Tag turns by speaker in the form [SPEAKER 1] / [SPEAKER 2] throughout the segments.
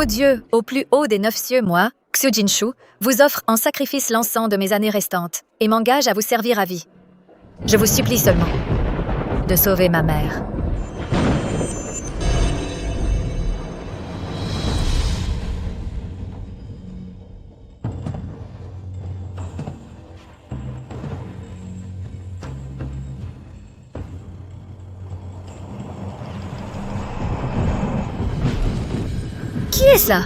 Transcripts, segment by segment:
[SPEAKER 1] Ô Dieu, au plus haut des 9 cieux, moi, Xiujinshu, vous offre en sacrifice l'encens de mes années restantes et m'engage à vous servir à vie. Je vous supplie seulement de sauver ma mère. Qui est ça?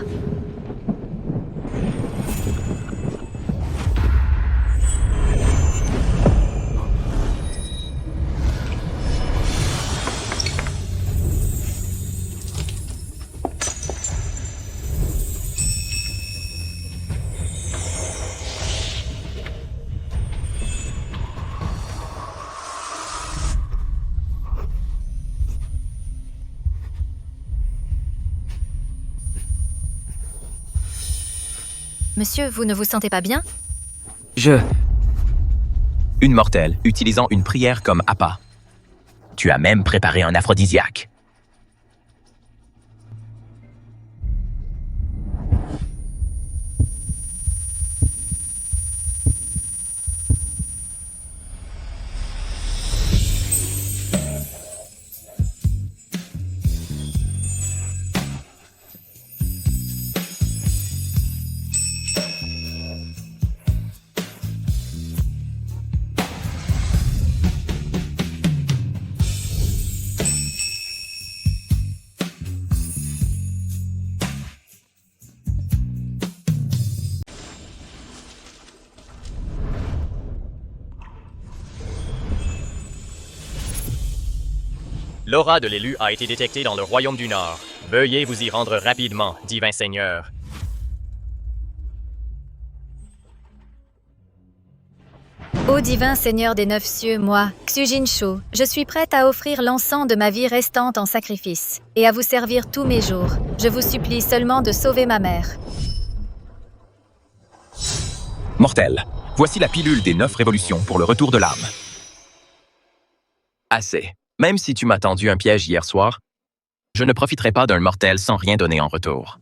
[SPEAKER 1] Monsieur, vous ne vous sentez pas bien?
[SPEAKER 2] Une mortelle, utilisant une prière comme appât. Tu as même préparé un aphrodisiaque.
[SPEAKER 3] L'aura de l'élu a été détectée dans le royaume du Nord. Veuillez vous y rendre rapidement, divin seigneur.
[SPEAKER 1] Ô divin Seigneur des 9 cieux, moi, Xiujinshu, je suis prête à offrir l'encens de ma vie restante en sacrifice et à vous servir tous mes jours. Je vous supplie seulement de sauver ma mère.
[SPEAKER 2] Mortel, voici la pilule des 9 révolutions pour le retour de l'âme. Assez. Même si tu m'as tendu un piège hier soir, je ne profiterai pas d'un mortel sans rien donner en retour.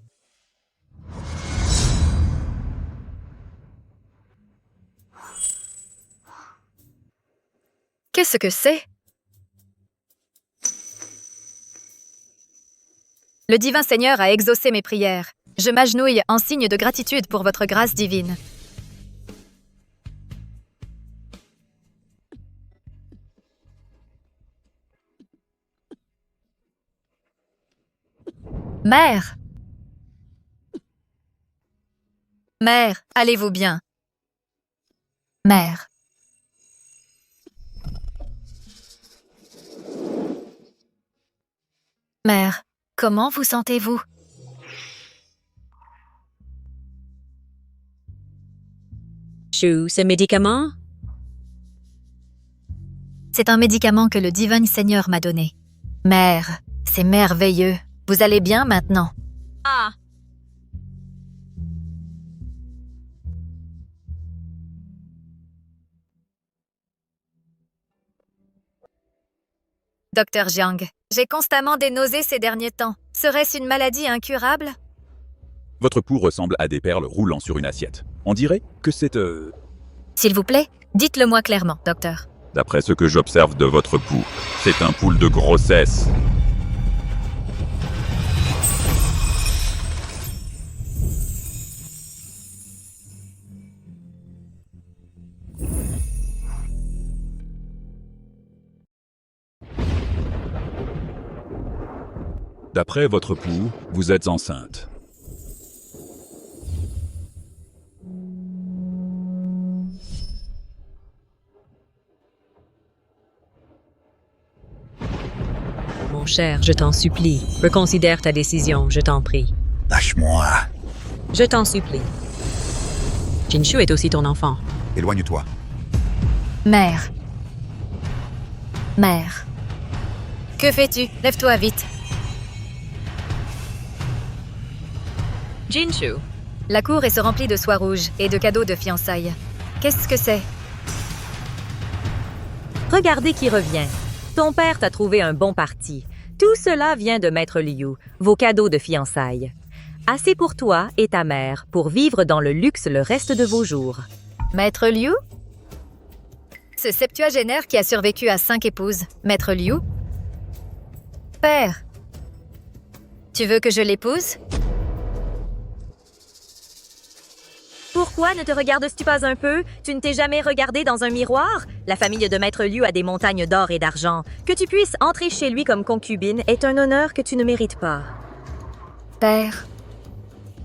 [SPEAKER 1] Qu'est-ce que c'est? Le divin Seigneur a exaucé mes prières. Je m'agenouille en signe de gratitude pour votre grâce divine. Mère! Mère, allez-vous bien? Mère. Mère, comment vous sentez-vous?
[SPEAKER 4] Chou, ce médicament?
[SPEAKER 1] C'est un médicament que le divin Seigneur m'a donné. Mère, c'est merveilleux. Vous allez bien maintenant?
[SPEAKER 4] Ah!
[SPEAKER 1] Docteur Jiang, j'ai constamment des nausées ces derniers temps. Serait-ce une maladie incurable?
[SPEAKER 5] Votre pouls ressemble à des perles roulant sur une assiette. On dirait que c'est...
[SPEAKER 1] S'il vous plaît, dites-le-moi clairement, docteur.
[SPEAKER 5] D'après ce que j'observe de votre pouls, c'est un pouls de grossesse. D'après votre pouls, vous êtes enceinte.
[SPEAKER 4] Mon cher, je t'en supplie, reconsidère ta décision, je t'en prie.
[SPEAKER 6] Lâche-moi.
[SPEAKER 4] Je t'en supplie. Jinshu est aussi ton enfant.
[SPEAKER 6] Éloigne-toi.
[SPEAKER 1] Mère. Mère. Que fais-tu? Lève-toi vite.
[SPEAKER 4] Jinshu.
[SPEAKER 1] La cour est se remplit de soie rouge et de cadeaux de fiançailles. Qu'est-ce que c'est?
[SPEAKER 7] Regardez qui revient. Ton père t'a trouvé un bon parti. Tout cela vient de Maître Liu, vos cadeaux de fiançailles. Assez pour toi et ta mère pour vivre dans le luxe le reste de vos jours.
[SPEAKER 1] Maître Liu? Ce septuagénaire qui a survécu à 5 épouses, Maître Liu? Père, tu veux que je l'épouse?
[SPEAKER 7] Pourquoi ne te regardes-tu pas un peu? Tu ne t'es jamais regardé dans un miroir? La famille de Maître Liu a des montagnes d'or et d'argent. Que tu puisses entrer chez lui comme concubine est un honneur que tu ne mérites pas.
[SPEAKER 1] Père,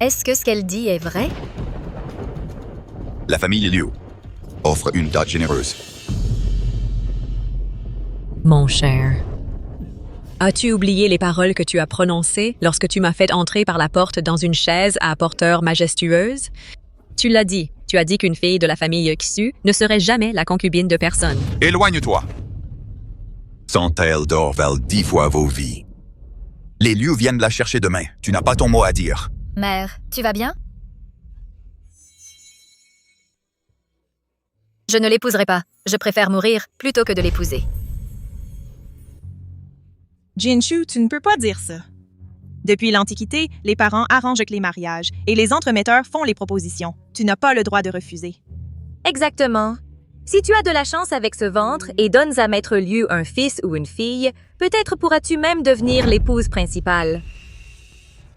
[SPEAKER 1] est-ce que ce qu'elle dit est vrai?
[SPEAKER 6] La famille Liu offre une dot généreuse.
[SPEAKER 4] Mon cher. As-tu oublié les paroles que tu as prononcées lorsque tu m'as fait entrer par la porte dans une chaise à porteur majestueuse? Tu l'as dit. Tu as dit qu'une fille de la famille Xu ne serait jamais la concubine de personne.
[SPEAKER 6] Éloigne-toi. Centelles d'or valent 10 fois vos vies. Les Liu viennent la chercher demain. Tu n'as pas ton mot à dire.
[SPEAKER 1] Mère, tu vas bien? Je ne l'épouserai pas. Je préfère mourir plutôt que de l'épouser.
[SPEAKER 8] Jinshu, tu ne peux pas dire ça. Depuis l'Antiquité, les parents arrangent les mariages et les entremetteurs font les propositions. Tu n'as pas le droit de refuser.
[SPEAKER 7] Exactement. Si tu as de la chance avec ce ventre et donnes à Maître Liu un fils ou une fille, peut-être pourras-tu même devenir l'épouse principale.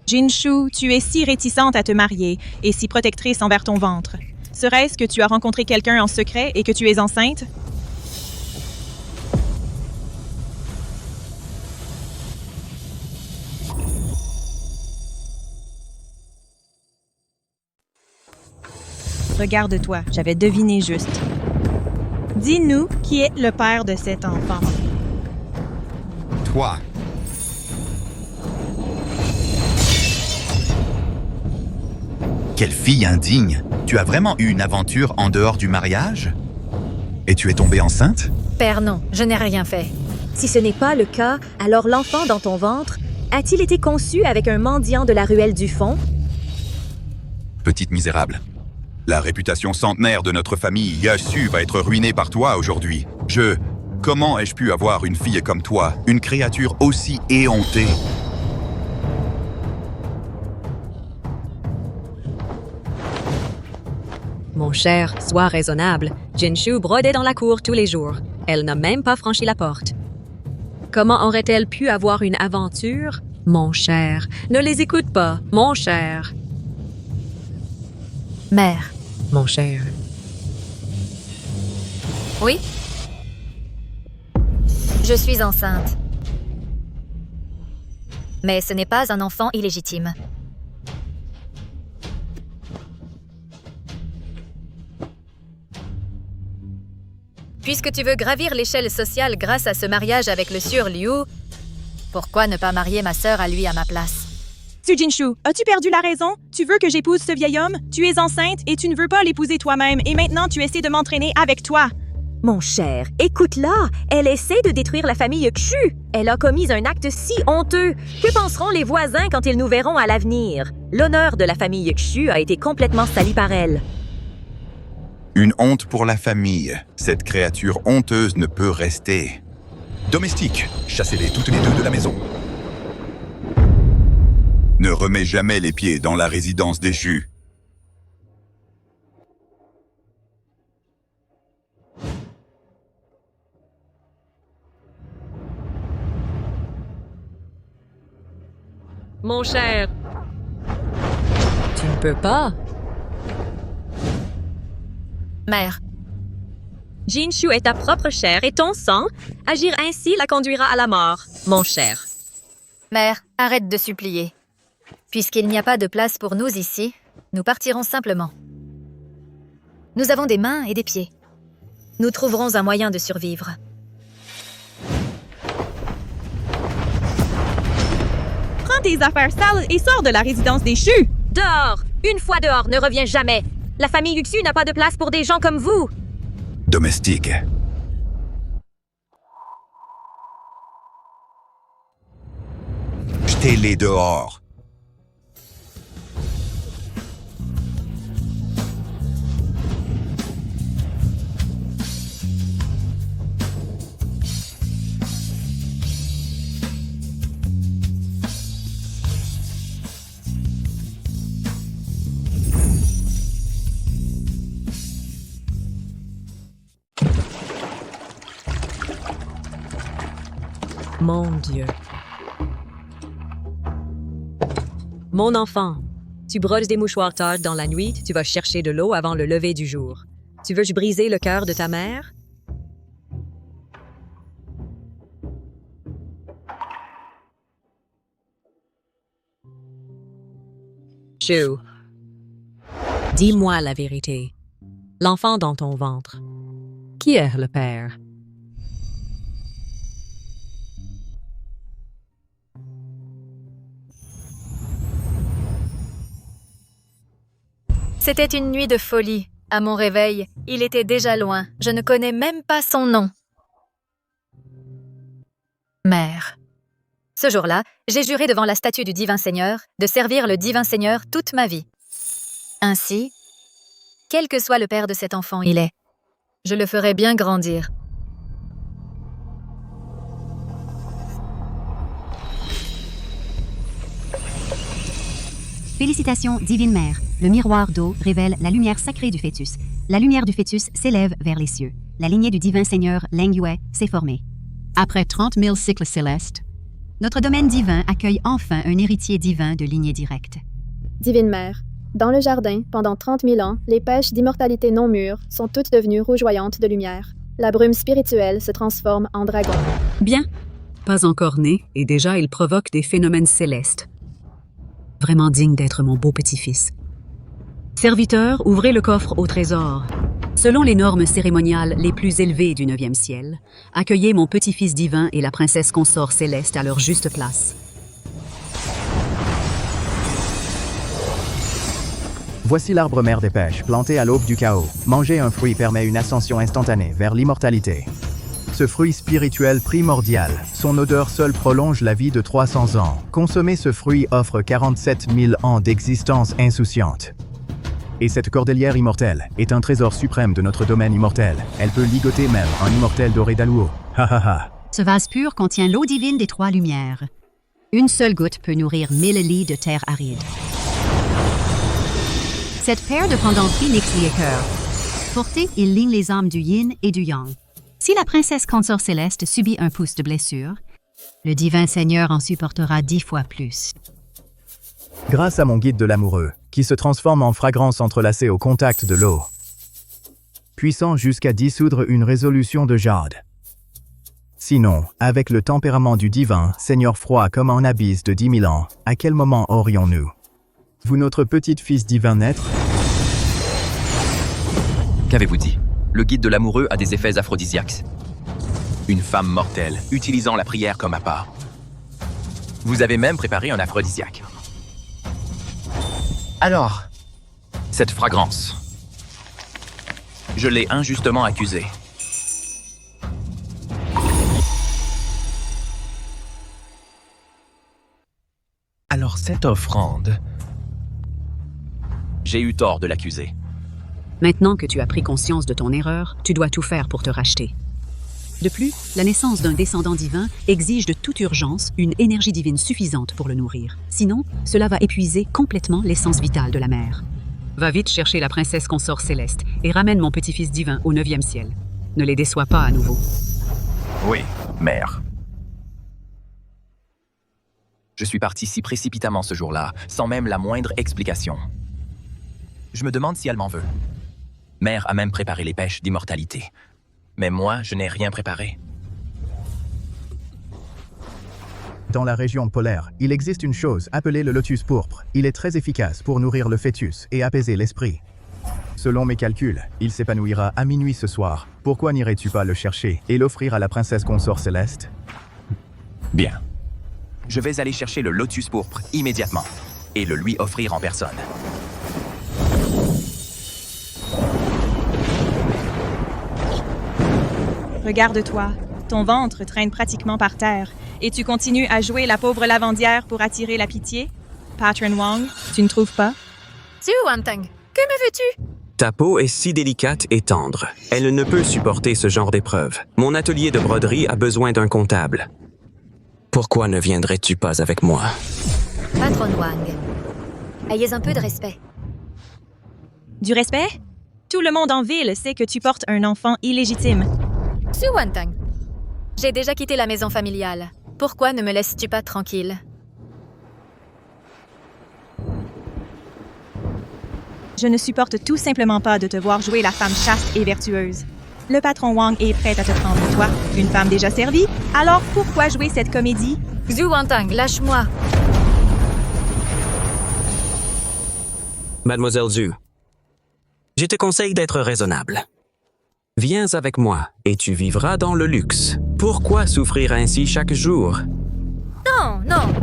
[SPEAKER 8] Jinshu, tu es si réticente à te marier et si protectrice envers ton ventre. Serait-ce que tu as rencontré quelqu'un en secret et que tu es enceinte? Regarde-toi, j'avais deviné juste. Dis-nous qui est le père de cet enfant.
[SPEAKER 6] Toi. Quelle fille indigne. Tu as vraiment eu une aventure en dehors du mariage? Et tu es tombée enceinte?
[SPEAKER 1] Père, non, je n'ai rien fait.
[SPEAKER 7] Si ce n'est pas le cas, alors l'enfant dans ton ventre a-t-il été conçu avec un mendiant de la ruelle du fond?
[SPEAKER 6] Petite misérable. La réputation centenaire de notre famille Yasu va être ruinée par toi aujourd'hui. Comment ai-je pu avoir une fille comme toi, une créature aussi éhontée?
[SPEAKER 4] Mon cher, sois raisonnable. Jinshu brodait dans la cour tous les jours. Elle n'a même pas franchi la porte. Comment aurait-elle pu avoir une aventure? Mon cher, ne les écoute pas, mon cher.
[SPEAKER 1] Mère.
[SPEAKER 4] Mon cher.
[SPEAKER 1] Oui? Je suis enceinte. Mais ce n'est pas un enfant illégitime. Puisque tu veux gravir l'échelle sociale grâce à ce mariage avec le sieur Liu, pourquoi ne pas marier ma sœur à lui à ma place?
[SPEAKER 8] Su Jinshu, as-tu perdu la raison? Tu veux que j'épouse ce vieil homme? Tu es enceinte et tu ne veux pas l'épouser toi-même et maintenant tu essaies de m'entraîner avec toi.
[SPEAKER 7] Mon cher, écoute-la. Elle essaie de détruire la famille Xu. Elle a commis un acte si honteux. Que penseront les voisins quand ils nous verront à l'avenir? L'honneur de la famille Xu a été complètement sali par elle.
[SPEAKER 6] Une honte pour la famille. Cette créature honteuse ne peut rester. Domestiques, chassez-les toutes les deux de la maison. Ne remets jamais les pieds dans la résidence déchue.
[SPEAKER 4] Mon cher. Tu ne peux pas.
[SPEAKER 1] Mère.
[SPEAKER 7] Jinshu est ta propre chair et ton sang. Agir ainsi la conduira à la mort, mon cher.
[SPEAKER 1] Mère, arrête de supplier. Puisqu'il n'y a pas de place pour nous ici, nous partirons simplement. Nous avons des mains et des pieds. Nous trouverons un moyen de survivre.
[SPEAKER 8] Prends tes affaires sales et sors de la résidence déchue.
[SPEAKER 7] Dehors! Une fois dehors, ne reviens jamais. La famille Xu n'a pas de place pour des gens comme vous.
[SPEAKER 6] Domestique. Jetez-les dehors.
[SPEAKER 4] Mon Dieu. Mon enfant, tu brodes des mouchoirs tard dans la nuit, tu vas chercher de l'eau avant le lever du jour. Tu veux briser le cœur de ta mère? Chou, dis-moi la vérité. L'enfant dans ton ventre, qui est le père?
[SPEAKER 1] C'était une nuit de folie. À mon réveil, il était déjà loin. Je ne connais même pas son nom. Mère. Ce jour-là, j'ai juré devant la statue du Divin Seigneur de servir le Divin Seigneur toute ma vie. Ainsi, quel que soit le père de cet enfant il est, je le ferai bien grandir.
[SPEAKER 9] Félicitations, Divine Mère. Le miroir d'eau révèle la lumière sacrée du fœtus. La lumière du fœtus s'élève vers les cieux. La lignée du divin Seigneur Leng Yue s'est formée. Après 30 000 cycles célestes, notre domaine divin accueille enfin un héritier divin de lignée directe.
[SPEAKER 10] Divine Mère, dans le jardin, pendant 30 000 ans, les pêches d'immortalité non mûres sont toutes devenues rougeoyantes de lumière. La brume spirituelle se transforme en dragon.
[SPEAKER 4] Bien. Pas encore né, et déjà il provoque des phénomènes célestes. Vraiment digne d'être mon beau petit-fils. Serviteurs, ouvrez le coffre au trésor. Selon les normes cérémoniales les plus élevées du 9e ciel, accueillez mon petit-fils divin et la princesse consort céleste à leur juste place.
[SPEAKER 11] Voici l'arbre mère des pêches, planté à l'aube du chaos. Manger un fruit permet une ascension instantanée vers l'immortalité. Ce fruit spirituel primordial, son odeur seule prolonge la vie de 300 ans. Consommer ce fruit offre 47 000 ans d'existence insouciante. Et cette cordelière immortelle est un trésor suprême de notre domaine immortel. Elle peut ligoter même un immortel doré d'Aluo. Ha ha ha.
[SPEAKER 9] Ce vase pur contient l'eau divine des 3 lumières. Une seule goutte peut nourrir 1000 lits de terre aride. Cette paire de pendants phoenix lié cœur. Portée, il ligne les âmes du yin et du yang. Si la princesse consort céleste subit un pouce de blessure, le divin Seigneur en supportera 10 fois plus.
[SPEAKER 11] Grâce à mon guide de l'amoureux, qui se transforme en fragrance entrelacée au contact de l'eau. Puissant jusqu'à dissoudre une résolution de jade. Sinon, avec le tempérament du divin, Seigneur froid comme un abysse de 10 000 ans, à quel moment aurions-nous? Vous notre petit fils divin naître?
[SPEAKER 2] Qu'avez-vous dit? Le guide de l'amoureux a des effets aphrodisiaques. Une femme mortelle, utilisant la prière comme appât. Vous avez même préparé un aphrodisiaque. Alors, cette fragrance. Je l'ai injustement accusée. Alors cette offrande... J'ai eu tort de l'accuser.
[SPEAKER 4] Maintenant que tu as pris conscience de ton erreur, tu dois tout faire pour te racheter. De plus, la naissance d'un descendant divin exige de toute urgence une énergie divine suffisante pour le nourrir. Sinon, cela va épuiser complètement l'essence vitale de la mère. Va vite chercher la princesse consort céleste et ramène mon petit-fils divin au 9e ciel. Ne les déçois pas à nouveau.
[SPEAKER 2] Oui, mère. Je suis parti si précipitamment ce jour-là, sans même la moindre explication. Je me demande si elle m'en veut. Mère a même préparé les pêches d'immortalité. Mais moi, je n'ai rien préparé.
[SPEAKER 11] Dans la région polaire, il existe une chose appelée le lotus pourpre. Il est très efficace pour nourrir le fœtus et apaiser l'esprit. Selon mes calculs, il s'épanouira à minuit ce soir. Pourquoi n'irais-tu pas le chercher et l'offrir à la princesse consort céleste?
[SPEAKER 2] Bien. Je vais aller chercher le lotus pourpre immédiatement et le lui offrir en personne.
[SPEAKER 8] Regarde-toi, ton ventre traîne pratiquement par terre, et tu continues à jouer la pauvre lavandière pour attirer la pitié? Patron Wang, tu ne trouves pas?
[SPEAKER 1] Su Wantang, que me veux-tu?
[SPEAKER 12] Ta peau est si délicate et tendre. Elle ne peut supporter ce genre d'épreuve. Mon atelier de broderie a besoin d'un comptable. Pourquoi ne viendrais-tu pas avec moi?
[SPEAKER 1] Patron Wang, ayez un peu de respect.
[SPEAKER 8] Du respect? Tout le monde en ville sait que tu portes un enfant illégitime.
[SPEAKER 1] Su Wantang, j'ai déjà quitté la maison familiale. pourquoi ne me laisses-tu pas tranquille?
[SPEAKER 8] Je ne supporte tout simplement pas de te voir jouer la femme chaste et vertueuse. Le patron Wang est prêt à te prendre, toi, une femme déjà servie. Alors pourquoi jouer cette comédie?
[SPEAKER 1] Xu Wantang, lâche-moi!
[SPEAKER 12] Mademoiselle Zhu, je te conseille d'être raisonnable. Viens avec moi et tu vivras dans le luxe. Pourquoi souffrir ainsi chaque jour?
[SPEAKER 1] Non, non!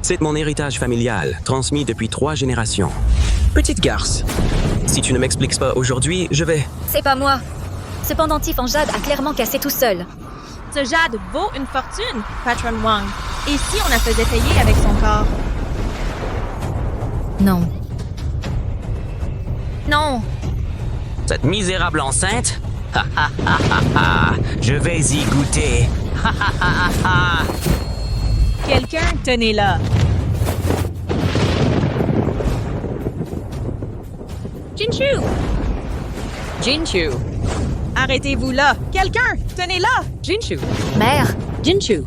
[SPEAKER 12] C'est mon héritage familial, transmis depuis 3 générations. Petite garce, si tu ne m'expliques pas aujourd'hui, je vais...
[SPEAKER 1] C'est pas moi. Ce pendentif en jade a clairement cassé tout seul.
[SPEAKER 8] Ce jade vaut une fortune, patron Wang. Et si on la faisait payer avec son corps?
[SPEAKER 1] Non. Non!
[SPEAKER 12] Cette misérable enceinte? Ha ha ha ha ha! Je vais y goûter! Ha ha ha ha!
[SPEAKER 8] Quelqu'un, tenez-la.
[SPEAKER 4] Jinshu! Jinshu!
[SPEAKER 8] Arrêtez-vous là. Quelqu'un, tenez-la.
[SPEAKER 4] Jinshu!
[SPEAKER 1] Mère!
[SPEAKER 4] Jinshu!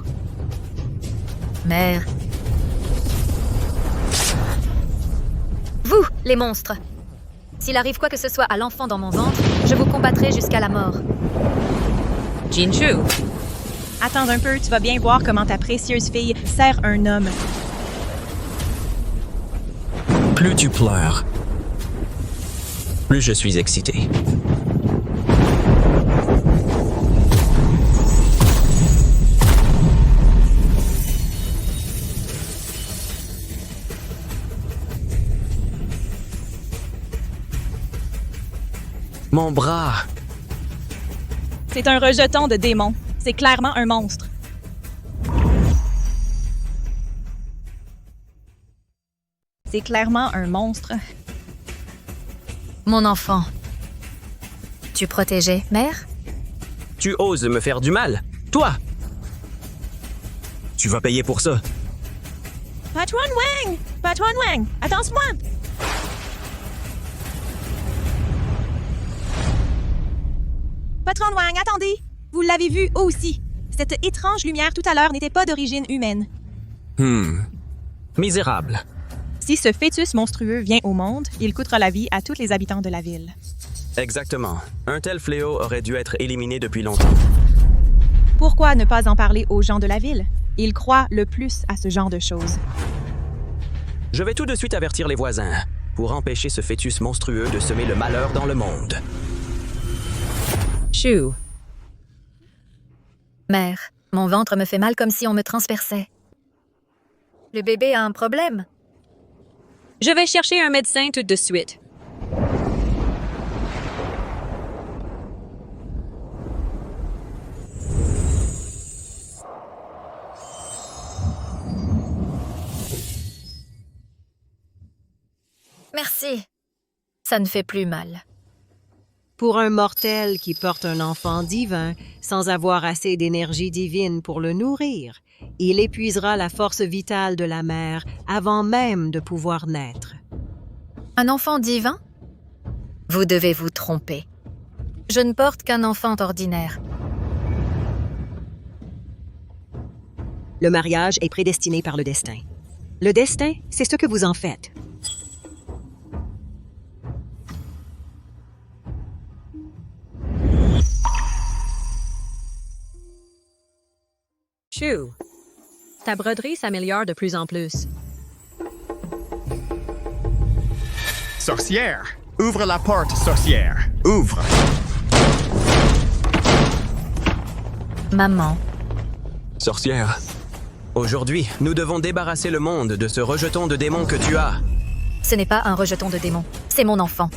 [SPEAKER 1] Mère! Vous, les monstres! S'il arrive quoi que ce soit à l'enfant dans mon ventre, je vous combattrai jusqu'à la mort.
[SPEAKER 4] Jinshu!
[SPEAKER 8] Attends un peu, tu vas bien voir comment ta précieuse fille sert un homme.
[SPEAKER 12] Plus tu pleures, plus je suis excité. Mon bras!
[SPEAKER 8] C'est un rejeton de démon. C'est clairement un monstre. C'est clairement un monstre.
[SPEAKER 1] Mon enfant. Tu protégeais, mère?
[SPEAKER 12] Tu oses me faire du mal? Toi! Tu vas payer pour ça.
[SPEAKER 8] Patron Wang! Patron Wang! Attends-moi! Patron Wang, attendez! Vous l'avez vu aussi. Cette étrange lumière tout à l'heure n'était pas d'origine humaine.
[SPEAKER 12] Misérable.
[SPEAKER 8] Si ce fœtus monstrueux vient au monde, il coûtera la vie à tous les habitants de la ville.
[SPEAKER 12] Exactement. Un tel fléau aurait dû être éliminé depuis longtemps.
[SPEAKER 8] Pourquoi ne pas en parler aux gens de la ville? Ils croient le plus à ce genre de choses.
[SPEAKER 12] Je vais tout de suite avertir les voisins pour empêcher ce fœtus monstrueux de semer le malheur dans le monde.
[SPEAKER 4] Shu!
[SPEAKER 1] Mère, mon ventre me fait mal comme si on me transperçait. Le bébé a un problème.
[SPEAKER 4] Je vais chercher un médecin tout de suite.
[SPEAKER 1] Merci. Ça ne fait plus mal.
[SPEAKER 13] Pour un mortel qui porte un enfant divin sans avoir assez d'énergie divine pour le nourrir, il épuisera la force vitale de la mère avant même de pouvoir naître.
[SPEAKER 1] Un enfant divin? Vous devez vous tromper. Je ne porte qu'un enfant ordinaire.
[SPEAKER 13] Le mariage est prédestiné par le destin. Le destin, c'est ce que vous en faites.
[SPEAKER 4] Shu! Ta broderie s'améliore de plus en plus.
[SPEAKER 14] Sorcière! Ouvre la porte, sorcière! Ouvre!
[SPEAKER 1] Maman.
[SPEAKER 12] Sorcière, aujourd'hui, nous devons débarrasser le monde de ce rejeton de démons que tu as.
[SPEAKER 1] Ce n'est pas un rejeton de démon, c'est mon enfant.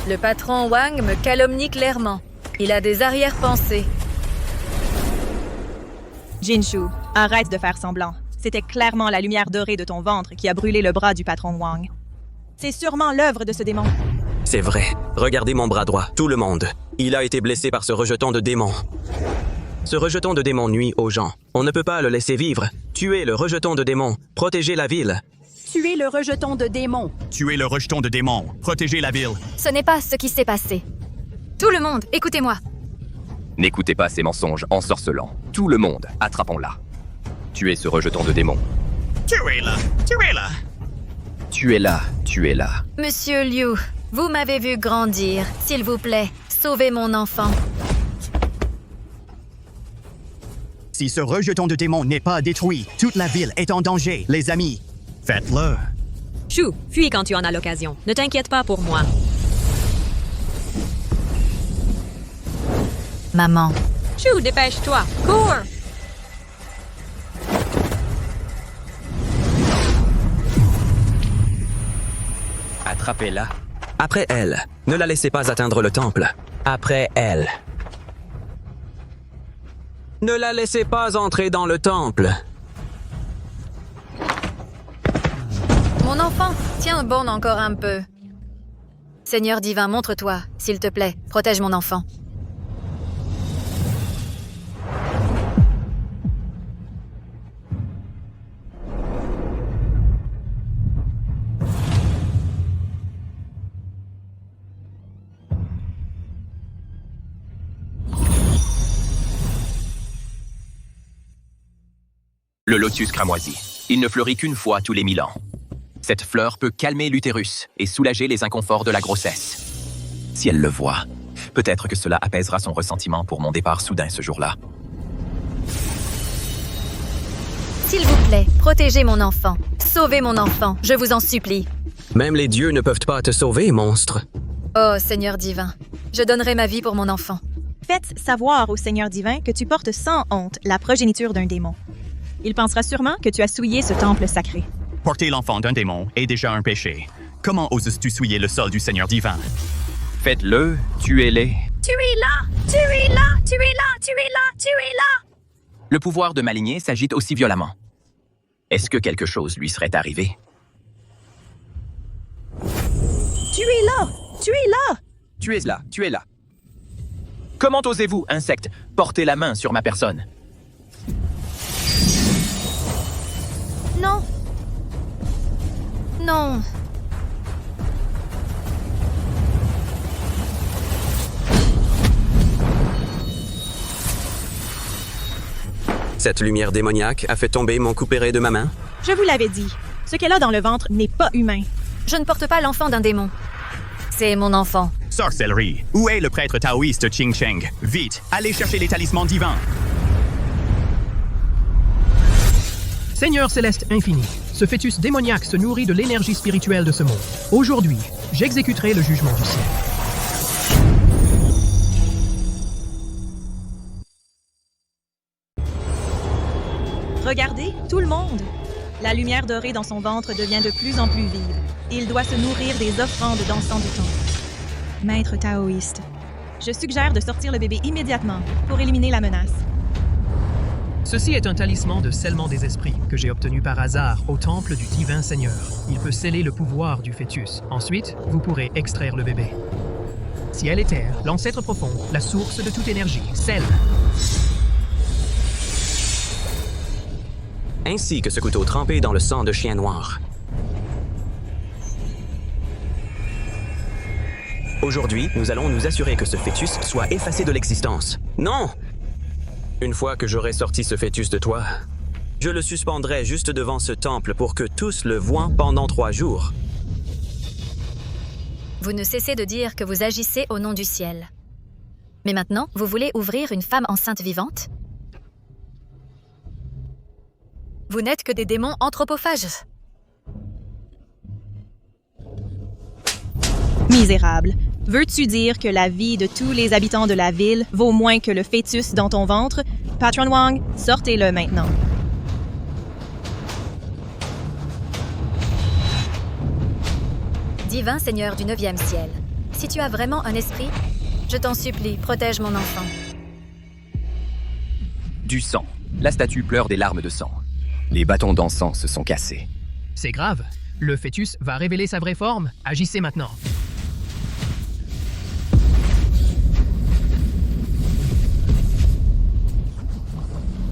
[SPEAKER 1] Le patron Wang me calomnie clairement. Il a des arrière-pensées.
[SPEAKER 8] Jinshu, arrête de faire semblant. C'était clairement la lumière dorée de ton ventre qui a brûlé le bras du patron Wang. C'est sûrement l'œuvre de ce démon.
[SPEAKER 12] C'est vrai. Regardez mon bras droit, tout le monde. Il a été blessé par ce rejeton de démon. Ce rejeton de démon nuit aux gens. On ne peut pas le laisser vivre. Tuez le rejeton de démon. Protégez la ville.
[SPEAKER 15] Tuez le rejeton de démon.
[SPEAKER 14] Tuez le rejeton de démon. Protégez la ville.
[SPEAKER 1] Ce n'est pas ce qui s'est passé. Tout le monde, écoutez-moi.
[SPEAKER 2] N'écoutez pas ces mensonges ensorcelants. Tout le monde, attrapons-la. Tuez ce rejeton de démon.
[SPEAKER 14] Tuez-la. Tuez-la.
[SPEAKER 2] Tuez-la, tuez-la.
[SPEAKER 1] Monsieur Liu, vous m'avez vu grandir. S'il vous plaît, sauvez mon enfant.
[SPEAKER 14] Si ce rejeton de démon n'est pas détruit, toute la ville est en danger, les amis. Faites-le.
[SPEAKER 4] Shu, fuis quand tu en as l'occasion. Ne t'inquiète pas pour moi.
[SPEAKER 1] Maman.
[SPEAKER 4] Shu, dépêche-toi. Cours!
[SPEAKER 12] Attrapez-la. Après elle. Ne la laissez pas atteindre le temple. Après elle. Ne la laissez pas entrer dans le temple.
[SPEAKER 1] Mon enfant, tiens bon encore un peu. Seigneur divin, montre-toi, s'il te plaît. Protège mon enfant.
[SPEAKER 2] Le lotus cramoisi. Il ne fleurit qu'une fois tous les 1000 ans. Cette fleur peut calmer l'utérus et soulager les inconforts de la grossesse. Si elle le voit, peut-être que cela apaisera son ressentiment pour mon départ soudain ce jour-là.
[SPEAKER 1] S'il vous plaît, protégez mon enfant. Sauvez mon enfant, je vous en supplie.
[SPEAKER 12] Même les dieux ne peuvent pas te sauver, monstre.
[SPEAKER 1] Oh, Seigneur divin, je donnerai ma vie pour mon enfant.
[SPEAKER 8] Faites savoir au Seigneur divin que tu portes sans honte la progéniture d'un démon. Il pensera sûrement que tu as souillé ce temple sacré.
[SPEAKER 14] Porter l'enfant d'un démon est déjà un péché. Comment oses-tu souiller le sol du Seigneur divin?
[SPEAKER 2] Faites-le, tuez-les.
[SPEAKER 15] Tuez-la! Tuez-la! Tuez-la! Tuez-la! Tuez-la!
[SPEAKER 2] Le pouvoir de ma lignée s'agite aussi violemment. Est-ce que quelque chose lui serait arrivé?
[SPEAKER 8] Tuez-la! Tuez-la!
[SPEAKER 2] Tuez-la, tuez-la. Comment osez-vous, insecte, porter la main sur ma personne?
[SPEAKER 1] Non. Non.
[SPEAKER 12] Cette lumière démoniaque a fait tomber mon couperet de ma main.
[SPEAKER 8] Je vous l'avais dit, ce qu'elle a dans le ventre n'est pas humain.
[SPEAKER 1] Je ne porte pas l'enfant d'un démon. C'est mon enfant.
[SPEAKER 14] Sorcellerie. Où est le prêtre taoïste Ching Cheng? Vite, allez chercher les talismans divins.
[SPEAKER 16] Seigneur céleste infini, ce fœtus démoniaque se nourrit de l'énergie spirituelle de ce monde. Aujourd'hui, j'exécuterai le jugement du ciel.
[SPEAKER 8] Regardez, tout le monde! La lumière dorée dans son ventre devient de plus en plus vive. Il doit se nourrir des offrandes d'encens du temple. Maître taoïste, je suggère de sortir le bébé immédiatement pour éliminer la menace.
[SPEAKER 16] Ceci est un talisman de scellement des esprits que j'ai obtenu par hasard au temple du divin Seigneur. Il peut sceller le pouvoir du fœtus. Ensuite, vous pourrez extraire le bébé. Ciel et terre, l'ancêtre profond, la source de toute énergie, scelle.
[SPEAKER 12] Ainsi que ce couteau trempé dans le sang de chien noir. Aujourd'hui, nous allons nous assurer que ce fœtus soit effacé de l'existence. Non! Une fois que j'aurai sorti ce fœtus de toi, je le suspendrai juste devant ce temple pour que tous le voient pendant 3 jours.
[SPEAKER 1] Vous ne cessez de dire que vous agissez au nom du ciel. Mais maintenant, vous voulez ouvrir une femme enceinte vivante? Vous n'êtes que des démons anthropophages.
[SPEAKER 8] Misérable, veux-tu dire que la vie de tous les habitants de la ville vaut moins que le fœtus dans ton ventre? Patron Wang, sortez-le maintenant.
[SPEAKER 1] Divin Seigneur du 9e ciel, si tu as vraiment un esprit, je t'en supplie, protège mon enfant.
[SPEAKER 2] Du sang. La statue pleure des larmes de sang. Les bâtons d'encens se sont cassés.
[SPEAKER 16] C'est grave. Le fœtus va révéler sa vraie forme. Agissez maintenant.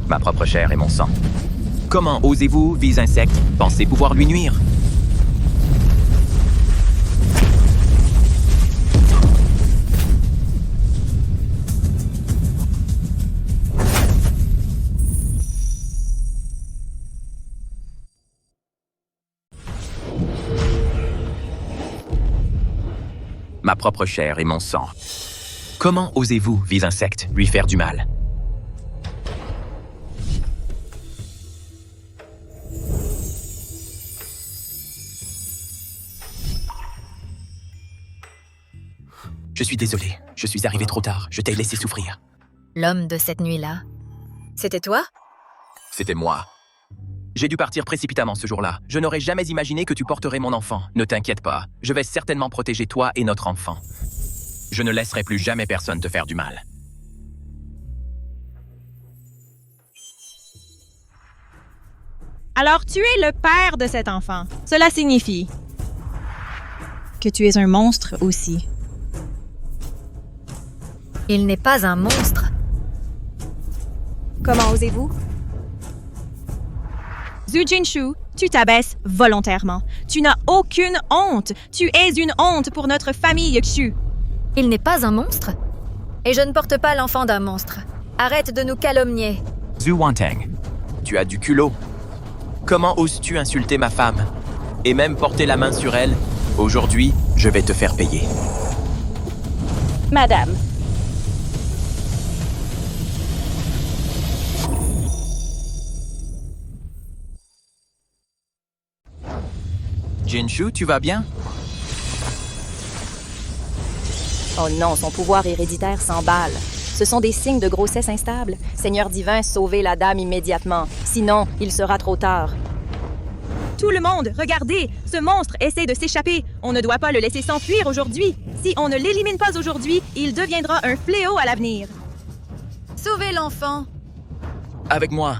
[SPEAKER 2] Ma propre chair et mon sang. Comment osez-vous, vis insectes, penser pouvoir lui nuire? Ma propre chair et mon sang. Comment osez-vous, vis insectes, lui faire du mal? Je suis désolé, je suis arrivé trop tard, je t'ai laissé souffrir.
[SPEAKER 1] L'homme de cette nuit-là. C'était toi?
[SPEAKER 2] C'était moi. J'ai dû partir précipitamment ce jour-là. Je n'aurais jamais imaginé que tu porterais mon enfant. Ne t'inquiète pas, je vais certainement protéger toi et notre enfant. Je ne laisserai plus jamais personne te faire du mal.
[SPEAKER 8] Alors tu es le père de cet enfant. Cela signifie que tu es un monstre aussi.
[SPEAKER 1] Il n'est pas un monstre.
[SPEAKER 8] Comment osez-vous? Zhu Jinshu, tu t'abaisses volontairement. Tu n'as aucune honte. Tu es une honte pour notre famille Xu.
[SPEAKER 1] Il n'est pas un monstre? Et je ne porte pas l'enfant d'un monstre. Arrête de nous calomnier.
[SPEAKER 2] Zhu Wantang, tu as du culot. Comment oses-tu insulter ma femme? Et même porter la main sur elle? Aujourd'hui, je vais te faire payer.
[SPEAKER 15] Madame,
[SPEAKER 2] Jinshu, tu vas bien?
[SPEAKER 17] Oh non, son pouvoir héréditaire s'emballe. Ce sont des signes de grossesse instable. Seigneur divin, sauvez la dame immédiatement. Sinon, il sera trop tard.
[SPEAKER 8] Tout le monde, regardez! Ce monstre essaie de s'échapper. On ne doit pas le laisser s'enfuir aujourd'hui. Si on ne l'élimine pas aujourd'hui, il deviendra un fléau à l'avenir.
[SPEAKER 1] Sauvez l'enfant!
[SPEAKER 2] Avec moi.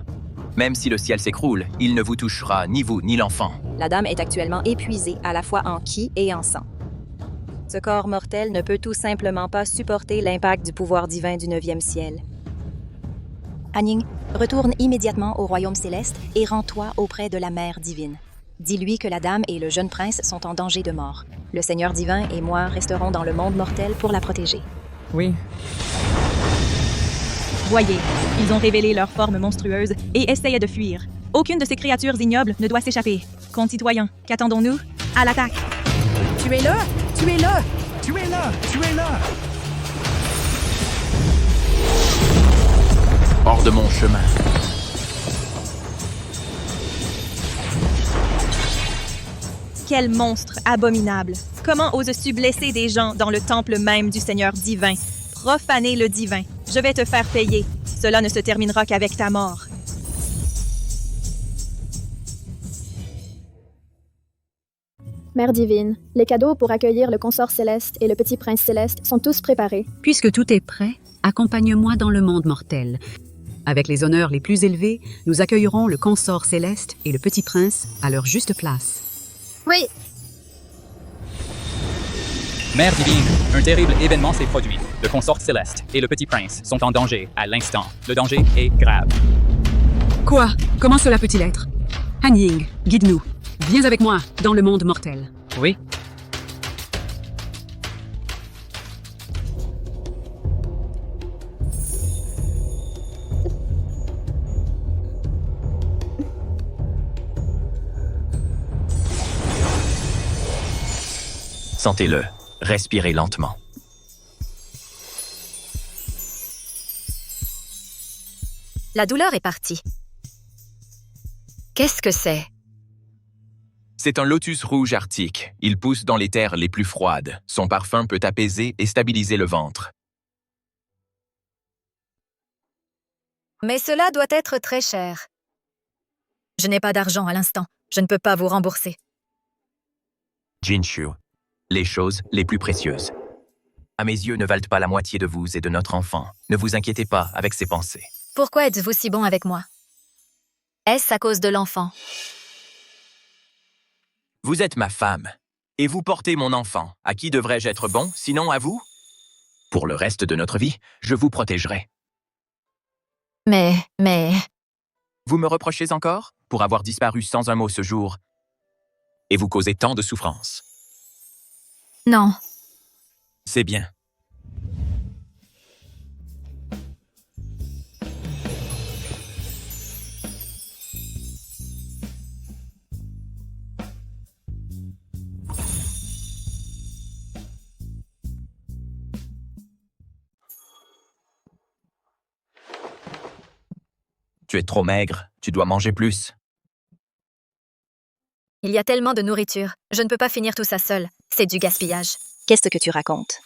[SPEAKER 2] Même si le ciel s'écroule, il ne vous touchera, ni vous, ni l'enfant.
[SPEAKER 17] La dame est actuellement épuisée, à la fois en ki et en sang. Ce corps mortel ne peut tout simplement pas supporter l'impact du pouvoir divin du 9e ciel. Anning, retourne immédiatement au royaume céleste et rends-toi auprès de la mère divine. Dis-lui que la dame et le jeune prince sont en danger de mort. Le Seigneur divin et moi resterons dans le monde mortel pour la protéger.
[SPEAKER 16] Oui.
[SPEAKER 8] Voyez, ils ont révélé leur forme monstrueuse et essayaient de fuir. Aucune de ces créatures ignobles ne doit s'échapper. Concitoyens, qu'attendons-nous? À l'attaque!
[SPEAKER 15] tu es là! Tu es là!
[SPEAKER 14] Tu es là! Tu es là!
[SPEAKER 2] Hors de mon chemin.
[SPEAKER 8] Quel monstre abominable! Comment oses-tu blesser des gens dans le temple même du Seigneur divin? Profaner le divin. Je vais te faire payer. Cela ne se terminera qu'avec ta mort.
[SPEAKER 10] Mère divine, les cadeaux pour accueillir le consort céleste et le petit prince céleste sont tous préparés.
[SPEAKER 9] Puisque tout est prêt, accompagne-moi dans le monde mortel. Avec les honneurs les plus élevés, nous accueillerons le consort céleste et le petit prince à leur juste place.
[SPEAKER 1] Oui.
[SPEAKER 18] Mère divine, un terrible événement s'est produit. Le consort céleste et le petit prince sont en danger à l'instant. Le danger est grave.
[SPEAKER 9] Quoi? Comment cela peut-il être? Han Ying, guide-nous. Viens avec moi dans le monde mortel.
[SPEAKER 18] Oui.
[SPEAKER 2] Sentez-le. Respirez lentement.
[SPEAKER 1] La douleur est partie. Qu'est-ce que c'est?
[SPEAKER 2] C'est un lotus rouge arctique. Il pousse dans les terres les plus froides. Son parfum peut apaiser et stabiliser le ventre.
[SPEAKER 1] Mais cela doit être très cher. Je n'ai pas d'argent à l'instant. Je ne peux pas vous rembourser.
[SPEAKER 2] Jinshu, les choses les plus précieuses. À mes yeux, ne valent pas la moitié de vous et de notre enfant. Ne vous inquiétez pas avec ces pensées.
[SPEAKER 1] Pourquoi êtes-vous si bon avec moi? Est-ce à cause de l'enfant?
[SPEAKER 2] Vous êtes ma femme, et vous portez mon enfant. À qui devrais-je être bon, sinon à vous? Pour le reste de notre vie, je vous protégerai.
[SPEAKER 1] Mais...
[SPEAKER 2] Vous me reprochez encore pour avoir disparu sans un mot ce jour et vous causez tant de souffrance.
[SPEAKER 1] Non.
[SPEAKER 2] C'est bien. Tu es trop maigre, tu dois manger plus.
[SPEAKER 1] Il y a tellement de nourriture. Je ne peux pas finir tout ça seul. C'est du gaspillage.
[SPEAKER 17] Qu'est-ce que tu racontes?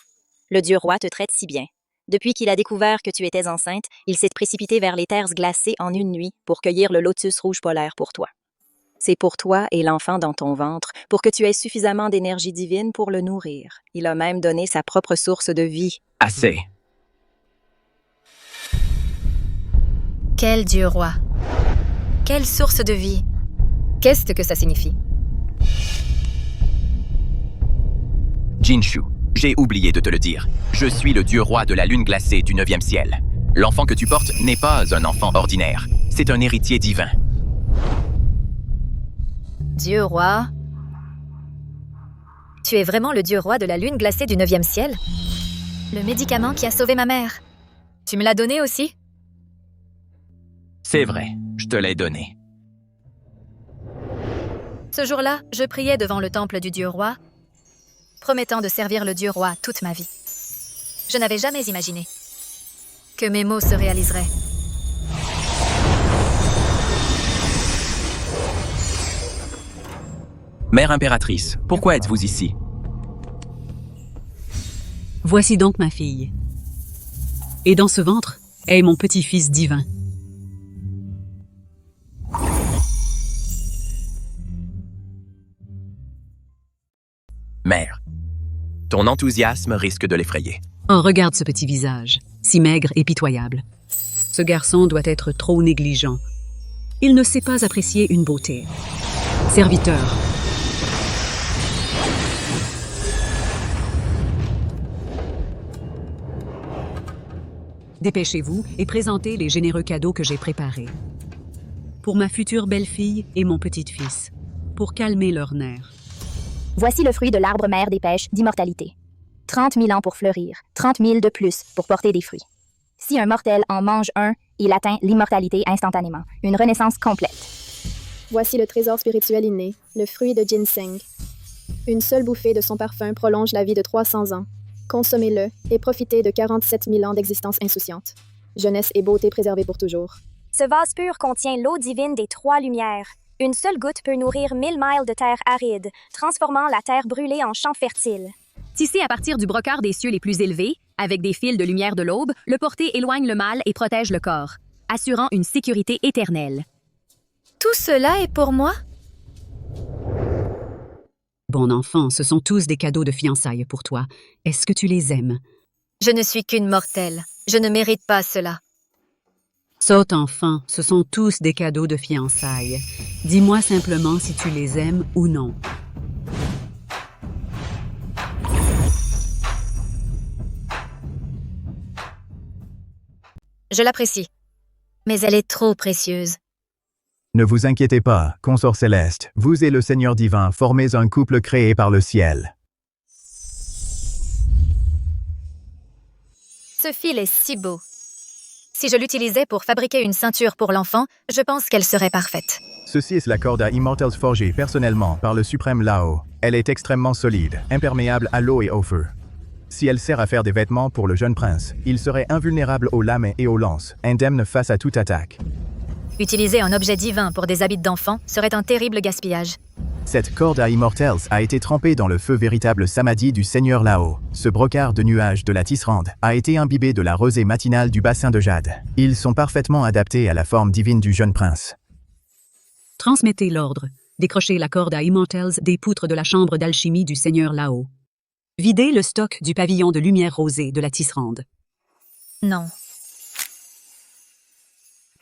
[SPEAKER 17] Le dieu roi te traite si bien. Depuis qu'il a découvert que tu étais enceinte, il s'est précipité vers les terres glacées en une nuit pour cueillir le lotus rouge polaire pour toi. C'est pour toi et l'enfant dans ton ventre, pour que tu aies suffisamment d'énergie divine pour le nourrir. Il a même donné sa propre source de vie.
[SPEAKER 2] Assez.
[SPEAKER 1] Quel dieu roi. Quelle source de vie. Qu'est-ce que ça signifie?
[SPEAKER 2] Jinshu, j'ai oublié de te le dire. Je suis le dieu roi de la lune glacée du 9e ciel. L'enfant que tu portes n'est pas un enfant ordinaire. C'est un héritier divin.
[SPEAKER 1] Dieu roi? Tu es vraiment le dieu roi de la lune glacée du 9e ciel? Le médicament qui a sauvé ma mère. Tu me l'as donné aussi?
[SPEAKER 2] C'est vrai, je te l'ai donné.
[SPEAKER 1] Ce jour-là, je priais devant le temple du dieu roi, promettant de servir le dieu roi toute ma vie. Je n'avais jamais imaginé que mes mots se réaliseraient.
[SPEAKER 2] Mère impératrice, pourquoi êtes-vous ici?
[SPEAKER 9] Voici donc ma fille. Et dans ce ventre est mon petit-fils divin.
[SPEAKER 2] Mère, ton enthousiasme risque de l'effrayer.
[SPEAKER 9] Oh, regarde ce petit visage, si maigre et pitoyable. Ce garçon doit être trop négligent. Il ne sait pas apprécier une beauté. Serviteur. Dépêchez-vous et présentez les généreux cadeaux que j'ai préparés. Pour ma future belle-fille et mon petit-fils, pour calmer leurs nerfs.
[SPEAKER 19] Voici le fruit de l'arbre mère des pêches d'immortalité. 30 000 ans pour fleurir, 30 000 de plus pour porter des fruits. Si un mortel en mange un, il atteint l'immortalité instantanément. Une renaissance complète.
[SPEAKER 10] Voici le trésor spirituel inné, le fruit de ginseng. Une seule bouffée de son parfum prolonge la vie de 300 ans. Consommez-le et profitez de 47 000 ans d'existence insouciante. Jeunesse et beauté préservées pour toujours.
[SPEAKER 19] Ce vase pur contient l'eau divine des 3 lumières. Une seule goutte peut nourrir 1000 miles de terre aride, transformant la terre brûlée en champ fertile.
[SPEAKER 20] Tissé à partir du brocart des cieux les plus élevés, avec des fils de lumière de l'aube, le porté éloigne le mal et protège le corps, assurant une sécurité éternelle.
[SPEAKER 1] Tout cela est pour moi?
[SPEAKER 9] Bon enfant, ce sont tous des cadeaux de fiançailles pour toi. Est-ce que tu les aimes?
[SPEAKER 1] Je ne suis qu'une mortelle. Je ne mérite pas cela.
[SPEAKER 9] Sotte enfant, ce sont tous des cadeaux de fiançailles. Dis-moi simplement si tu les aimes ou non.
[SPEAKER 1] Je l'apprécie, mais elle est trop précieuse.
[SPEAKER 11] Ne vous inquiétez pas, consort céleste, vous et le Seigneur divin formez un couple créé par le ciel.
[SPEAKER 1] Ce fil est si beau. Si je l'utilisais pour fabriquer une ceinture pour l'enfant, je pense qu'elle serait parfaite.
[SPEAKER 11] Ceci est la corde à Immortals forgée personnellement par le suprême Lao. Elle est extrêmement solide, imperméable à l'eau et au feu. Si elle sert à faire des vêtements pour le jeune prince, il serait invulnérable aux lames et aux lances, indemne face à toute attaque.
[SPEAKER 1] Utiliser un objet divin pour des habits d'enfant serait un terrible gaspillage.
[SPEAKER 11] Cette corde à Immortals a été trempée dans le feu véritable samadhi du Seigneur Lao. Ce brocart de nuages de la tisserande a été imbibé de la rosée matinale du bassin de jade. Ils sont parfaitement adaptés à la forme divine du jeune prince.
[SPEAKER 9] Transmettez l'ordre. Décrochez la corde à Immortals des poutres de la chambre d'alchimie du Seigneur Lao. Videz le stock du pavillon de lumière rosée de la tisserande.
[SPEAKER 1] Non.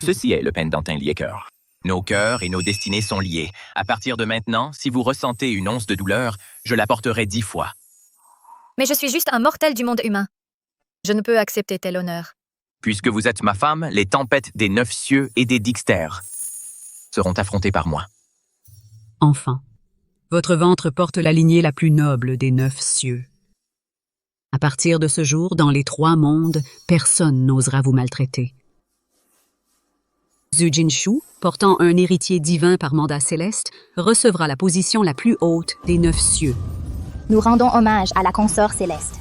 [SPEAKER 2] Ceci est le pendentin lié-cœur. Nos cœurs et nos destinées sont liés. À partir de maintenant, si vous ressentez une once de douleur, je la porterai 10 fois.
[SPEAKER 1] Mais je suis juste un mortel du monde humain. Je ne peux accepter tel honneur.
[SPEAKER 2] Puisque vous êtes ma femme, les tempêtes des 9 cieux et des Dixtères. seront affrontés par moi.
[SPEAKER 21] Enfant, votre ventre porte la lignée la plus noble des 9 cieux. À partir de ce jour, dans les 3 mondes, personne n'osera vous maltraiter. Zhu Jinshu, portant un héritier divin par mandat céleste, recevra la position la plus haute des 9 cieux.
[SPEAKER 19] Nous rendons hommage à la consort céleste.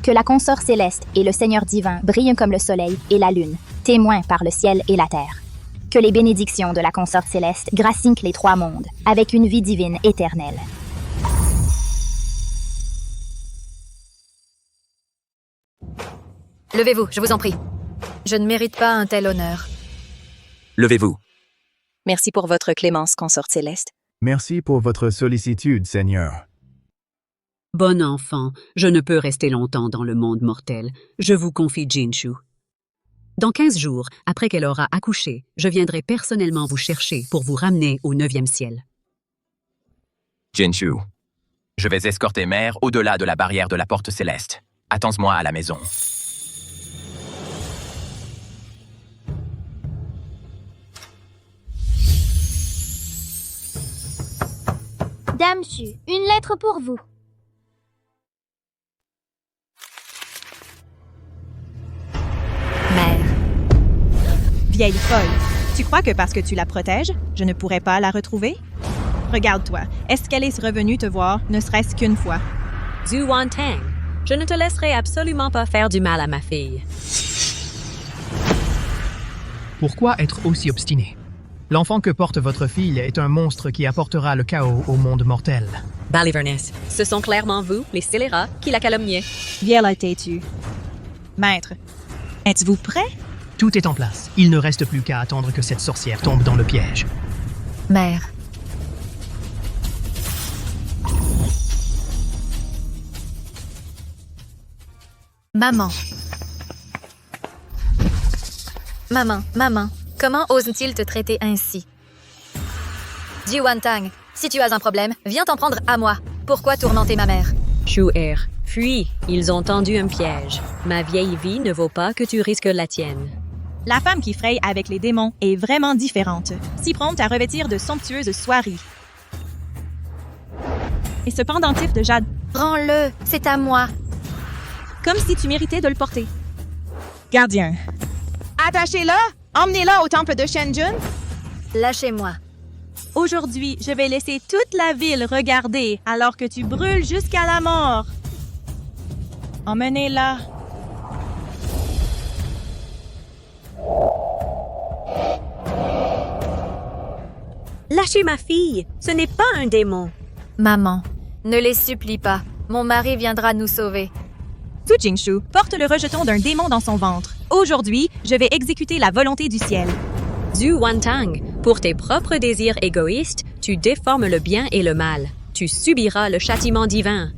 [SPEAKER 19] Que la consort céleste et le Seigneur divin brillent comme le soleil et la lune, témoins par le ciel et la terre. Que les bénédictions de la consort céleste gracinent les 3 mondes, avec une vie divine éternelle.
[SPEAKER 1] Levez-vous, je vous en prie. Je ne mérite pas un tel honneur.
[SPEAKER 2] Levez-vous.
[SPEAKER 17] Merci pour votre clémence, consort céleste.
[SPEAKER 11] Merci pour votre sollicitude, Seigneur.
[SPEAKER 21] Bon enfant, je ne peux rester longtemps dans le monde mortel. Je vous confie Jinshu. Dans 15 jours, après qu'elle aura accouché, je viendrai personnellement vous chercher pour vous ramener au 9e ciel.
[SPEAKER 2] Jinshu, je vais escorter Mère au-delà de la barrière de la porte céleste. Attends-moi à la maison.
[SPEAKER 22] Dame Shu, une lettre pour vous.
[SPEAKER 1] Mère.
[SPEAKER 8] Vieille folle, tu crois que parce que tu la protèges, je ne pourrais pas la retrouver? Regarde-toi, est-ce qu'elle est revenue te voir, ne serait-ce qu'une fois?
[SPEAKER 4] Zhu Wantang, je ne te laisserai absolument pas faire du mal à ma fille.
[SPEAKER 16] Pourquoi être aussi obstiné? L'enfant que porte votre fille est un monstre qui apportera le chaos au monde mortel.
[SPEAKER 4] Baliverness, ce sont clairement vous, les scélérats, qui la calomniez.
[SPEAKER 8] Vieille têtue. Maître, êtes-vous prêt?
[SPEAKER 16] Tout est en place. Il ne reste plus qu'à attendre que cette sorcière tombe dans le piège.
[SPEAKER 1] Mère. Maman. Maman, comment ose-t-il te traiter ainsi? Zhu Wantang, si tu as un problème, viens t'en prendre à moi. Pourquoi tourmenter ma mère?
[SPEAKER 4] Shu-Er, fuis, ils ont tendu un piège. Ma vieille vie ne vaut pas que tu risques la tienne.
[SPEAKER 8] La femme qui fraye avec les démons est vraiment différente, si prompte à revêtir de somptueuses soieries. Et ce pendentif de jade...
[SPEAKER 1] Prends-le, c'est à moi.
[SPEAKER 8] Comme si tu méritais de le porter. Gardien. Attachez-la! Emmenez-la au temple de Shenjun!
[SPEAKER 1] Lâchez-moi.
[SPEAKER 8] Aujourd'hui, je vais laisser toute la ville regarder alors que tu brûles jusqu'à la mort. Emmenez-la.
[SPEAKER 4] Lâchez ma fille, ce n'est pas un démon.
[SPEAKER 1] Maman, ne les supplie pas. Mon mari viendra nous sauver.
[SPEAKER 8] Zhu Jinshu porte le rejeton d'un démon dans son ventre. Aujourd'hui, je vais exécuter la volonté du ciel.
[SPEAKER 4] Zhu Wantang, pour tes propres désirs égoïstes, tu déformes le bien et le mal. Tu subiras le châtiment divin.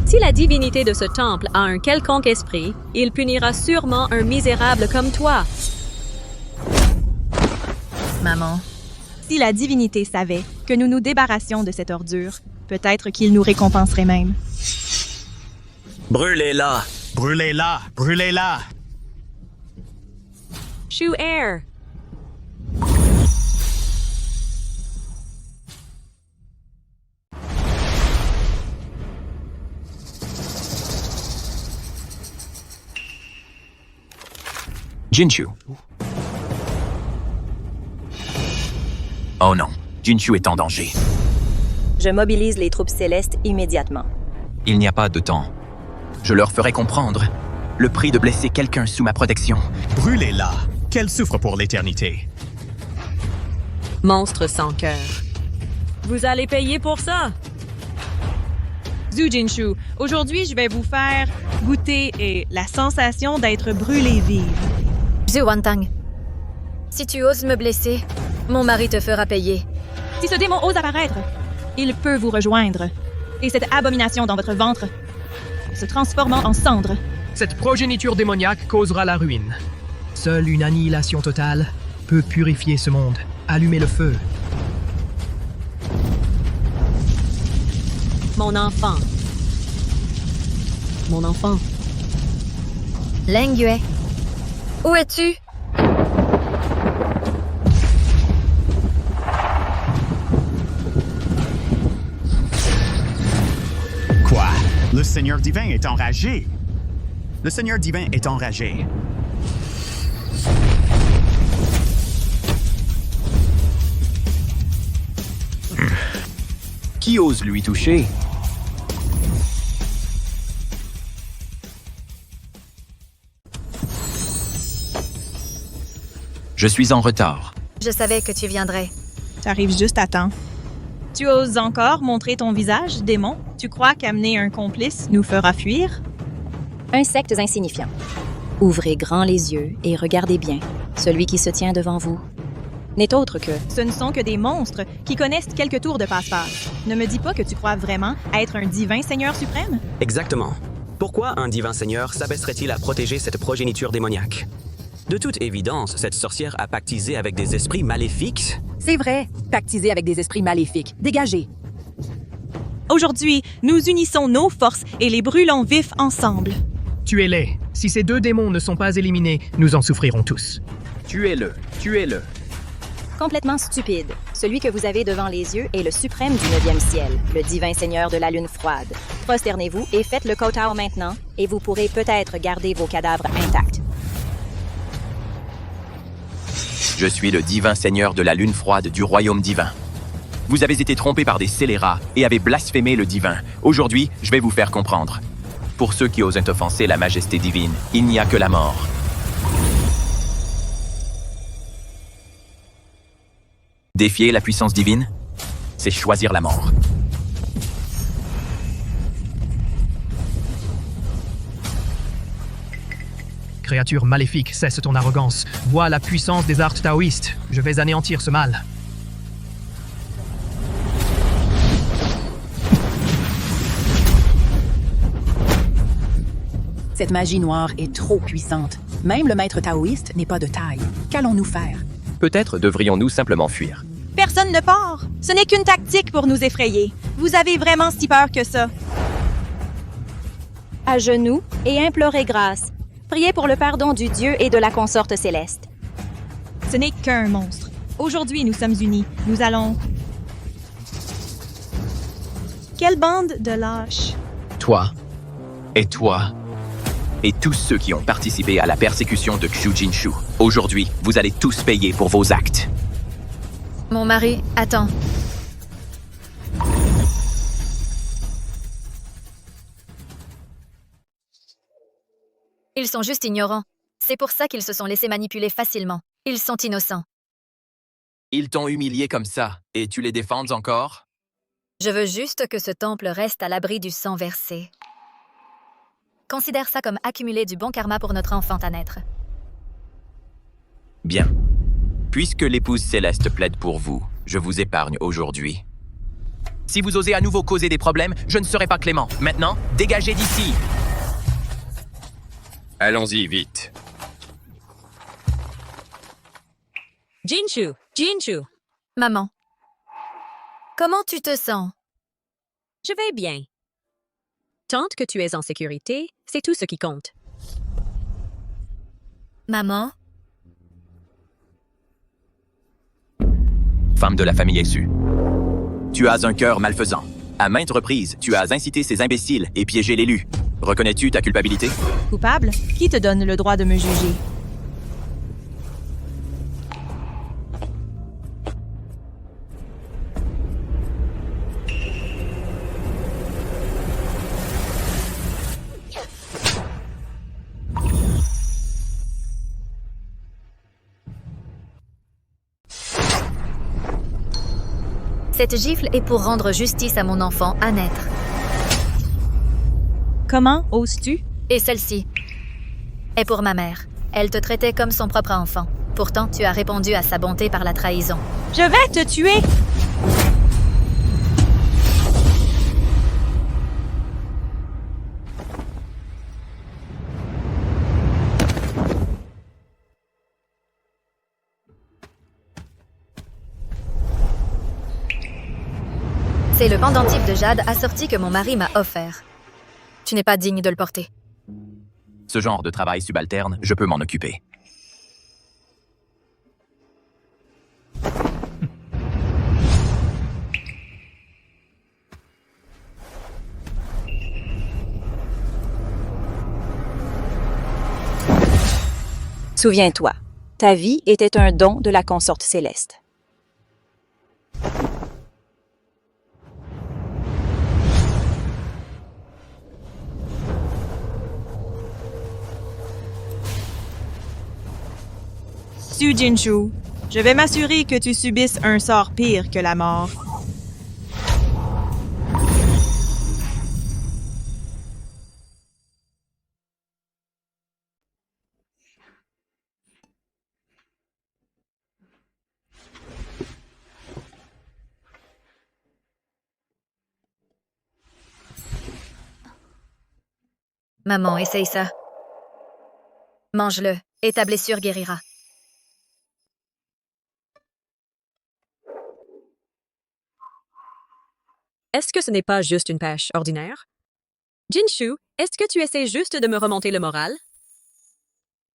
[SPEAKER 4] Si la divinité de ce temple a un quelconque esprit, il punira sûrement un misérable comme toi.
[SPEAKER 1] Maman.
[SPEAKER 8] Si la divinité savait que nous nous débarrassions de cette ordure, peut-être qu'il nous récompenserait même.
[SPEAKER 12] Brûlez-la!
[SPEAKER 14] Brûlez-la! Brûlez-la!
[SPEAKER 4] Shu-Er.
[SPEAKER 2] Jinshu. Oh non, Jinshu est en danger.
[SPEAKER 17] Je mobilise les troupes célestes immédiatement.
[SPEAKER 2] Il n'y a pas de temps. Je leur ferai comprendre le prix de blesser quelqu'un sous ma protection.
[SPEAKER 14] Brûlez-la! Qu'elle souffre pour l'éternité.
[SPEAKER 4] Monstre sans cœur. Vous allez payer pour ça.
[SPEAKER 8] Zhu Jinshu, aujourd'hui, je vais vous faire goûter la sensation d'être brûlé vive.
[SPEAKER 1] Zhu Wantang, si tu oses me blesser, mon mari te fera payer.
[SPEAKER 8] Si ce démon ose apparaître, il peut vous rejoindre. Et cette abomination dans votre ventre, se transformant en cendres.
[SPEAKER 16] Cette progéniture démoniaque causera la ruine. Seule une annihilation totale peut purifier ce monde. Allumez le feu.
[SPEAKER 4] Mon enfant. Mon enfant.
[SPEAKER 1] Leng Yue, où es-tu?
[SPEAKER 14] Seigneur divin est enragé. Le Seigneur divin est enragé.
[SPEAKER 2] Qui ose lui toucher? Je suis en retard.
[SPEAKER 1] Je savais que tu viendrais.
[SPEAKER 8] Tu arrives juste à temps. Tu oses encore montrer ton visage, démon? Tu crois qu'amener un complice nous fera fuir?
[SPEAKER 17] Insectes insignifiants. Ouvrez grand les yeux et regardez bien. Celui qui se tient devant vous n'est autre que...
[SPEAKER 8] Ce ne sont que des monstres qui connaissent quelques tours de passe-passe. Ne me dis pas que tu crois vraiment être un divin seigneur suprême?
[SPEAKER 12] Exactement. Pourquoi un divin seigneur s'abaisserait-il à protéger cette progéniture démoniaque? De toute évidence, cette sorcière a pactisé avec des esprits maléfiques.
[SPEAKER 15] C'est vrai, pactiser avec des esprits maléfiques. Dégagez.
[SPEAKER 8] Aujourd'hui, nous unissons nos forces et les brûlons vifs ensemble.
[SPEAKER 16] Tuez-les. Si ces 2 démons ne sont pas éliminés, nous en souffrirons tous.
[SPEAKER 2] Tuez-le, tuez-le.
[SPEAKER 17] Complètement stupide. Celui que vous avez devant les yeux est le suprême du 9e ciel, le divin seigneur de la lune froide. Prosternez-vous et faites le kowtow maintenant, et vous pourrez peut-être garder vos cadavres intacts.
[SPEAKER 2] Je suis le divin seigneur de la lune froide du royaume divin. Vous avez été trompés par des scélérats et avez blasphémé le divin. Aujourd'hui, je vais vous faire comprendre. Pour ceux qui osent offenser la majesté divine, il n'y a que la mort. Défier la puissance divine, c'est choisir la mort.
[SPEAKER 16] Créature maléfique, cesse ton arrogance. Vois la puissance des arts taoïstes. Je vais anéantir ce mal.
[SPEAKER 15] Cette magie noire est trop puissante. Même le maître taoïste n'est pas de taille. Qu'allons-nous faire?
[SPEAKER 2] Peut-être devrions-nous simplement fuir.
[SPEAKER 8] Personne ne part. Ce n'est qu'une tactique pour nous effrayer. Vous avez vraiment si peur que ça?
[SPEAKER 17] À genoux et implorez grâce. Priez pour le pardon du Dieu et de la consorte céleste.
[SPEAKER 8] Ce n'est qu'un monstre. Aujourd'hui, nous sommes unis. Nous allons... Quelle bande de lâches!
[SPEAKER 2] Toi, et toi, et tous ceux qui ont participé à la persécution de Xu Jinshu. Aujourd'hui, vous allez tous payer pour vos actes.
[SPEAKER 1] Mon mari, attends. Ils sont juste ignorants. C'est pour ça qu'ils se sont laissés manipuler facilement. Ils sont innocents.
[SPEAKER 2] Ils t'ont humilié comme ça, et tu les défends encore?
[SPEAKER 1] Je veux juste que ce temple reste à l'abri du sang versé. Considère ça comme accumuler du bon karma pour notre enfant à naître.
[SPEAKER 2] Bien. Puisque l'épouse céleste plaide pour vous, je vous épargne aujourd'hui. Si vous osez à nouveau causer des problèmes, je ne serai pas clément. Maintenant, dégagez d'ici!
[SPEAKER 3] Allons-y, vite.
[SPEAKER 4] Jinshu! Jinshu!
[SPEAKER 1] Maman, comment tu te sens?
[SPEAKER 4] Je vais bien. Tant que tu es en sécurité, c'est tout ce qui compte.
[SPEAKER 1] Maman?
[SPEAKER 2] Femme de la famille Xu. Tu as un cœur malfaisant. À maintes reprises, tu as incité ces imbéciles et piégé l'élu. Reconnais-tu ta culpabilité?
[SPEAKER 8] Coupable? Qui te donne le droit de me juger?
[SPEAKER 1] Cette gifle est pour rendre justice à mon enfant à naître.
[SPEAKER 8] Comment oses-tu?
[SPEAKER 1] Et celle-ci est pour ma mère. Elle te traitait comme son propre enfant. Pourtant, tu as répondu à sa bonté par la trahison.
[SPEAKER 8] Je vais te tuer!
[SPEAKER 1] C'est le pendentif de jade assorti que mon mari m'a offert. Tu n'es pas digne de le porter.
[SPEAKER 2] Ce genre de travail subalterne, je peux m'en occuper.
[SPEAKER 17] Souviens-toi, ta vie était un don de la consorte céleste.
[SPEAKER 8] Su Jinshu, je vais m'assurer que tu subisses un sort pire que la mort.
[SPEAKER 1] Maman, essaye ça. Mange-le, et ta blessure guérira.
[SPEAKER 4] Est-ce que ce n'est pas juste une pêche ordinaire? Jinshu, est-ce que tu essaies juste de me remonter le moral?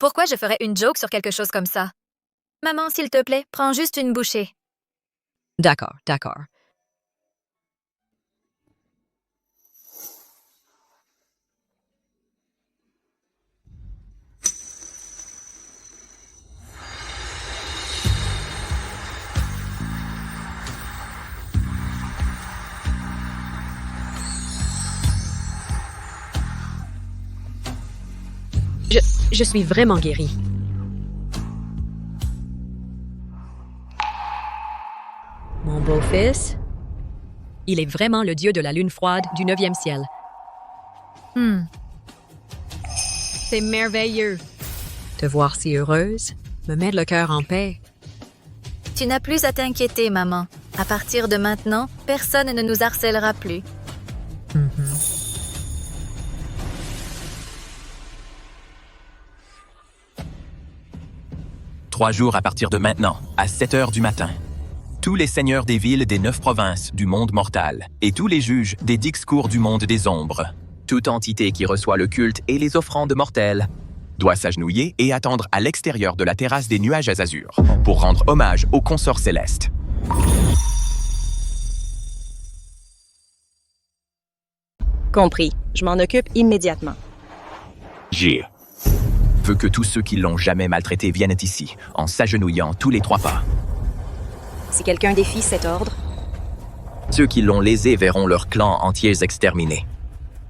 [SPEAKER 1] Pourquoi je ferais une joke sur quelque chose comme ça? Maman, s'il te plaît, prends juste une bouchée.
[SPEAKER 4] D'accord, d'accord. Je suis vraiment guérie. Mon beau-fils, il est vraiment le dieu de la lune froide du 9e ciel. C'est merveilleux. Te voir si heureuse me met le cœur en paix.
[SPEAKER 1] Tu n'as plus à t'inquiéter, maman. À partir de maintenant, personne ne nous harcèlera plus.
[SPEAKER 2] 3 jours à partir de maintenant, à 7 heures du matin. Tous les seigneurs des villes des 9 provinces du monde mortal et tous les juges des 10 cours du monde des ombres, toute entité qui reçoit le culte et les offrandes mortelles, doit s'agenouiller et attendre à l'extérieur de la terrasse des nuages azur pour rendre hommage au consort céleste.
[SPEAKER 17] Compris. Je m'en occupe immédiatement.
[SPEAKER 2] J. Veut que tous ceux qui l'ont jamais maltraité viennent ici, en s'agenouillant tous les 3 pas.
[SPEAKER 17] Si quelqu'un défie cet ordre,
[SPEAKER 2] Ceux qui l'ont lésé verront leurs clans entiers exterminés.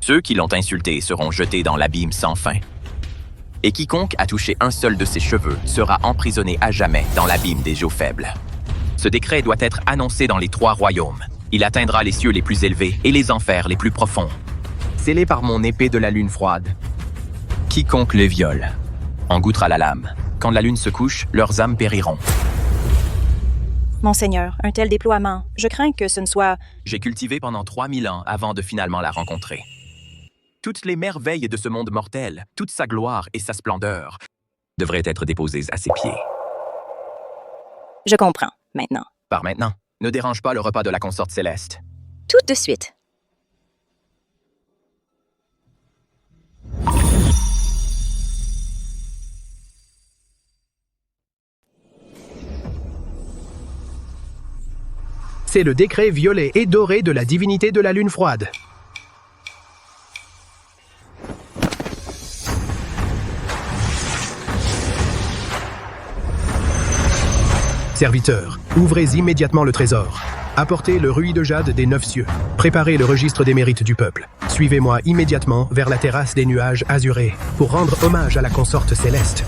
[SPEAKER 2] Ceux qui l'ont insulté seront jetés dans l'abîme sans fin. Et quiconque a touché un seul de ses cheveux sera emprisonné à jamais dans l'abîme des eaux faibles. Ce décret doit être annoncé dans les 3 royaumes. Il atteindra les cieux les plus élevés et les enfers les plus profonds. Scellé par mon épée de la lune froide. Quiconque le viole en goûtera la lame. Quand la lune se couche, leurs âmes périront.
[SPEAKER 17] Monseigneur, un tel déploiement, je crains que ce ne soit...
[SPEAKER 2] J'ai cultivé pendant 3000 ans avant de finalement la rencontrer. Toutes les merveilles de ce monde mortel, toute sa gloire et sa splendeur, devraient être déposées à ses pieds.
[SPEAKER 17] Je comprends, maintenant.
[SPEAKER 2] Par maintenant, ne dérange pas le repas de la consorte céleste.
[SPEAKER 17] Tout de suite.
[SPEAKER 16] C'est le décret violet et doré de la divinité de la lune froide. Serviteurs, ouvrez immédiatement le trésor. Apportez le rubis de jade des 9 cieux. Préparez le registre des mérites du peuple. Suivez-moi immédiatement vers la terrasse des nuages azurés pour rendre hommage à la consorte céleste.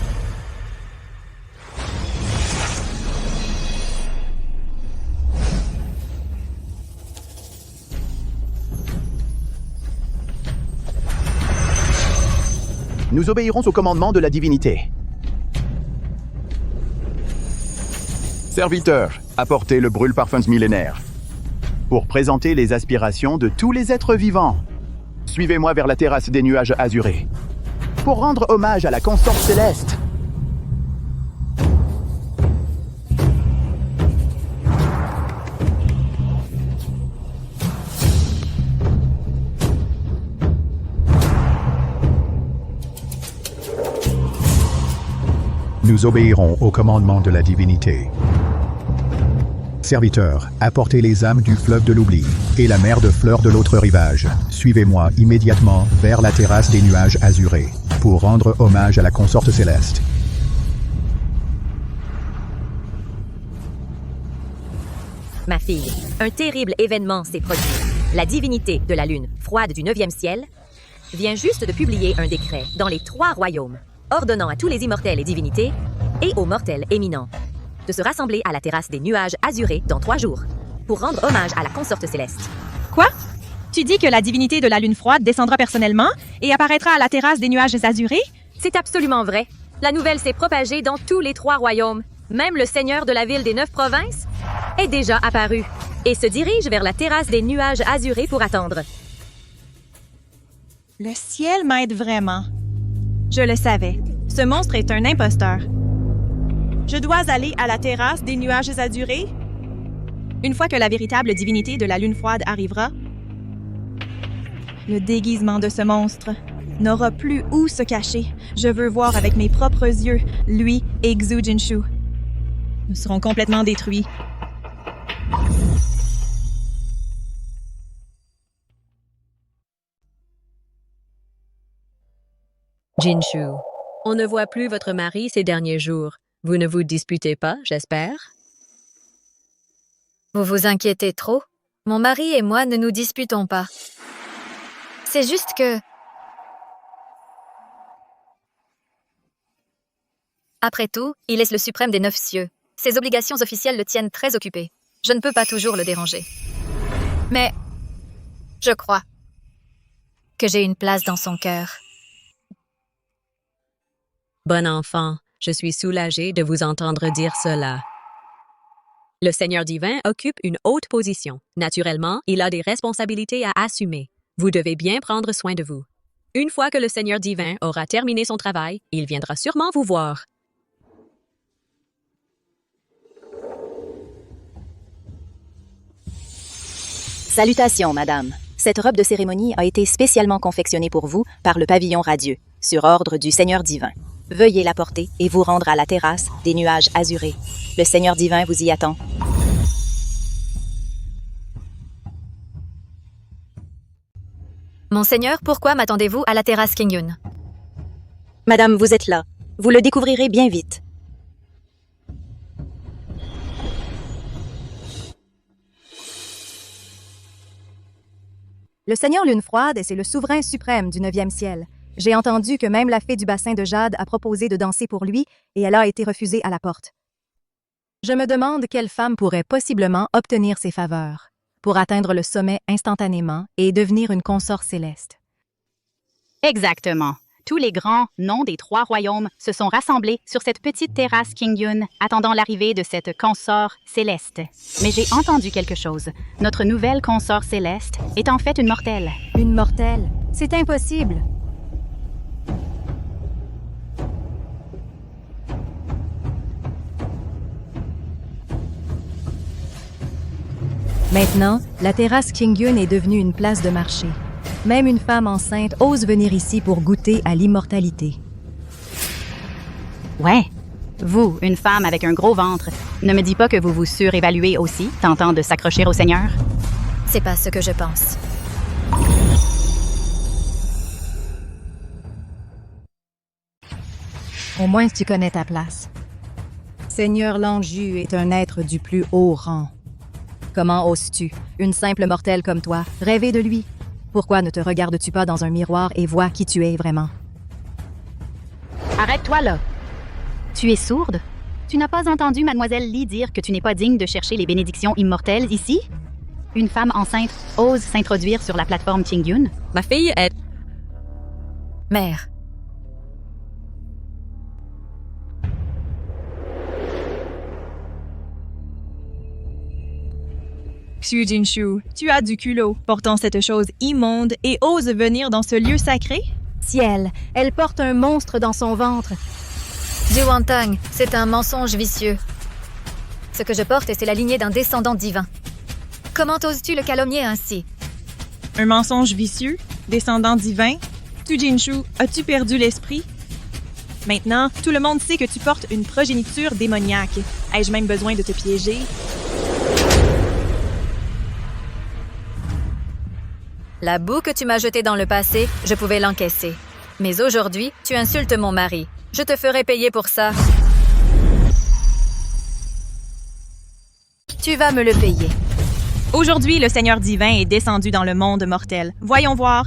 [SPEAKER 11] Nous obéirons au commandement de la divinité.
[SPEAKER 14] Serviteurs, apportez le brûle-parfums millénaire pour présenter les aspirations de tous les êtres vivants. Suivez-moi vers la terrasse des nuages azurés pour rendre hommage à la consorte céleste.
[SPEAKER 11] Nous obéirons au commandement de la divinité. Serviteurs, apportez les âmes du fleuve de l'oubli et la mer de fleurs de l'autre rivage. Suivez-moi immédiatement vers la terrasse des nuages azurés pour rendre hommage à la consorte céleste.
[SPEAKER 7] Ma fille, un terrible événement s'est produit. La divinité de la lune froide du 9e ciel vient juste de publier un décret dans les 3 royaumes, ordonnant à tous les immortels et divinités, et aux mortels éminents, de se rassembler à la terrasse des nuages azurés dans 3 jours, pour rendre hommage à la consorte céleste.
[SPEAKER 8] Quoi? Tu dis que la divinité de la lune froide descendra personnellement et apparaîtra à la terrasse des nuages azurés?
[SPEAKER 7] C'est absolument vrai. La nouvelle s'est propagée dans tous les 3 royaumes. Même le seigneur de la ville des 9 provinces est déjà apparu et se dirige vers la terrasse des nuages azurés pour attendre.
[SPEAKER 8] Le ciel m'aide vraiment. Je le savais. Ce monstre est un imposteur. Je dois aller à la terrasse des nuages azurés? Une fois que la véritable divinité de la lune froide arrivera, le déguisement de ce monstre n'aura plus où se cacher. Je veux voir avec mes propres yeux lui et Xu Jinshu. Nous serons complètement détruits.
[SPEAKER 4] Jinshu, on ne voit plus votre mari ces derniers jours. Vous ne vous disputez pas, j'espère?
[SPEAKER 1] Vous vous inquiétez trop? Mon mari et moi ne nous disputons pas. C'est juste que... Après tout, il est le suprême des 9 cieux. Ses obligations officielles le tiennent très occupé. Je ne peux pas toujours le déranger. Mais je crois que j'ai une place dans son cœur.
[SPEAKER 4] Bon enfant, je suis soulagée de vous entendre dire cela. Le Seigneur divin occupe une haute position. Naturellement, il a des responsabilités à assumer. Vous devez bien prendre soin de vous. Une fois que le Seigneur divin aura terminé son travail, il viendra sûrement vous voir.
[SPEAKER 17] Salutations, madame. Cette robe de cérémonie a été spécialement confectionnée pour vous par le pavillon radieux, sur ordre du Seigneur divin. Veuillez la porter et vous rendre à la terrasse des nuages azurés. Le Seigneur divin vous y attend.
[SPEAKER 1] Monseigneur, pourquoi m'attendez-vous à la terrasse Kingyun?
[SPEAKER 17] Madame, vous êtes là. Vous le découvrirez bien vite.
[SPEAKER 3] Le Seigneur Lune Froide, c'est le souverain suprême du 9e ciel. J'ai entendu que même la fée du bassin de Jade a proposé de danser pour lui et elle a été refusée à la porte. Je me demande quelle femme pourrait possiblement obtenir ses faveurs pour atteindre le sommet instantanément et devenir une consort céleste.
[SPEAKER 19] Exactement. Tous les grands noms des 3 royaumes se sont rassemblés sur cette petite terrasse Kingyun, attendant l'arrivée de cette consort céleste. Mais j'ai entendu quelque chose. Notre nouvelle consort céleste est en fait une mortelle.
[SPEAKER 3] Une mortelle? C'est impossible. Maintenant, la terrasse Kingyun est devenue une place de marché. Même une femme enceinte ose venir ici pour goûter à l'immortalité.
[SPEAKER 19] Ouais. Vous, une femme avec un gros ventre, ne me dis pas que vous vous surévaluez aussi, tentant de s'accrocher au Seigneur?
[SPEAKER 1] C'est pas ce que je pense.
[SPEAKER 3] Au moins, tu connais ta place. Seigneur Langju est un être du plus haut rang. Comment oses-tu, une simple mortelle comme toi, rêver de lui? Pourquoi ne te regardes-tu pas dans un miroir et vois qui tu es vraiment?
[SPEAKER 19] Arrête-toi là! Tu es sourde? Tu n'as pas entendu Mademoiselle Lee dire que tu n'es pas digne de chercher les bénédictions immortelles ici? Une femme enceinte ose s'introduire sur la plateforme Kingyun?
[SPEAKER 4] Ma fille est...
[SPEAKER 1] Mère.
[SPEAKER 8] Xu Jinshu, tu as du culot, portant cette chose immonde et ose venir dans ce lieu sacré?
[SPEAKER 3] Ciel, elle porte un monstre dans son ventre.
[SPEAKER 1] Jiwantang, c'est un mensonge vicieux. Ce que je porte, c'est la lignée d'un descendant divin. Comment oses-tu le calomnier ainsi?
[SPEAKER 8] Un mensonge vicieux? Descendant divin? Xu Jinshu, as-tu perdu l'esprit? Maintenant, tout le monde sait que tu portes une progéniture démoniaque. Ai-je même besoin de te piéger?
[SPEAKER 1] La boue que tu m'as jetée dans le passé, je pouvais l'encaisser. Mais aujourd'hui, tu insultes mon mari. Je te ferai payer pour ça. Tu vas me le payer.
[SPEAKER 8] Aujourd'hui, le Seigneur divin est descendu dans le monde mortel. Voyons voir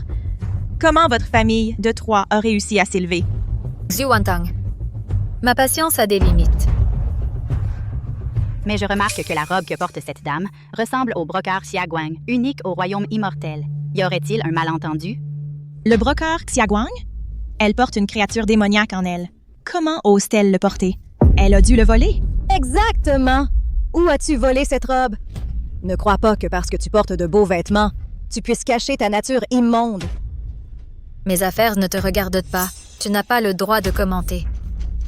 [SPEAKER 8] comment votre famille de 3 a réussi à s'élever.
[SPEAKER 1] Xu Wantang, ma patience a des limites.
[SPEAKER 9] Mais je remarque que la robe que porte cette dame ressemble au brocart Xiaguang, unique au royaume immortel. Y aurait-il un malentendu?
[SPEAKER 8] Le brocart Xiaguang? Elle porte une créature démoniaque en elle. Comment ose-t-elle le porter? Elle a dû le voler?
[SPEAKER 3] Exactement! Où as-tu volé cette robe? Ne crois pas que parce que tu portes de beaux vêtements, tu puisses cacher ta nature immonde.
[SPEAKER 1] Mes affaires ne te regardent pas. Tu n'as pas le droit de commenter.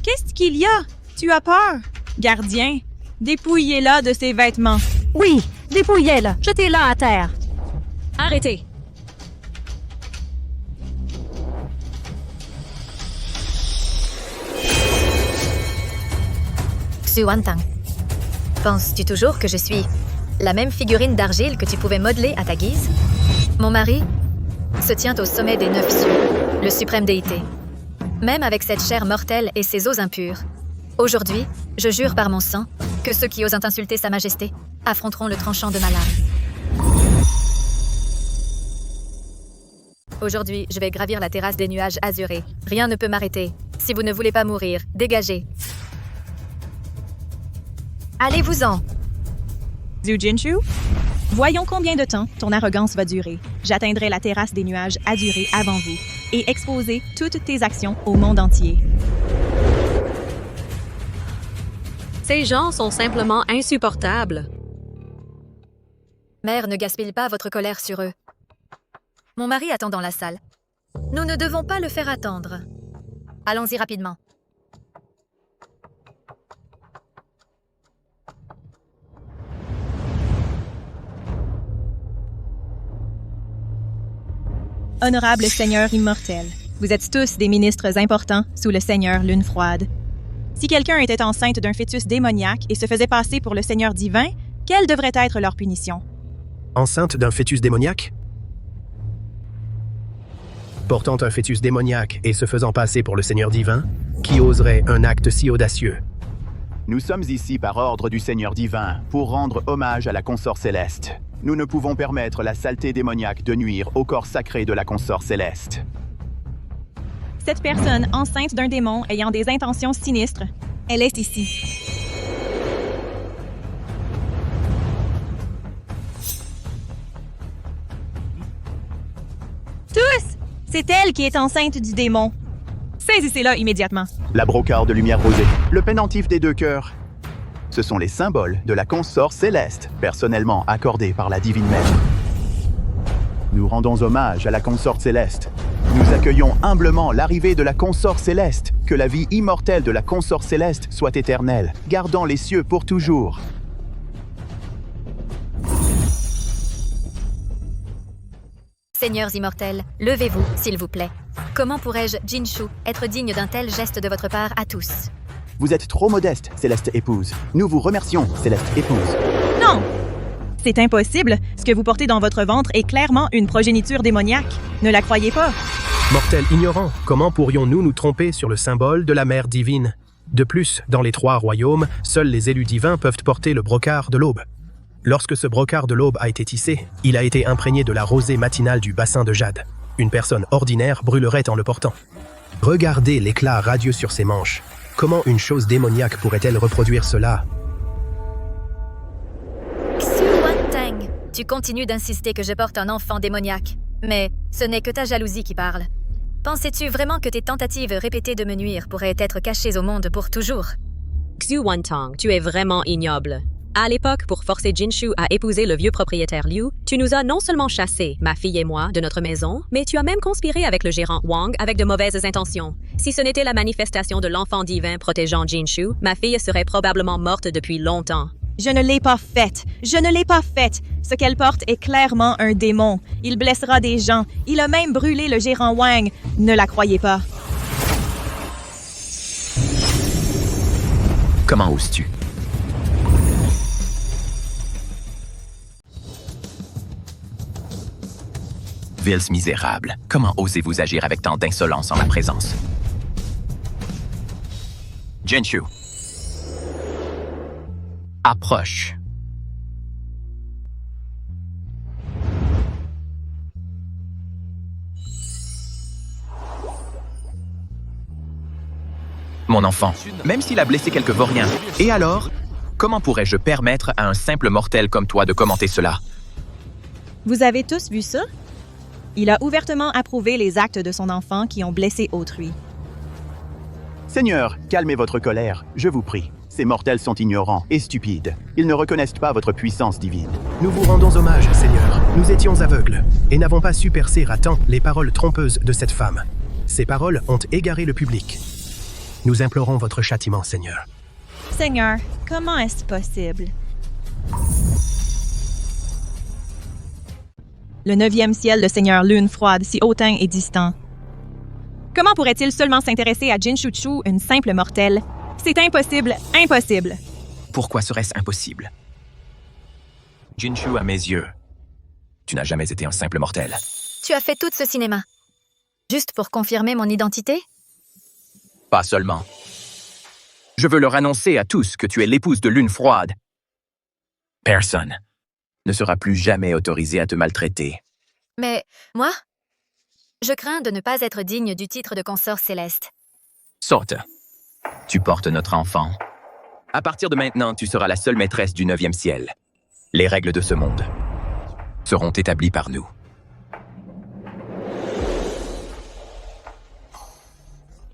[SPEAKER 8] Qu'est-ce qu'il y a? Tu as peur? Gardien, dépouillez-la de ses vêtements.
[SPEAKER 3] Oui, dépouillez-la. Jetez-la à terre.
[SPEAKER 4] Arrêtez.
[SPEAKER 1] Xu Wantang, penses-tu toujours que je suis la même figurine d'argile que tu pouvais modeler à ta guise? Mon mari se tient au sommet des 9 cieux, le suprême déité. Même avec cette chair mortelle et ses os impurs. Aujourd'hui, je jure par mon sang que ceux qui osent insulter sa majesté affronteront le tranchant de ma lame. Aujourd'hui, je vais gravir la terrasse des nuages azurés. Rien ne peut m'arrêter. Si vous ne voulez pas mourir, dégagez. Allez-vous-en!
[SPEAKER 8] Zhu Jinshu, voyons combien de temps ton arrogance va durer. J'atteindrai la terrasse des nuages azurés avant vous et exposer toutes tes actions au monde entier.
[SPEAKER 4] Ces gens sont simplement insupportables.
[SPEAKER 1] Mère, ne gaspille pas votre colère sur eux. Mon mari attend dans la salle. Nous ne devons pas le faire attendre. Allons-y rapidement.
[SPEAKER 8] Honorable Seigneur immortel, vous êtes tous des ministres importants sous le Seigneur Lune Froide. Si quelqu'un était enceinte d'un fœtus démoniaque et se faisait passer pour le Seigneur divin, quelle devrait être leur punition?
[SPEAKER 5] Enceinte d'un fœtus démoniaque? Portant un fœtus démoniaque et se faisant passer pour le Seigneur divin, qui oserait un acte si audacieux?
[SPEAKER 14] Nous sommes ici par ordre du Seigneur divin pour rendre hommage à la consort céleste. Nous ne pouvons permettre la saleté démoniaque de nuire au corps sacré de la consort céleste.
[SPEAKER 8] Cette personne enceinte d'un démon ayant des intentions sinistres, elle est ici. Tous! C'est elle qui est enceinte du démon. Saisissez-la immédiatement.
[SPEAKER 14] La brocart de lumière rosée, le pendentif des 2 cœurs. Ce sont les symboles de la consort céleste, personnellement accordés par la divine mère. Nous rendons hommage à la consort céleste. Nous accueillons humblement l'arrivée de la consort céleste. Que la vie immortelle de la consort céleste soit éternelle, gardant les cieux pour toujours.
[SPEAKER 1] Seigneurs immortels, levez-vous, s'il vous plaît. Comment pourrais-je, Jinshu, être digne d'un tel geste de votre part à tous?
[SPEAKER 14] Vous êtes trop modeste, Céleste Épouse. Nous vous remercions, Céleste Épouse.
[SPEAKER 8] Non! C'est impossible. Ce que vous portez dans votre ventre est clairement une progéniture démoniaque. Ne la croyez pas.
[SPEAKER 5] Mortels ignorants, comment pourrions-nous nous tromper sur le symbole de la mère divine? De plus, dans les 3 royaumes, seuls les élus divins peuvent porter le brocart de l'aube. Lorsque ce brocart de l'aube a été tissé, il a été imprégné de la rosée matinale du bassin de jade. Une personne ordinaire brûlerait en le portant. Regardez l'éclat radieux sur ses manches. Comment une chose démoniaque pourrait-elle reproduire cela?
[SPEAKER 1] Xu Wantang, tu continues d'insister que je porte un enfant démoniaque. Mais ce n'est que ta jalousie qui parle. Pensais-tu vraiment que tes tentatives répétées de me nuire pourraient être cachées au monde pour toujours?
[SPEAKER 4] Xu Wantang, tu es vraiment ignoble. À l'époque, pour forcer Jinshu à épouser le vieux propriétaire Liu, tu nous as non seulement chassés, ma fille et moi, de notre maison, mais tu as même conspiré avec le gérant Wang avec de mauvaises intentions. Si ce n'était la manifestation de l'enfant divin protégeant Jinshu, ma fille serait probablement morte depuis longtemps.
[SPEAKER 8] Je ne l'ai pas faite. Je ne l'ai pas faite. Ce qu'elle porte est clairement un démon. Il blessera des gens. Il a même brûlé le gérant Wang. Ne la croyez pas.
[SPEAKER 2] Comment oses-tu? Vils misérables, comment osez-vous agir avec tant d'insolence en ma présence? Jinshu. Approche. mon enfant, même s'il a blessé quelques vauriens. Et alors, comment pourrais-je permettre à un simple mortel comme toi de commenter cela?
[SPEAKER 8] Vous avez tous vu ça? Il a ouvertement approuvé les actes de son enfant qui ont blessé autrui.
[SPEAKER 14] Seigneur, calmez votre colère, je vous prie. Ces mortels sont ignorants et stupides. Ils ne reconnaissent pas votre puissance divine.
[SPEAKER 5] Nous vous rendons hommage, Seigneur. Nous étions aveugles et n'avons pas su percer à temps les paroles trompeuses de cette femme. Ces paroles ont égaré le public. Nous implorons votre châtiment, Seigneur.
[SPEAKER 8] Seigneur, comment est-ce possible? Le 9e ciel de Seigneur Lune froide, si hautain et distant. Comment pourrait-il seulement s'intéresser à Jinshu, une simple mortelle? C'est impossible, impossible!
[SPEAKER 2] Pourquoi serait-ce impossible? Jinshu, à mes yeux, tu n'as jamais été un simple mortel.
[SPEAKER 1] Tu as fait tout ce cinéma. Juste pour confirmer mon identité?
[SPEAKER 2] Pas seulement. Je veux leur annoncer à tous que tu es l'épouse de Lune froide. Personne ne sera plus jamais autorisé à te maltraiter.
[SPEAKER 1] Mais moi, je crains de ne pas être digne du titre de consort céleste.
[SPEAKER 2] Sorte. Tu portes notre enfant. À partir de maintenant, tu seras la seule maîtresse du 9e ciel. Les règles de ce monde seront établies par nous.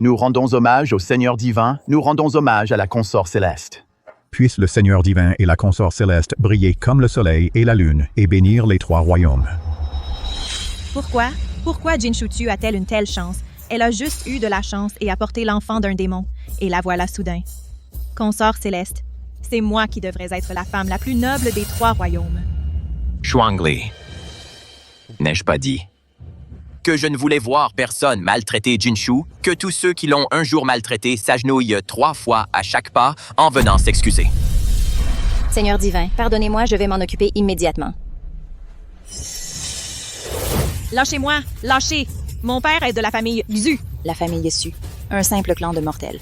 [SPEAKER 14] Nous rendons hommage au Seigneur divin, nous rendons hommage à la consort céleste.
[SPEAKER 6] Puisse le Seigneur divin et la consort céleste briller comme le soleil et la lune et bénir les 3 royaumes.
[SPEAKER 8] Pourquoi? Pourquoi Jinshu a-t-elle une telle chance? Elle a juste eu de la chance et a porté l'enfant d'un démon. Et la voilà soudain. Consort céleste, c'est moi qui devrais être la femme la plus noble des 3 royaumes.
[SPEAKER 2] Shuangli, n'ai-je pas dit que je ne voulais voir personne maltraiter Jinshu, que tous ceux qui l'ont un jour maltraité s'agenouillent 3 fois à chaque pas en venant s'excuser?
[SPEAKER 17] Seigneur divin, pardonnez-moi, je vais m'en occuper immédiatement.
[SPEAKER 8] Lâchez-moi! Lâchez! Mon père est de la famille Xu.
[SPEAKER 17] La famille Su, un simple clan de mortels.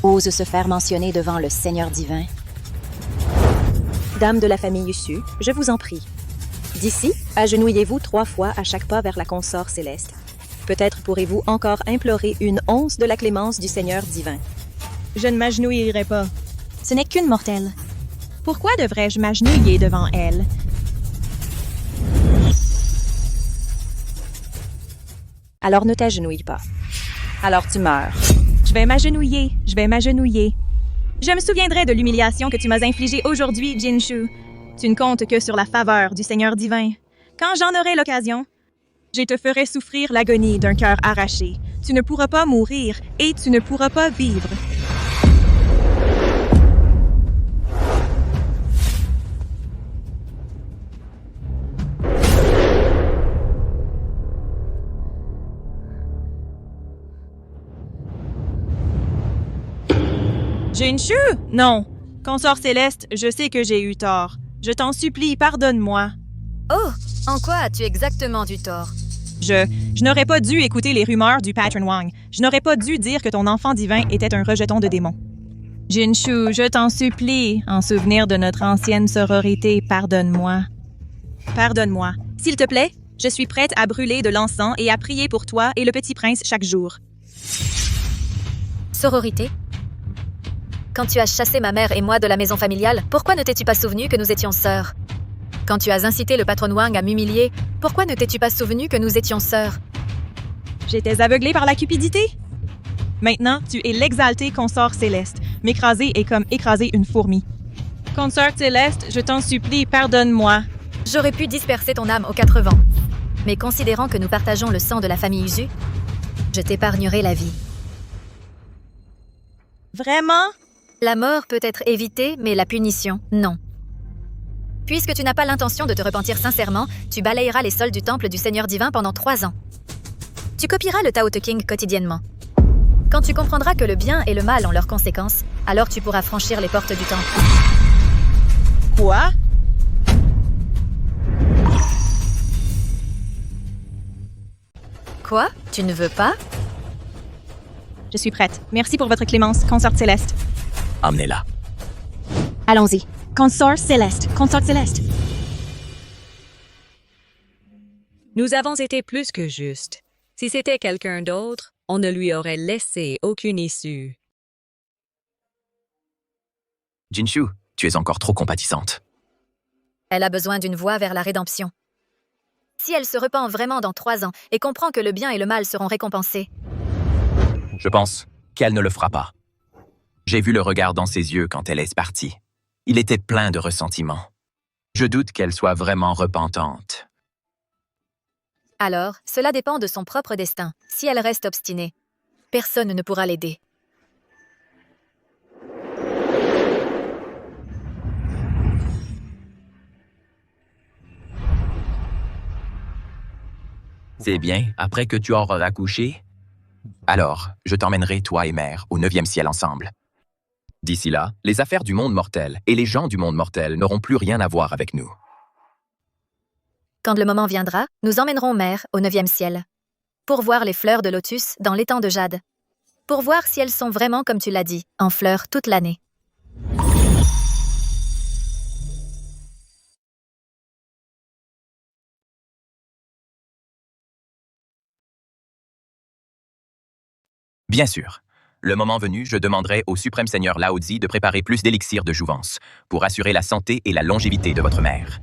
[SPEAKER 17] Ose se faire mentionner devant le Seigneur divin. Dame de la famille Su, je vous en prie. D'ici, agenouillez-vous 3 fois à chaque pas vers la consort céleste. Peut-être pourrez-vous encore implorer une once de la clémence du Seigneur divin.
[SPEAKER 8] Je ne m'agenouillerai pas.
[SPEAKER 17] Ce n'est qu'une mortelle.
[SPEAKER 8] Pourquoi devrais-je m'agenouiller devant elle?
[SPEAKER 17] Alors ne t'agenouille pas. Alors tu meurs.
[SPEAKER 8] Je vais m'agenouiller, je vais m'agenouiller. Je me souviendrai de l'humiliation que tu m'as infligée aujourd'hui, Jinshu. Tu ne comptes que sur la faveur du Seigneur divin. Quand j'en aurai l'occasion, je te ferai souffrir l'agonie d'un cœur arraché. Tu ne pourras pas mourir et tu ne pourras pas vivre. Jinshu? Non. Consort céleste, je sais que j'ai eu tort. Je t'en supplie, pardonne-moi.
[SPEAKER 1] Oh, en quoi as-tu exactement du tort?
[SPEAKER 8] Je n'aurais pas dû écouter les rumeurs du Patron Wang. Je n'aurais pas dû dire que ton enfant divin était un rejeton de démon. Jinshu, je t'en supplie, en souvenir de notre ancienne sororité, pardonne-moi. Pardonne-moi. S'il te plaît, je suis prête à brûler de l'encens et à prier pour toi et le petit prince chaque jour.
[SPEAKER 1] Sororité? Quand tu as chassé ma mère et moi de la maison familiale, pourquoi ne t'es-tu pas souvenu que nous étions sœurs? Quand tu as incité le patron Wang à m'humilier, pourquoi ne t'es-tu pas souvenu que nous étions sœurs?
[SPEAKER 8] J'étais aveuglée par la cupidité? Maintenant, tu es l'exalté consort céleste. M'écraser est comme écraser une fourmi. Consort céleste, je t'en supplie, pardonne-moi.
[SPEAKER 1] J'aurais pu disperser ton âme aux 4 vents. Mais considérant que nous partageons le sang de la famille Usu, je t'épargnerai la vie.
[SPEAKER 8] Vraiment?
[SPEAKER 1] La mort peut être évitée, mais la punition, non. Puisque tu n'as pas l'intention de te repentir sincèrement, tu balayeras les sols du temple du Seigneur divin pendant 3 ans. Tu copieras le Tao Te King quotidiennement. Quand tu comprendras que le bien et le mal ont leurs conséquences, alors tu pourras franchir les portes du temple.
[SPEAKER 8] Quoi?
[SPEAKER 1] Quoi? Tu ne veux pas?
[SPEAKER 8] Je suis prête. Merci pour votre clémence, consort céleste.
[SPEAKER 2] Emmenez-la.
[SPEAKER 17] Allons-y.
[SPEAKER 8] Consort céleste, consort céleste.
[SPEAKER 4] Nous avons été plus que justes. Si c'était quelqu'un d'autre, on ne lui aurait laissé aucune issue.
[SPEAKER 2] Jinshu, tu es encore trop compatissante.
[SPEAKER 1] Elle a besoin d'une voie vers la rédemption. Si elle se repent vraiment dans 3 ans et comprend que le bien et le mal seront récompensés,
[SPEAKER 2] Je pense qu'elle ne le fera pas. J'ai vu le regard dans ses yeux quand elle est partie. Il était plein de ressentiment. Je doute qu'elle soit vraiment repentante.
[SPEAKER 1] alors cela dépend de son propre destin. Si elle reste obstinée, personne ne pourra l'aider.
[SPEAKER 2] C'est bien, après que tu auras accouché, alors je t'emmènerai, toi et mère, au 9e ciel ensemble. D'ici là, les affaires du monde mortel et les gens du monde mortel n'auront plus rien à voir avec nous.
[SPEAKER 1] Quand le moment viendra, nous emmènerons mère au 9e ciel. Pour voir les fleurs de lotus dans l'étang de jade. Pour voir si elles sont vraiment, comme tu l'as dit, en fleurs toute l'année.
[SPEAKER 2] Bien sûr. Le moment venu, je demanderai au suprême seigneur Lao Tzu de préparer plus d'élixirs de jouvence pour assurer la santé et la longévité de votre mère.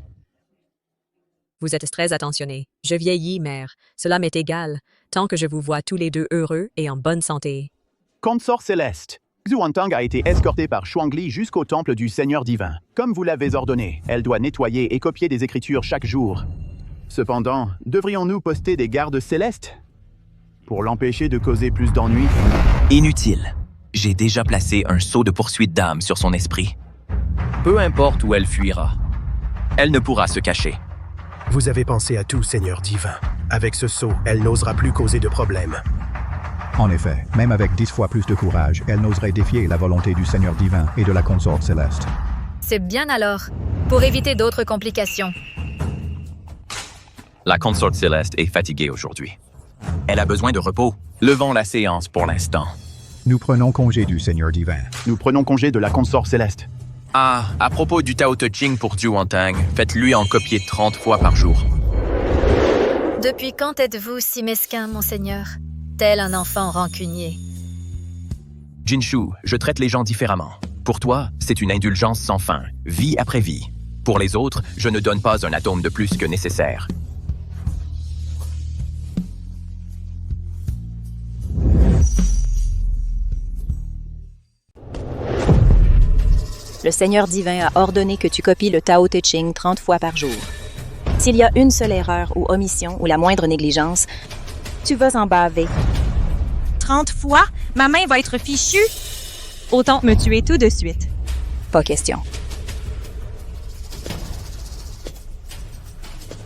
[SPEAKER 4] Vous êtes très attentionné. Je vieillis, mère. Cela m'est égal, tant que je vous vois tous les deux heureux et en bonne santé.
[SPEAKER 14] Consort céleste. Xuantang a été escortée par Shuangli jusqu'au temple du Seigneur divin. Comme vous l'avez ordonné, elle doit nettoyer et copier des écritures chaque jour. Cependant, devrions-nous poster des gardes célestes pour l'empêcher de causer plus d'ennuis?
[SPEAKER 2] Inutile. J'ai déjà placé un sceau de poursuite d'âme sur son esprit. Peu importe où elle fuira, elle ne pourra se cacher.
[SPEAKER 5] Vous avez pensé à tout, Seigneur divin. Avec ce sceau, elle n'osera plus causer de problème.
[SPEAKER 6] En effet, même avec 10 fois plus de courage, elle n'oserait défier la volonté du Seigneur divin et de la consorte céleste.
[SPEAKER 1] C'est bien alors, pour éviter d'autres complications.
[SPEAKER 2] La consorte céleste est fatiguée aujourd'hui. Elle a besoin de repos. Levons la séance pour l'instant.
[SPEAKER 6] Nous prenons congé du Seigneur divin.
[SPEAKER 14] Nous prenons congé de la consort céleste.
[SPEAKER 2] Ah, à propos du Tao Te Ching pour Xuantang, faites-lui en copier 30 fois par jour.
[SPEAKER 1] Depuis quand êtes-vous si mesquin, monseigneur? Tel un enfant rancunier.
[SPEAKER 2] Jinshu, je traite les gens différemment. Pour toi, c'est une indulgence sans fin, vie après vie. Pour les autres, je ne donne pas un atome de plus que nécessaire.
[SPEAKER 17] Le Seigneur divin a ordonné que tu copies le Tao Te Ching 30 fois par jour. S'il y a une seule erreur ou omission ou la moindre négligence, tu vas en baver.
[SPEAKER 8] 30 fois? Ma main va être fichue? Autant me tuer tout de suite.
[SPEAKER 17] Pas question.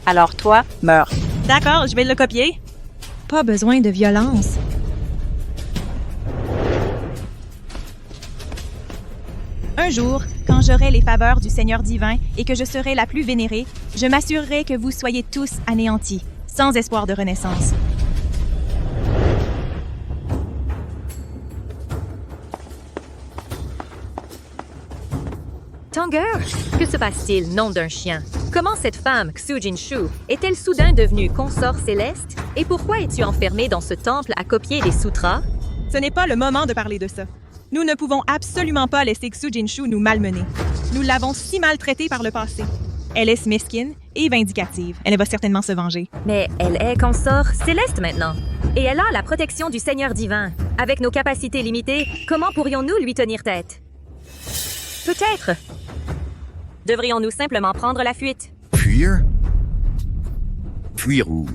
[SPEAKER 17] Alors toi, meurs.
[SPEAKER 8] D'accord, je vais le copier. Pas besoin de violence. Un jour, quand j'aurai les faveurs du Seigneur divin et que je serai la plus vénérée, je m'assurerai que vous soyez tous anéantis, sans espoir de renaissance.
[SPEAKER 7] Tanger, que se passe-t-il, nom d'un chien? Comment cette femme, Xu Jinshu, est-elle soudain devenue consort céleste? Et pourquoi es-tu enfermée dans ce temple à copier des sutras?
[SPEAKER 8] Ce n'est pas le moment de parler de ça. Nous ne pouvons absolument pas laisser Xu Jinshu nous malmener. Nous l'avons si maltraitée par le passé. Elle est mesquine et vindicative. Elle va certainement se venger.
[SPEAKER 7] Mais elle est consort céleste maintenant. Et elle a la protection du Seigneur divin. Avec nos capacités limitées, comment pourrions-nous lui tenir tête? Peut-être. Devrions-nous simplement prendre la fuite?
[SPEAKER 13] Fuir? Fuir où?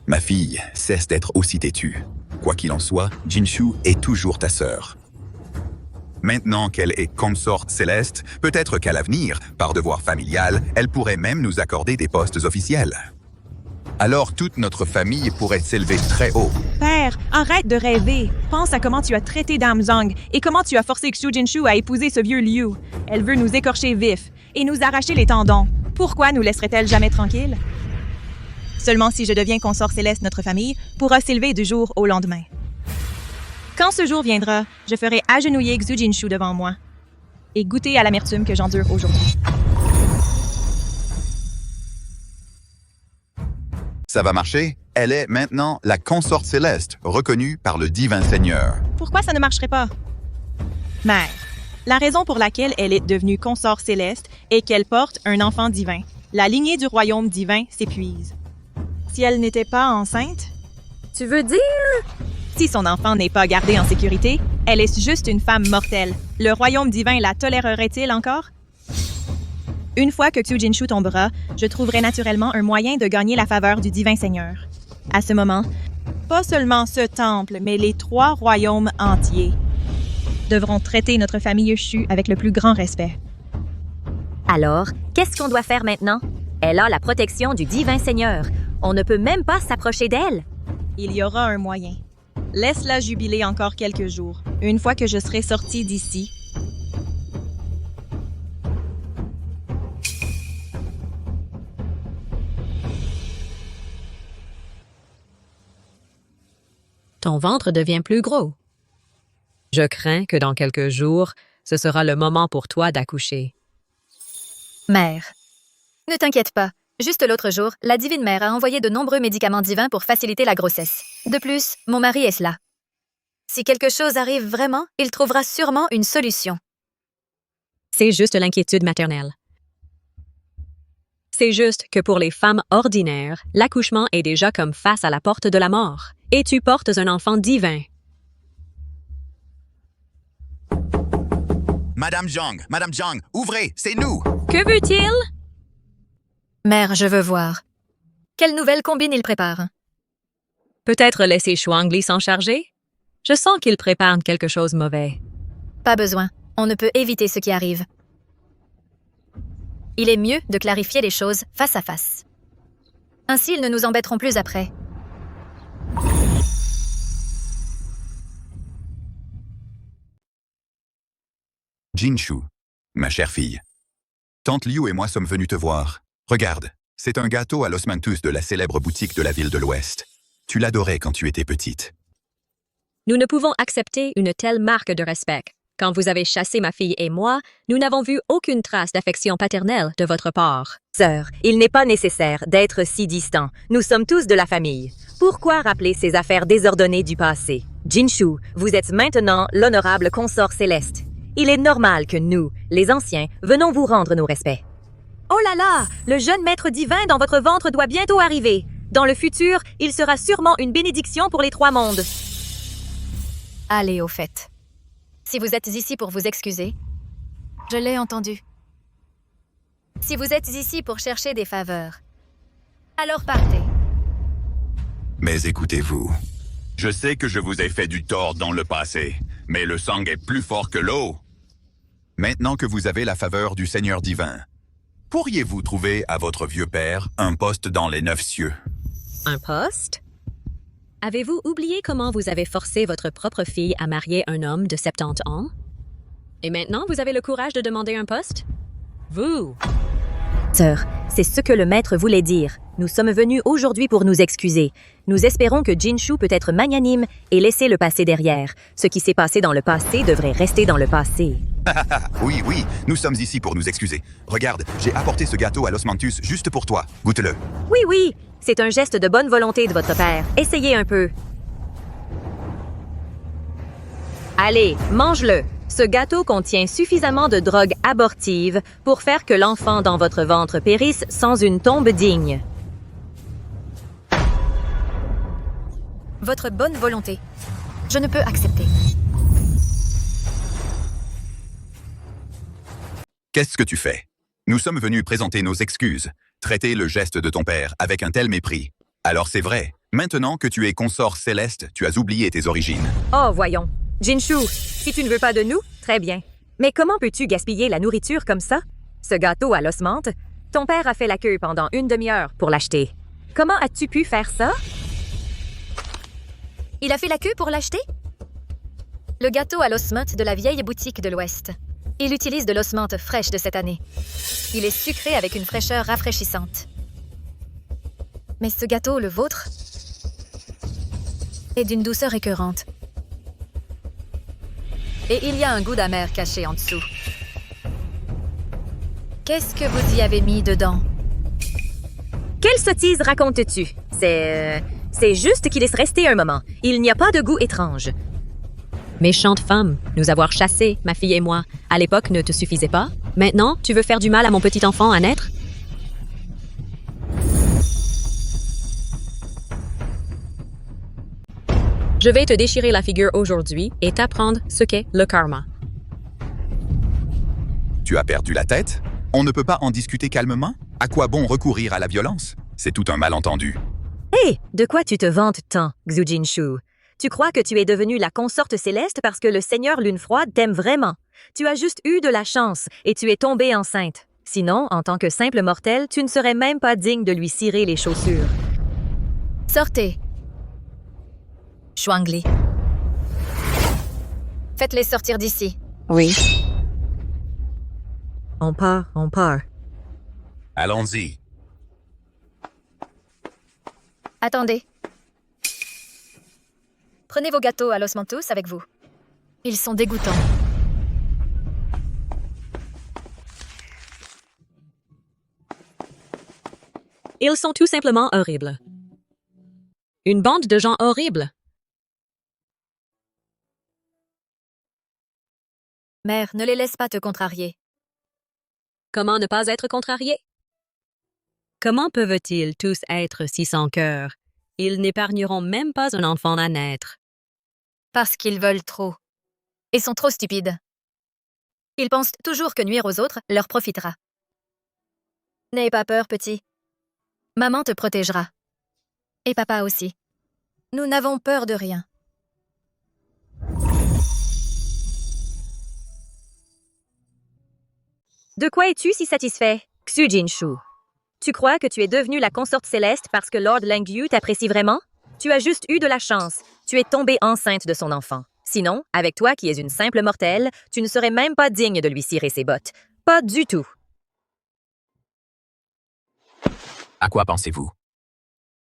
[SPEAKER 13] Ma fille, cesse d'être aussi têtue. Quoi qu'il en soit, Jinshu est toujours ta sœur. Maintenant qu'elle est consorte céleste, peut-être qu'à l'avenir, par devoir familial, elle pourrait même nous accorder des postes officiels. Alors toute notre famille pourrait s'élever très haut.
[SPEAKER 8] Père, arrête de rêver. Pense à comment tu as traité Dame Zhang et comment tu as forcé Xu Jinshu à épouser ce vieux Liu. Elle veut nous écorcher vifs et nous arracher les tendons. Pourquoi nous laisserait-elle jamais tranquilles? Seulement si je deviens consort céleste, notre famille pourra s'élever du jour au lendemain. Quand ce jour viendra, je ferai agenouiller Xu Jinshu devant moi et goûter à l'amertume que j'endure aujourd'hui.
[SPEAKER 13] Ça va marcher? Elle est maintenant la consorte céleste, reconnue par le divin Seigneur.
[SPEAKER 8] Pourquoi ça ne marcherait pas? Mère, La raison pour laquelle elle est devenue consort céleste est qu'elle porte un enfant divin. La lignée du royaume divin s'épuise. Si elle n'était pas enceinte...
[SPEAKER 7] Tu veux dire?
[SPEAKER 8] Si son enfant n'est pas gardé en sécurité, elle est juste une femme mortelle. Le royaume divin la tolérerait-il encore? Une fois que Xu Jinshu tombera, je trouverai naturellement un moyen de gagner la faveur du divin seigneur. À ce moment, pas seulement ce temple, mais les 3 royaumes entiers devront traiter notre famille Xu avec le plus grand respect.
[SPEAKER 7] Alors, qu'est-ce qu'on doit faire maintenant? Elle a la protection du divin seigneur. On ne peut même pas s'approcher d'elle.
[SPEAKER 8] Il y aura un moyen. Laisse-la jubiler encore quelques jours. Une fois que je serai sortie d'ici,
[SPEAKER 4] ton ventre devient plus gros. Je crains que dans quelques jours, ce sera le moment pour toi d'accoucher.
[SPEAKER 1] Mère, ne t'inquiète pas. Juste l'autre jour, la divine mère a envoyé de nombreux médicaments divins pour faciliter la grossesse. De plus, mon mari est là. Si quelque chose arrive vraiment, il trouvera sûrement une solution.
[SPEAKER 4] C'est juste l'inquiétude maternelle. C'est juste que pour les femmes ordinaires, l'accouchement est déjà comme face à la porte de la mort. Et tu portes un enfant divin.
[SPEAKER 13] Madame Zhang, ouvrez, c'est nous!
[SPEAKER 7] Que veut-il?
[SPEAKER 1] Mère, je veux voir. Quelle nouvelle combine il prépare?
[SPEAKER 4] Peut-être laisser Shuangli s'en charger? Je sens qu'il prépare quelque chose de mauvais.
[SPEAKER 1] Pas besoin. On ne peut éviter ce qui arrive. Il est mieux de clarifier les choses face à face. Ainsi, ils ne nous embêteront plus après.
[SPEAKER 13] Jinshu, ma chère fille. Tante Liu et moi sommes venus te voir. Regarde, c'est un gâteau à l'osmanthus de la célèbre boutique de la ville de l'Ouest. Tu l'adorais quand tu étais petite.
[SPEAKER 4] Nous ne pouvons accepter une telle marque de respect. Quand vous avez chassé ma fille et moi, nous n'avons vu aucune trace d'affection paternelle de votre part.
[SPEAKER 7] Sœur, il n'est pas nécessaire d'être si distant. Nous sommes tous de la famille. Pourquoi rappeler ces affaires désordonnées du passé? Jinshu, vous êtes maintenant l'honorable consort céleste. Il est normal que nous, les anciens, venons vous rendre nos respects. Oh là là! Le jeune maître divin dans votre ventre doit bientôt arriver. Dans le futur, il sera sûrement une bénédiction pour les 3 mondes.
[SPEAKER 1] Allez, au fait. Si vous êtes ici pour vous excuser, je l'ai entendu. Si vous êtes ici pour chercher des faveurs, alors partez.
[SPEAKER 13] Mais écoutez-vous, je sais que je vous ai fait du tort dans le passé, mais le sang est plus fort que l'eau. Maintenant que vous avez la faveur du Seigneur divin, pourriez-vous trouver à votre vieux père un poste dans les 9 cieux?
[SPEAKER 4] Un poste? Avez-vous oublié comment vous avez forcé votre propre fille à marier un homme de 70 ans? Et maintenant, vous avez le courage de demander un poste? Vous!
[SPEAKER 7] Sœur, c'est ce que le maître voulait dire. Nous sommes venus aujourd'hui pour nous excuser. Nous espérons que Jinshu peut être magnanime et laisser le passé derrière. Ce qui s'est passé dans le passé devrait rester dans le passé.
[SPEAKER 13] Oui, nous sommes ici pour nous excuser. Regarde, j'ai apporté ce gâteau à l'osmanthus juste pour toi. Goûte-le.
[SPEAKER 7] Oui, c'est un geste de bonne volonté de votre père. Essayez un peu. Allez, mange-le. Ce gâteau contient suffisamment de drogue abortive pour faire que l'enfant dans votre ventre périsse sans une tombe digne.
[SPEAKER 1] Votre bonne volonté. Je ne peux accepter.
[SPEAKER 13] Qu'est-ce que tu fais? Nous sommes venus présenter nos excuses, traiter le geste de ton père avec un tel mépris. Alors c'est vrai, maintenant que tu es consort céleste, tu as oublié tes origines.
[SPEAKER 7] Oh, voyons. Jinshu, si tu ne veux pas de nous, très bien. Mais comment peux-tu gaspiller la nourriture comme ça? Ce gâteau à l'osmante, ton père a fait la queue pendant une demi-heure pour l'acheter. Comment as-tu pu faire ça?
[SPEAKER 1] Il a fait la queue pour l'acheter? Le gâteau à l'osmante de la vieille boutique de l'Ouest. Il utilise de l'osmante fraîche de cette année. Il est sucré avec une fraîcheur rafraîchissante. Mais ce gâteau, le vôtre, est d'une douceur écœurante. Et il y a un goût d'amer caché en dessous. Qu'est-ce que vous y avez mis dedans?
[SPEAKER 7] Quelle sottise racontes-tu? C'est juste qu'il est resté un moment. Il n'y a pas de goût étrange.
[SPEAKER 4] Méchante femme, nous avoir chassés, ma fille et moi, à l'époque ne te suffisait pas? Maintenant, tu veux faire du mal à mon petit enfant à naître? Je vais te déchirer la figure aujourd'hui et t'apprendre ce qu'est le karma.
[SPEAKER 13] Tu as perdu la tête? On ne peut pas en discuter calmement? À quoi bon recourir à la violence? C'est tout un malentendu.
[SPEAKER 7] Hé, de quoi tu te vantes tant, Xu Jinshu? Tu crois que tu es devenue la consorte céleste parce que le Seigneur Lune Froide t'aime vraiment. Tu as juste eu de la chance et tu es tombée enceinte. Sinon, en tant que simple mortel, tu ne serais même pas digne de lui cirer les chaussures.
[SPEAKER 1] Sortez. Shuangli. Faites-les sortir d'ici.
[SPEAKER 7] Oui. On part, on part.
[SPEAKER 13] Allons-y.
[SPEAKER 1] Attendez. Prenez vos gâteaux à Los Mantos avec vous. Ils sont dégoûtants.
[SPEAKER 4] Ils sont tout simplement horribles. Une bande de gens horribles.
[SPEAKER 1] Mère, ne les laisse pas te contrarier.
[SPEAKER 4] Comment ne pas être contrarié? Comment peuvent-ils tous être si sans cœur? Ils n'épargneront même pas un enfant à naître.
[SPEAKER 1] Parce qu'ils veulent trop. Et sont trop stupides. Ils pensent toujours que nuire aux autres leur profitera. N'aie pas peur, petit. Maman te protégera. Et papa aussi. Nous n'avons peur de rien.
[SPEAKER 7] De quoi es-tu si satisfait, Xu Jinshu? Tu crois que tu es devenue la consorte céleste parce que Lord Langyu t'apprécie vraiment? Tu as juste eu de la chance. Tu es tombée enceinte de son enfant. Sinon, avec toi qui es une simple mortelle, tu ne serais même pas digne de lui cirer ses bottes. Pas du tout.
[SPEAKER 2] À quoi pensez-vous?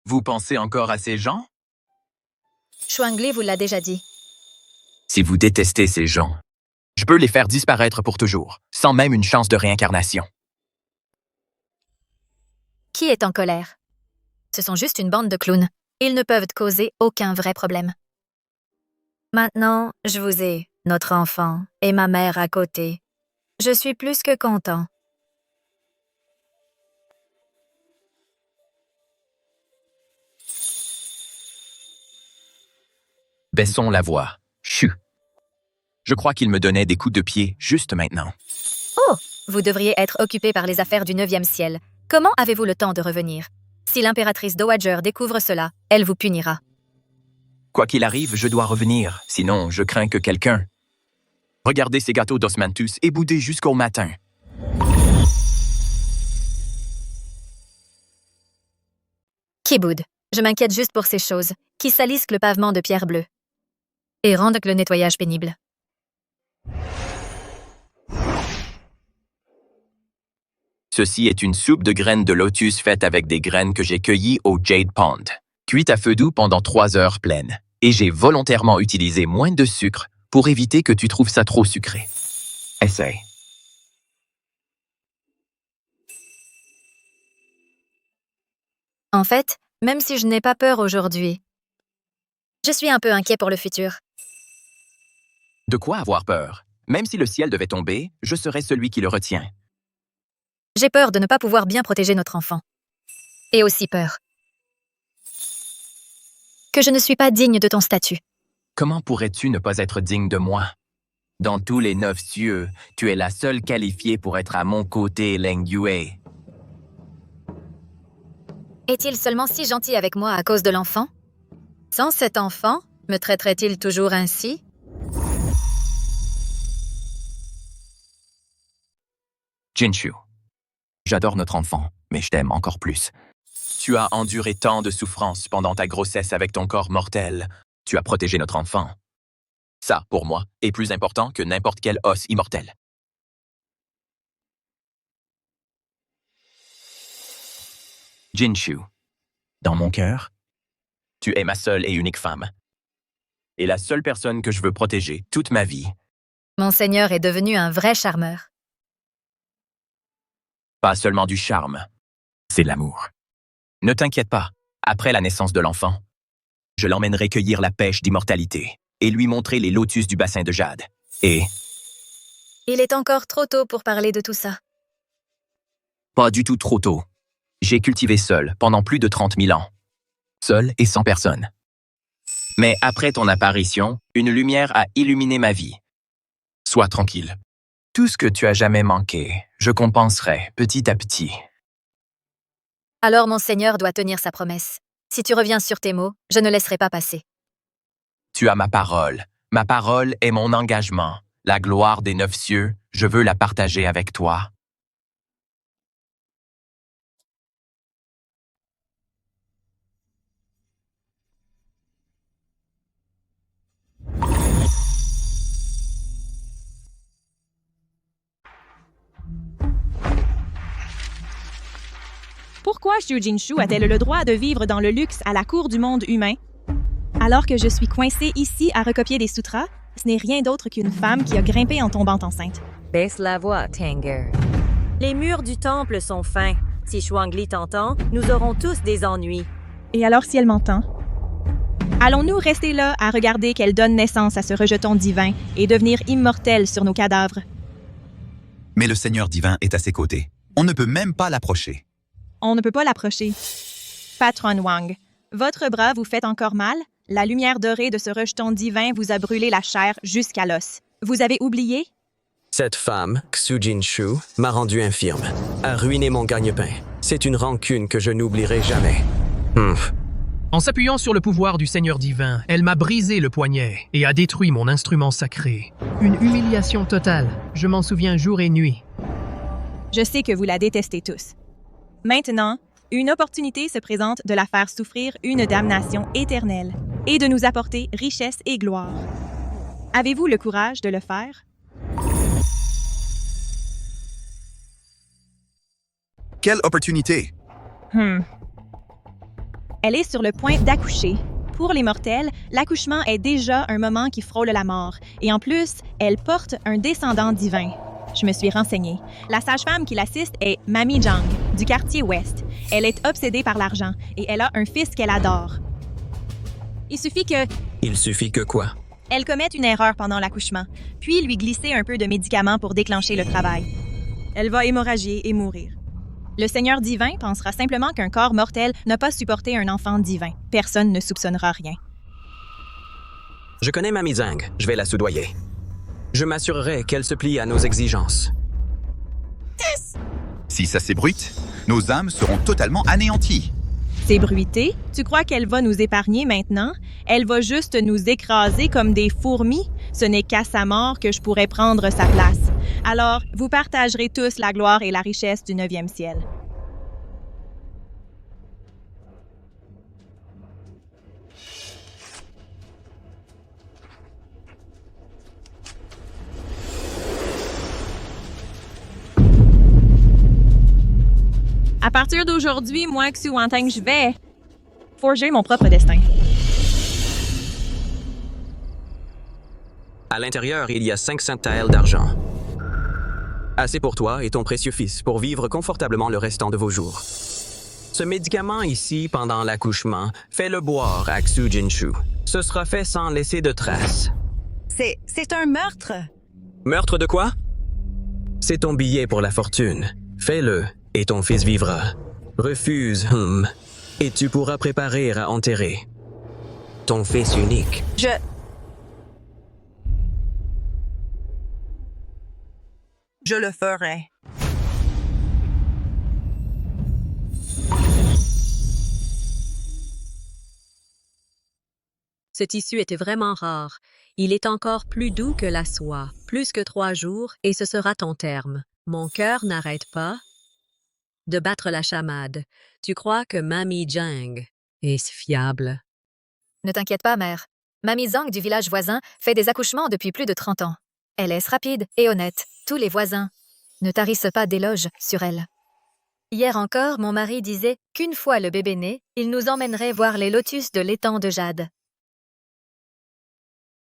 [SPEAKER 2] Vous pensez encore à ces gens?
[SPEAKER 1] Shuangli vous l'a déjà dit.
[SPEAKER 2] Si vous détestez ces gens, je peux les faire disparaître pour toujours, sans même une chance de réincarnation.
[SPEAKER 1] Qui est en colère? Ce sont juste une bande de clowns. Ils ne peuvent causer aucun vrai problème. Maintenant, je vous ai, notre enfant, et ma mère à côté. Je suis plus que content.
[SPEAKER 2] Baissons la voix. Chut. Je crois qu'il me donnait des coups de pied juste maintenant.
[SPEAKER 1] Oh! Vous devriez être occupé par les affaires du 9e ciel. Comment avez-vous le temps de revenir? Si l'impératrice Dowager découvre cela, elle vous punira.
[SPEAKER 2] Quoi qu'il arrive, je dois revenir, sinon je crains que quelqu'un... Regardez ces gâteaux d'osmanthus et boudez jusqu'au matin.
[SPEAKER 1] Qui boude? Je m'inquiète juste pour ces choses, qui salissent le pavement de pierre bleue et rendent le nettoyage pénible.
[SPEAKER 2] Ceci est une soupe de graines de lotus faite avec des graines que j'ai cueillies au Jade Pond, cuite à feu doux pendant 3 heures pleines. Et j'ai volontairement utilisé moins de sucre pour éviter que tu trouves ça trop sucré. Essaye.
[SPEAKER 1] En fait, même si je n'ai pas peur aujourd'hui, je suis un peu inquiet pour le futur.
[SPEAKER 2] De quoi avoir peur? Même si le ciel devait tomber, je serais celui qui le retient.
[SPEAKER 1] J'ai peur de ne pas pouvoir bien protéger notre enfant. Et aussi peur que je ne suis pas digne de ton statut.
[SPEAKER 2] Comment pourrais-tu ne pas être digne de moi? Dans tous les 9 cieux, tu es la seule qualifiée pour être à mon côté, Leng Yue.
[SPEAKER 1] Est-il seulement si gentil avec moi à cause de l'enfant? Sans cet enfant, me traiterait-il toujours ainsi?
[SPEAKER 2] Jinshu, j'adore notre enfant, mais je t'aime encore plus. Tu as enduré tant de souffrances pendant ta grossesse avec ton corps mortel. Tu as protégé notre enfant. Ça, pour moi, est plus important que n'importe quel os immortel. Jinshu, dans mon cœur, tu es ma seule et unique femme. Et la seule personne que je veux protéger toute ma vie.
[SPEAKER 1] Mon seigneur est devenu un vrai charmeur.
[SPEAKER 2] Pas seulement du charme, c'est l'amour. Ne t'inquiète pas, après la naissance de l'enfant, je l'emmènerai cueillir la pêche d'immortalité. et lui montrer les lotus du bassin de jade. Et
[SPEAKER 1] Il est encore trop tôt pour parler de tout ça.
[SPEAKER 2] pas du tout trop tôt. J'ai cultivé seul pendant plus de 30 000 ans. Seul et sans personne. Mais après ton apparition, une lumière a illuminé ma vie. Sois tranquille. Tout ce que tu as jamais manqué, je compenserai petit à petit.
[SPEAKER 1] Alors mon Seigneur doit tenir sa promesse. Si tu reviens sur tes mots, je ne laisserai pas passer.
[SPEAKER 2] Tu as ma parole. Ma parole est mon engagement. La gloire des 9 cieux, je veux la partager avec toi.
[SPEAKER 8] Pourquoi Xu Jinshu a-t-elle le droit de vivre dans le luxe à la cour du monde humain? Alors que je suis coincée ici à recopier des sutras, ce n'est rien d'autre qu'une femme qui a grimpé en tombant enceinte.
[SPEAKER 7] Baisse la voix, Tanger. Les murs du temple sont fins. Si Shuangli t'entend, nous aurons tous des ennuis.
[SPEAKER 8] Et alors si elle m'entend? Allons-nous rester là à regarder qu'elle donne naissance à ce rejeton divin et devenir immortelle sur nos cadavres?
[SPEAKER 13] Mais le Seigneur divin est à ses côtés. On ne peut même pas l'approcher.
[SPEAKER 8] On ne peut pas l'approcher. Patron Wang, votre bras vous fait encore mal? La lumière dorée de ce rejeton divin vous a brûlé la chair jusqu'à l'os. Vous avez oublié?
[SPEAKER 12] Cette femme, Xu Jinshu, m'a rendu infirme, a ruiné mon gagne-pain. C'est une rancune que je n'oublierai jamais.
[SPEAKER 16] En s'appuyant sur le pouvoir du Seigneur divin, elle m'a brisé le poignet et a détruit mon instrument sacré. Une humiliation totale. Je m'en souviens jour et nuit.
[SPEAKER 8] Je sais que vous la détestez tous. Maintenant, une opportunité se présente de la faire souffrir une damnation éternelle et de nous apporter richesse et gloire. Avez-vous le courage de le faire?
[SPEAKER 13] Quelle opportunité!
[SPEAKER 8] Elle est sur le point d'accoucher. Pour les mortels, l'accouchement est déjà un moment qui frôle la mort. Et en plus, elle porte un descendant divin. Je me suis renseignée. La sage-femme qui l'assiste est Mami Zhang, du quartier Ouest. Elle est obsédée par l'argent et elle a un fils qu'elle adore. Il suffit que
[SPEAKER 12] quoi?
[SPEAKER 8] elle commette une erreur pendant l'accouchement, puis lui glisser un peu de médicaments pour déclencher le travail. Elle va hémorragier et mourir. Le Seigneur divin pensera simplement qu'un corps mortel n'a pas supporté un enfant divin. Personne ne soupçonnera rien.
[SPEAKER 12] Je connais Mami Zhang, je vais la soudoyer. Je m'assurerai qu'elle se plie à nos exigences.
[SPEAKER 13] Si ça s'ébruite, nos âmes seront totalement anéanties.
[SPEAKER 8] C'est bruité? Tu crois qu'elle va nous épargner maintenant? Elle va juste nous écraser comme des fourmis? Ce n'est qu'à sa mort que je pourrais prendre sa place. Alors, vous partagerez tous la gloire et la richesse du 9e ciel. À partir d'aujourd'hui, moi, Xu Wanteng, je vais forger mon propre destin.
[SPEAKER 12] À l'intérieur, il y a 500 taels d'argent. Assez pour toi et ton précieux fils pour vivre confortablement le restant de vos jours. Ce médicament ici, pendant l'accouchement, fais-le boire à Xu Jinshu. Ce sera fait sans laisser de traces.
[SPEAKER 15] C'est un meurtre!
[SPEAKER 12] Meurtre de quoi? C'est ton billet pour la fortune. Fais-le, et ton fils vivra. Refuse, et tu pourras préparer à enterrer ton fils unique.
[SPEAKER 15] Je le ferai.
[SPEAKER 4] Ce tissu était vraiment rare. Il est encore plus doux que la soie, plus que 3 jours, et ce sera ton terme. Mon cœur n'arrête pas de battre la chamade. Tu crois que Mami Zhang est fiable?
[SPEAKER 1] Ne t'inquiète pas, mère. Mamie Zhang du village voisin fait des accouchements depuis plus de 30 ans. Elle est rapide et honnête. Tous les voisins ne tarissent pas d'éloges sur elle. Hier encore, mon mari disait qu'une fois le bébé né, il nous emmènerait voir les lotus de l'étang de jade.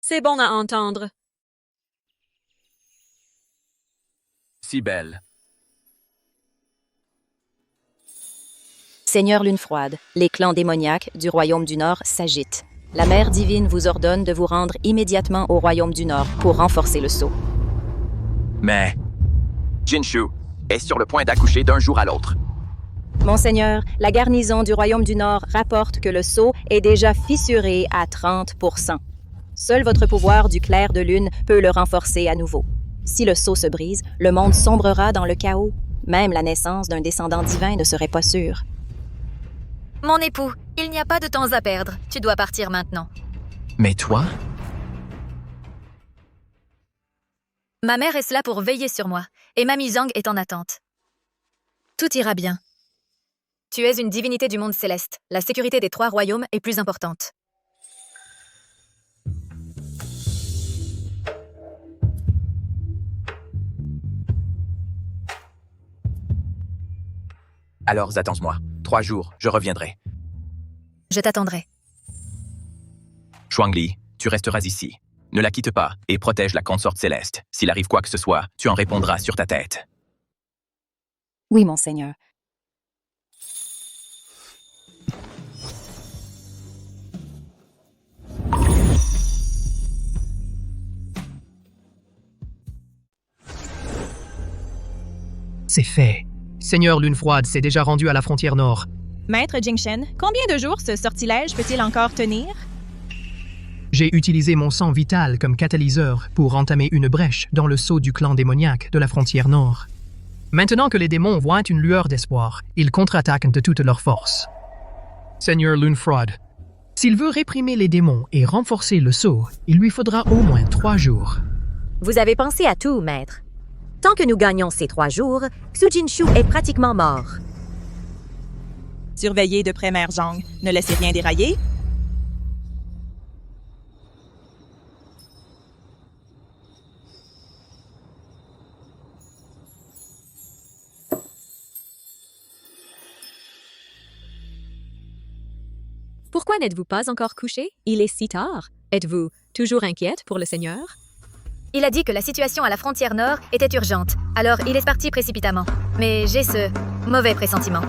[SPEAKER 4] C'est bon à entendre.
[SPEAKER 2] Si belle.
[SPEAKER 17] Seigneur Lune Froide, les clans démoniaques du royaume du Nord s'agitent. La mère divine vous ordonne de vous rendre immédiatement au royaume du Nord pour renforcer le sceau.
[SPEAKER 2] Mais Jinshu est sur le point d'accoucher d'un jour à l'autre.
[SPEAKER 17] Monseigneur, la garnison du royaume du Nord rapporte que le sceau est déjà fissuré à 30%. Seul votre pouvoir du clair de lune peut le renforcer à nouveau. Si le sceau se brise, le monde sombrera dans le chaos. Même la naissance d'un descendant divin ne serait pas sûre.
[SPEAKER 1] Mon époux, il n'y a pas de temps à perdre. Tu dois partir maintenant.
[SPEAKER 2] Mais toi?
[SPEAKER 1] Ma mère est là pour veiller sur moi, et Mamie Zhang est en attente. Tout ira bien. Tu es une divinité du monde céleste. La sécurité des 3 royaumes est plus importante.
[SPEAKER 2] Alors attends-moi. 3 jours, je reviendrai.
[SPEAKER 1] Je t'attendrai.
[SPEAKER 2] Shuangli, tu resteras ici. Ne la quitte pas et protège la consorte céleste. S'il arrive quoi que ce soit, tu en répondras sur ta tête.
[SPEAKER 17] Oui, monseigneur.
[SPEAKER 16] C'est fait. Seigneur Lune Froide s'est déjà rendu à la frontière nord.
[SPEAKER 8] Maître Jingshen, combien de jours ce sortilège peut-il encore tenir?
[SPEAKER 16] J'ai utilisé mon sang vital comme catalyseur pour entamer une brèche dans le sceau du clan démoniaque de la frontière nord. Maintenant que les démons voient une lueur d'espoir, ils contre-attaquent de toute leur force. Seigneur Lune Froide, s'il veut réprimer les démons et renforcer le sceau, il lui faudra au moins 3 jours.
[SPEAKER 7] Vous avez pensé à tout, maître. Tant que nous gagnons ces 3 jours, Xu Jinshu est pratiquement mort.
[SPEAKER 8] Surveillez de près Mère Zhang. Ne laissez rien dérailler.
[SPEAKER 4] Pourquoi n'êtes-vous pas encore couché? Il est si tard. Êtes-vous toujours inquiète pour le Seigneur?
[SPEAKER 1] Il a dit que la situation à la frontière nord était urgente, alors il est parti précipitamment. Mais j'ai ce mauvais pressentiment.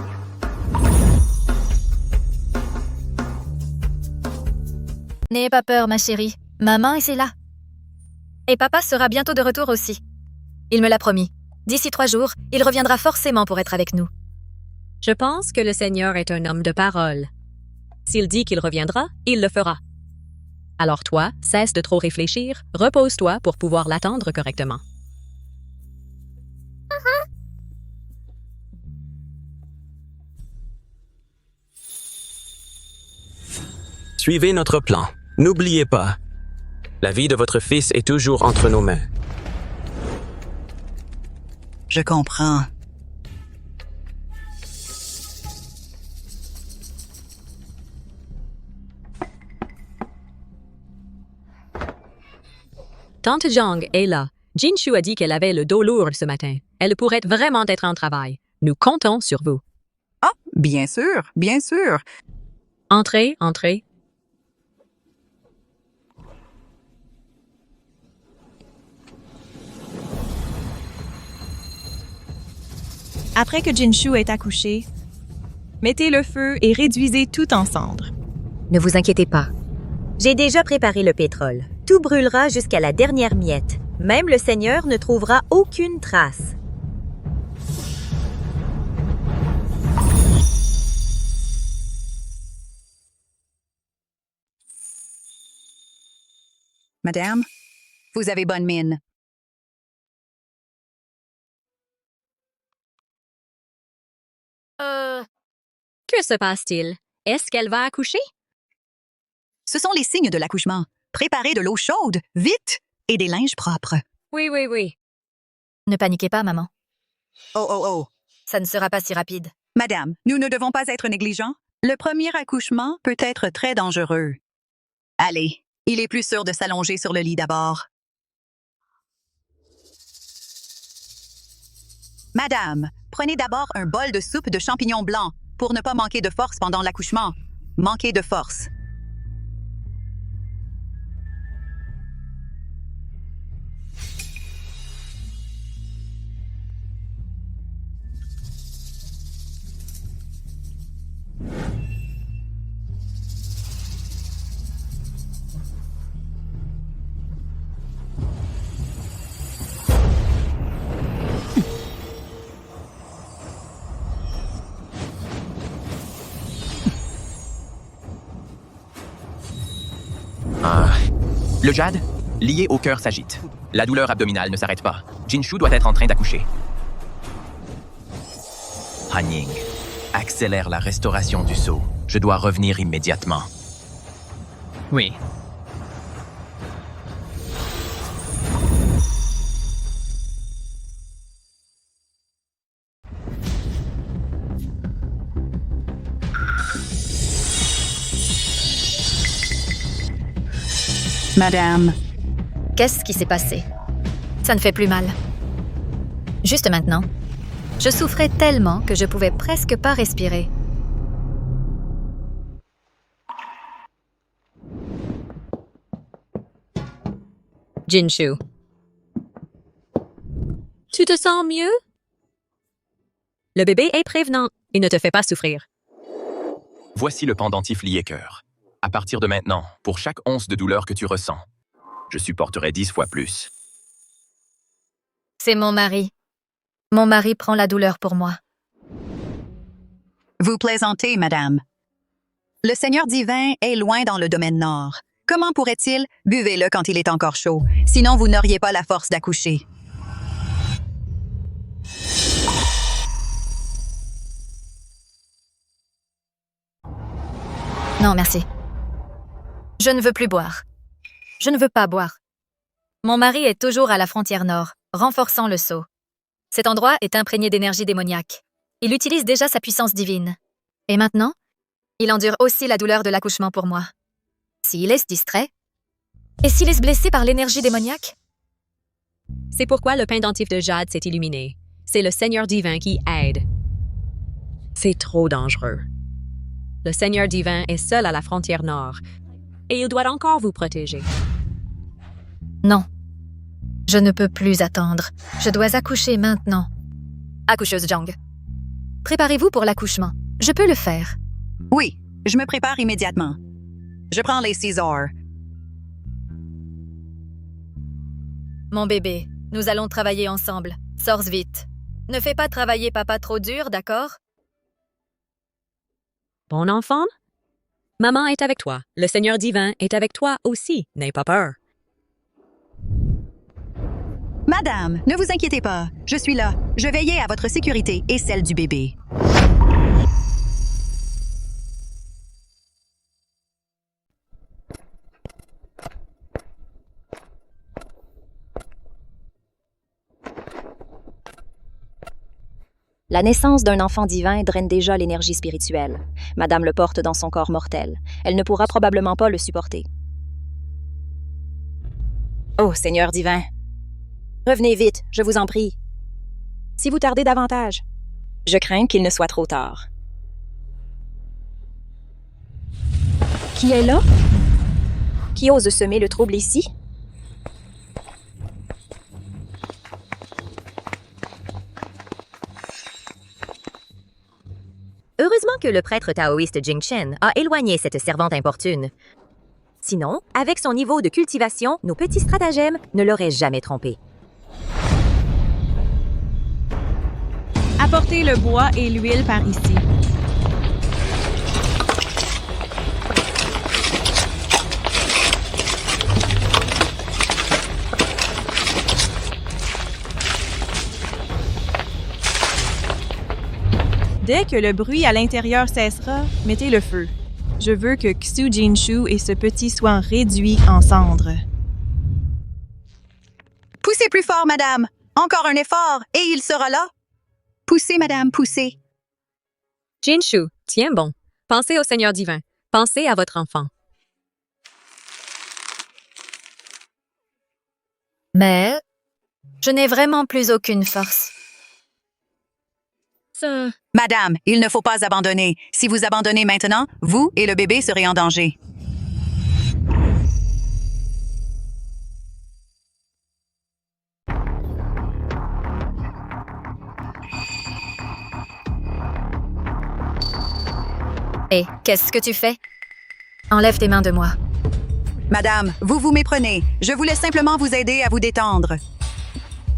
[SPEAKER 1] N'ayez pas peur, ma chérie. Maman est là. Et papa sera bientôt de retour aussi. Il me l'a promis. D'ici 3 jours, il reviendra forcément pour être avec nous.
[SPEAKER 4] Je pense que le Seigneur est un homme de parole. S'il dit qu'il reviendra, il le fera. Alors toi, cesse de trop réfléchir, repose-toi pour pouvoir l'attendre correctement.
[SPEAKER 12] Suivez notre plan. N'oubliez pas, la vie de votre fils est toujours entre nos mains.
[SPEAKER 15] Je comprends.
[SPEAKER 4] Tante Zhang est là. Jinshu a dit qu'elle avait le dos lourd ce matin. Elle pourrait vraiment être en travail. Nous comptons sur vous.
[SPEAKER 15] Ah, bien sûr, bien sûr.
[SPEAKER 4] Entrez, entrez.
[SPEAKER 8] Après que Jinshu ait accouché, mettez le feu et réduisez tout en cendres.
[SPEAKER 7] Ne vous inquiétez pas. J'ai déjà préparé le pétrole. Tout brûlera jusqu'à la dernière miette. Même le Seigneur ne trouvera aucune trace.
[SPEAKER 15] Madame, vous avez bonne mine.
[SPEAKER 4] Que se passe-t-il? Est-ce qu'elle va accoucher?
[SPEAKER 15] Ce sont les signes de l'accouchement. Préparez de l'eau chaude, vite, et des linges propres.
[SPEAKER 4] Oui, oui, oui.
[SPEAKER 1] Ne paniquez pas, maman.
[SPEAKER 15] Oh, oh, oh.
[SPEAKER 1] Ça ne sera pas si rapide.
[SPEAKER 15] Madame, nous ne devons pas être négligents. Le premier accouchement peut être très dangereux. Allez, il est plus sûr de s'allonger sur le lit d'abord. Madame, prenez d'abord un bol de soupe de champignons blancs pour ne pas manquer de force pendant l'accouchement. Manquer de force.
[SPEAKER 2] Le jade, lié au cœur, s'agite. La douleur abdominale ne s'arrête pas. Jinshu doit être en train d'accoucher. Han Ying, accélère la restauration du sceau. Je dois revenir immédiatement.
[SPEAKER 16] Oui.
[SPEAKER 15] Madame.
[SPEAKER 1] Qu'est-ce qui s'est passé? Ça ne fait plus mal. Juste maintenant, je souffrais tellement que je pouvais presque pas respirer.
[SPEAKER 4] Jinshu. Tu te sens mieux? Le bébé est prévenant et ne te fait pas souffrir.
[SPEAKER 2] Voici le pendentif lié cœur. À partir de maintenant, pour chaque once de douleur que tu ressens, je supporterai 10 fois plus.
[SPEAKER 1] C'est mon mari. Mon mari prend la douleur pour moi.
[SPEAKER 15] Vous plaisantez, madame. Le Seigneur divin est loin dans le domaine nord. Comment pourrait-il? Buvez-le quand il est encore chaud. Sinon, vous n'auriez pas la force d'accoucher.
[SPEAKER 1] Non, merci. Je ne veux plus boire. Je ne veux pas boire. Mon mari est toujours à la frontière nord, renforçant le sceau. Cet endroit est imprégné d'énergie démoniaque. Il utilise déjà sa puissance divine. Et maintenant, il endure aussi la douleur de l'accouchement pour moi. S'il est distrait, et s'il est blessé par l'énergie démoniaque?
[SPEAKER 4] C'est pourquoi le pendentif de jade s'est illuminé. C'est le Seigneur divin qui aide. C'est trop dangereux. Le Seigneur divin est seul à la frontière nord, et il doit encore vous protéger.
[SPEAKER 1] Non. Je ne peux plus attendre. Je dois accoucher maintenant. Accoucheuse Zhang. Préparez-vous pour l'accouchement. Je peux le faire.
[SPEAKER 15] Oui, je me prépare immédiatement. Je prends les scissors.
[SPEAKER 1] Mon bébé, nous allons travailler ensemble. Sors vite. Ne fais pas travailler papa trop dur, d'accord?
[SPEAKER 4] Bon enfant? Maman est avec toi. Le Seigneur divin est avec toi aussi. N'aie pas peur.
[SPEAKER 15] Madame, ne vous inquiétez pas. Je suis là. Je veillais à votre sécurité et celle du bébé.
[SPEAKER 17] La naissance d'un enfant divin draine déjà l'énergie spirituelle. Madame le porte dans son corps mortel. Elle ne pourra probablement pas le supporter. Oh, Seigneur divin! Revenez vite, je vous en prie. Si vous tardez davantage, je crains qu'il ne soit trop tard. Qui est là? Qui ose semer le trouble ici?
[SPEAKER 7] Heureusement que le prêtre taoïste Jingchen a éloigné cette servante importune. Sinon, avec son niveau de cultivation, nos petits stratagèmes ne l'auraient jamais trompé.
[SPEAKER 8] Apportez le bois et l'huile par ici. Dès que le bruit à l'intérieur cessera, mettez le feu. Je veux que Xu Jinshu et ce petit soient réduits en cendres.
[SPEAKER 15] Poussez plus fort, madame. Encore un effort, et il sera là. Poussez, madame, poussez.
[SPEAKER 4] Jinshu, tiens bon. Pensez au Seigneur divin. Pensez à votre enfant.
[SPEAKER 1] Mais je n'ai vraiment plus aucune force.
[SPEAKER 15] Madame, il ne faut pas abandonner. Si vous abandonnez maintenant, vous et le bébé serez en danger.
[SPEAKER 1] Hé, qu'est-ce que tu fais? Enlève tes mains de moi.
[SPEAKER 15] Madame, vous vous méprenez. Je voulais simplement vous aider à vous détendre.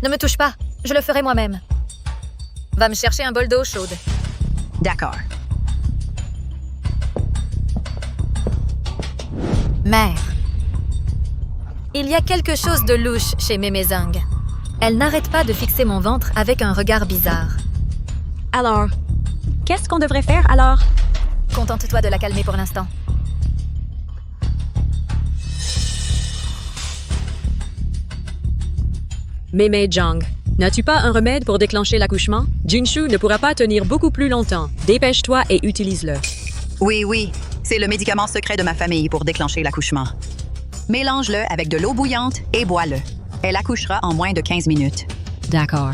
[SPEAKER 1] Ne me touche pas, je le ferai moi-même. Va me chercher un bol d'eau chaude.
[SPEAKER 15] D'accord.
[SPEAKER 1] Mère. Il y a quelque chose de louche chez Mémézang. Elle n'arrête pas de fixer mon ventre avec un regard bizarre.
[SPEAKER 8] Alors, qu'est-ce qu'on devrait faire alors?
[SPEAKER 1] Contente-toi de la calmer pour l'instant.
[SPEAKER 4] Mémézang, n'as-tu pas un remède pour déclencher l'accouchement? Jinshu ne pourra pas tenir beaucoup plus longtemps. Dépêche-toi et utilise-le.
[SPEAKER 15] Oui, c'est le médicament secret de ma famille pour déclencher l'accouchement. Mélange-le avec de l'eau bouillante et bois-le. Elle accouchera en moins de 15 minutes.
[SPEAKER 4] D'accord.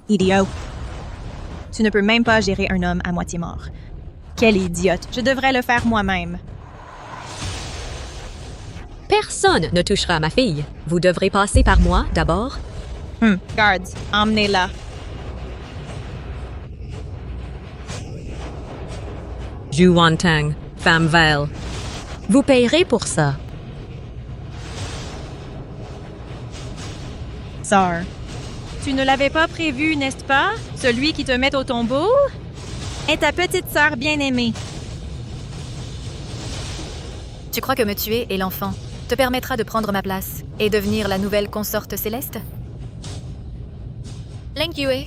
[SPEAKER 8] Idiot. Tu ne peux même pas gérer un homme à moitié mort. Quelle idiote. Je devrais le faire moi-même.
[SPEAKER 4] Personne ne touchera à ma fille. Vous devrez passer par moi d'abord.
[SPEAKER 8] Guards, emmenez-la.
[SPEAKER 4] Zhu Wantang, femme Vale. Vous payerez pour ça.
[SPEAKER 8] Sœur. Tu ne l'avais pas prévu, n'est-ce pas? Celui qui te met au tombeau? Est ta petite sœur bien-aimée.
[SPEAKER 1] Tu crois que me tuer et l'enfant te permettra de prendre ma place et devenir la nouvelle consorte céleste? Leng Yue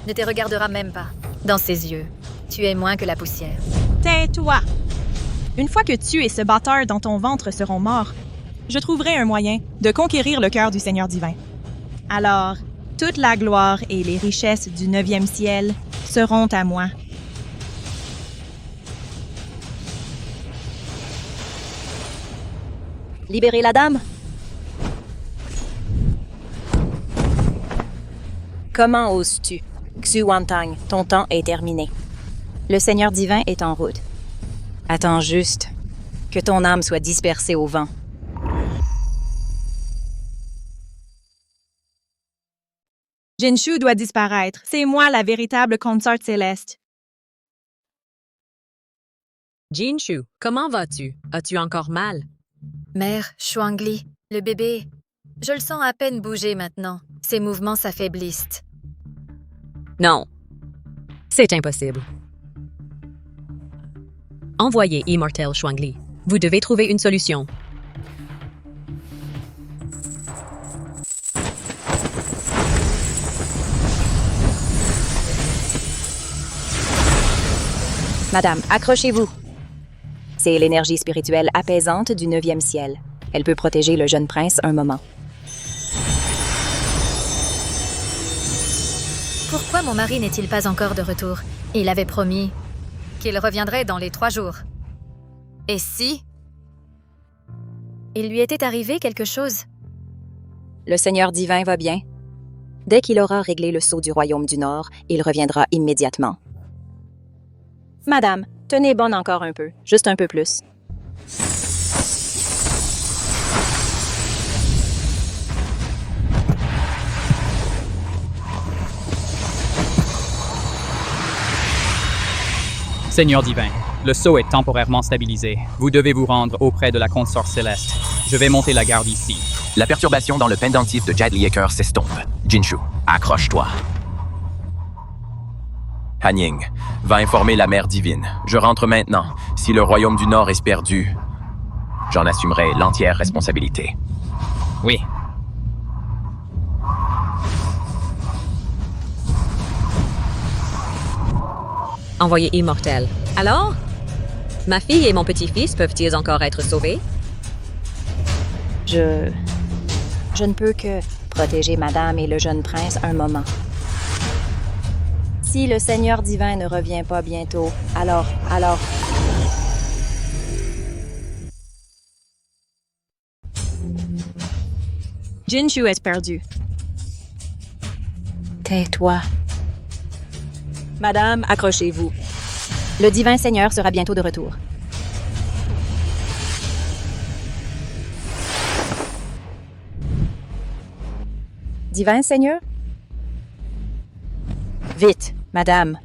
[SPEAKER 1] ne te regardera même pas. Dans ses yeux, tu es moins que la poussière.
[SPEAKER 8] Tais-toi! Une fois que tu et ce batteur dans ton ventre seront morts, je trouverai un moyen de conquérir le cœur du Seigneur divin. Alors, toute la gloire et les richesses du 9e ciel seront à moi.
[SPEAKER 17] Libérez la dame. Comment oses-tu? Xu Wantang, ton temps est terminé. Le Seigneur divin est en route. Attends juste que ton âme soit dispersée au vent.
[SPEAKER 8] Jinshu doit disparaître. C'est moi la véritable consorte céleste.
[SPEAKER 4] Jinshu, comment vas-tu? As-tu encore mal?
[SPEAKER 1] Mère, Xuangli, le bébé, je le sens à peine bouger maintenant. Ses mouvements s'affaiblissent.
[SPEAKER 4] Non. C'est impossible. Envoyez Immortel Xuangli. Vous devez trouver une solution.
[SPEAKER 17] Madame, accrochez-vous. C'est l'énergie spirituelle apaisante du 9e ciel. Elle peut protéger le jeune prince un moment.
[SPEAKER 1] Pourquoi mon mari n'est-il pas encore de retour? Il avait promis qu'il reviendrait dans les 3 jours. Et si il lui était arrivé quelque chose?
[SPEAKER 17] Le Seigneur divin va bien. Dès qu'il aura réglé le sceau du royaume du Nord, il reviendra immédiatement. Madame, tenez bonne encore un peu, juste un peu plus.
[SPEAKER 10] Seigneur divin, le sceau est temporairement stabilisé. Vous devez vous rendre auprès de la consorte céleste. Je vais monter la garde ici.
[SPEAKER 2] La perturbation dans le pendentif de Jade Lieker s'estompe. Jinshu, accroche-toi. Hanying, va informer la Mère divine. Je rentre maintenant. Si le royaume du Nord est perdu, j'en assumerai l'entière responsabilité.
[SPEAKER 10] Oui.
[SPEAKER 4] Envoyez Immortel. Alors? Ma fille et mon petit-fils peuvent-ils encore être sauvés?
[SPEAKER 17] Je ne peux que protéger Madame et le jeune prince un moment. Si le Seigneur divin ne revient pas bientôt, alors...
[SPEAKER 8] Jinshu est perdu.
[SPEAKER 17] Tais-toi. Madame, accrochez-vous. Le divin Seigneur sera bientôt de retour. Divin Seigneur? Vite, madame.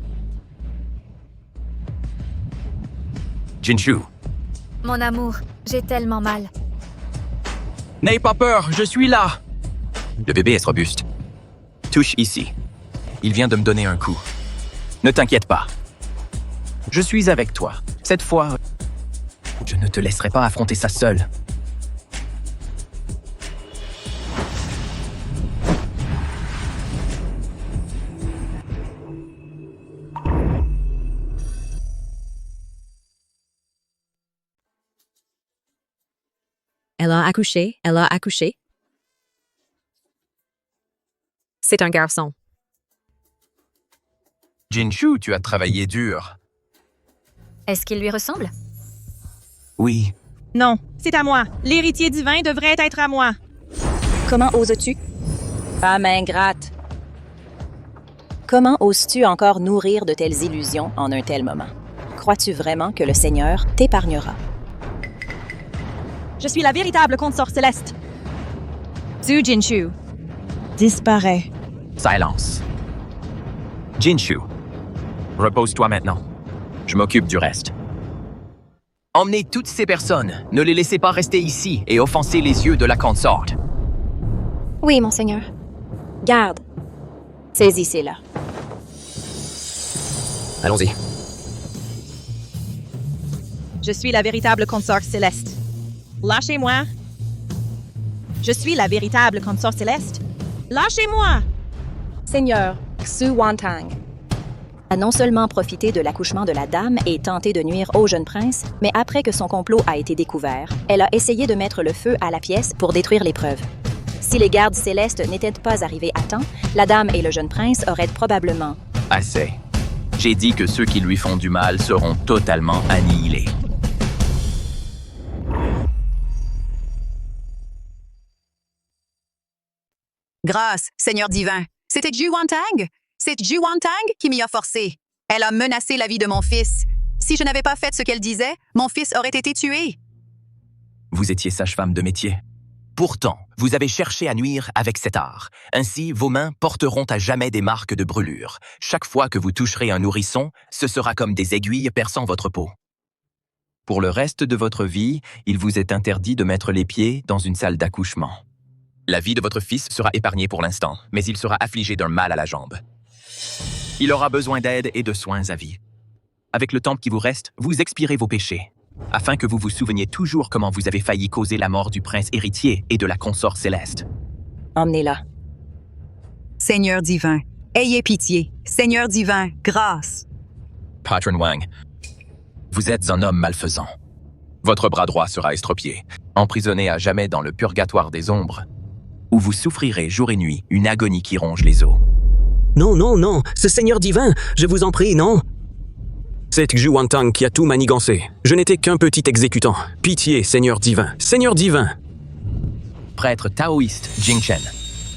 [SPEAKER 2] Jinshu,
[SPEAKER 1] Mon amour, j'ai tellement mal.
[SPEAKER 2] n'aie pas peur, je suis là. Le bébé est robuste. Touche ici. Il vient de me donner un coup. Ne t'inquiète pas. Je suis avec toi. Cette fois, je ne te laisserai pas affronter ça seul.
[SPEAKER 4] Elle a accouché, elle a accouché. C'est un garçon.
[SPEAKER 2] Jinshu, tu as travaillé dur.
[SPEAKER 1] Est-ce qu'il lui ressemble?
[SPEAKER 2] Oui.
[SPEAKER 8] Non, c'est à moi. L'héritier divin devrait être à moi.
[SPEAKER 17] Comment oses-tu? Femme ingrate. Comment oses-tu encore nourrir de telles illusions en un tel moment? Crois-tu vraiment que le Seigneur t'épargnera?
[SPEAKER 8] Je suis la véritable consort céleste. Zhu Jinshu. Disparaît.
[SPEAKER 2] Silence. Jinshu, repose-toi maintenant. Je m'occupe du reste. Emmenez toutes ces personnes. Ne les laissez pas rester ici et offenser les yeux de la consort.
[SPEAKER 19] Oui, monseigneur.
[SPEAKER 17] Garde. Saisissez-la.
[SPEAKER 12] Allons-y.
[SPEAKER 8] Je suis la véritable consort céleste. Lâchez-moi. Je suis la véritable consort céleste. Lâchez-moi!
[SPEAKER 17] Seigneur, Xu Wantang a non seulement profité de l'accouchement de la dame et tenté de nuire au jeune prince, mais après que son complot a été découvert, elle a essayé de mettre le feu à la pièce pour détruire les preuves. Si les gardes célestes n'étaient pas arrivés à temps, la dame et le jeune prince auraient probablement...
[SPEAKER 2] Assez. J'ai dit que ceux qui lui font du mal seront totalement annihilés.
[SPEAKER 15] Grâce, Seigneur divin. C'était Zhu Wantang? C'est Zhu Wantang qui m'y a forcé. Elle a menacé la vie de mon fils. Si je n'avais pas fait ce qu'elle disait, mon fils aurait été tué.
[SPEAKER 2] Vous étiez sage-femme de métier. Pourtant, vous avez cherché à nuire avec cet art. Ainsi, vos mains porteront à jamais des marques de brûlure. Chaque fois que vous toucherez un nourrisson, ce sera comme des aiguilles perçant votre peau. Pour le reste de votre vie, il vous est interdit de mettre les pieds dans une salle d'accouchement. La vie de votre fils sera épargnée pour l'instant, mais il sera affligé d'un mal à la jambe. Il aura besoin d'aide et de soins à vie. Avec le temps qui vous reste, vous expirez vos péchés, afin que vous vous souveniez toujours comment vous avez failli causer la mort du prince héritier et de la consort céleste.
[SPEAKER 17] Emmenez-la.
[SPEAKER 15] Seigneur divin, ayez pitié. Seigneur divin, grâce.
[SPEAKER 2] Patron Wang, vous êtes un homme malfaisant. Votre bras droit sera estropié, emprisonné à jamais dans le purgatoire des ombres, où vous souffrirez jour et nuit une agonie qui ronge les os.
[SPEAKER 12] Non, non, non, ce Seigneur divin, je vous en prie, non. C'est Xu Wantang qui a tout manigancé. Je n'étais qu'un petit exécutant. Pitié, Seigneur divin. Seigneur divin.
[SPEAKER 2] Prêtre taoïste Jing Chen,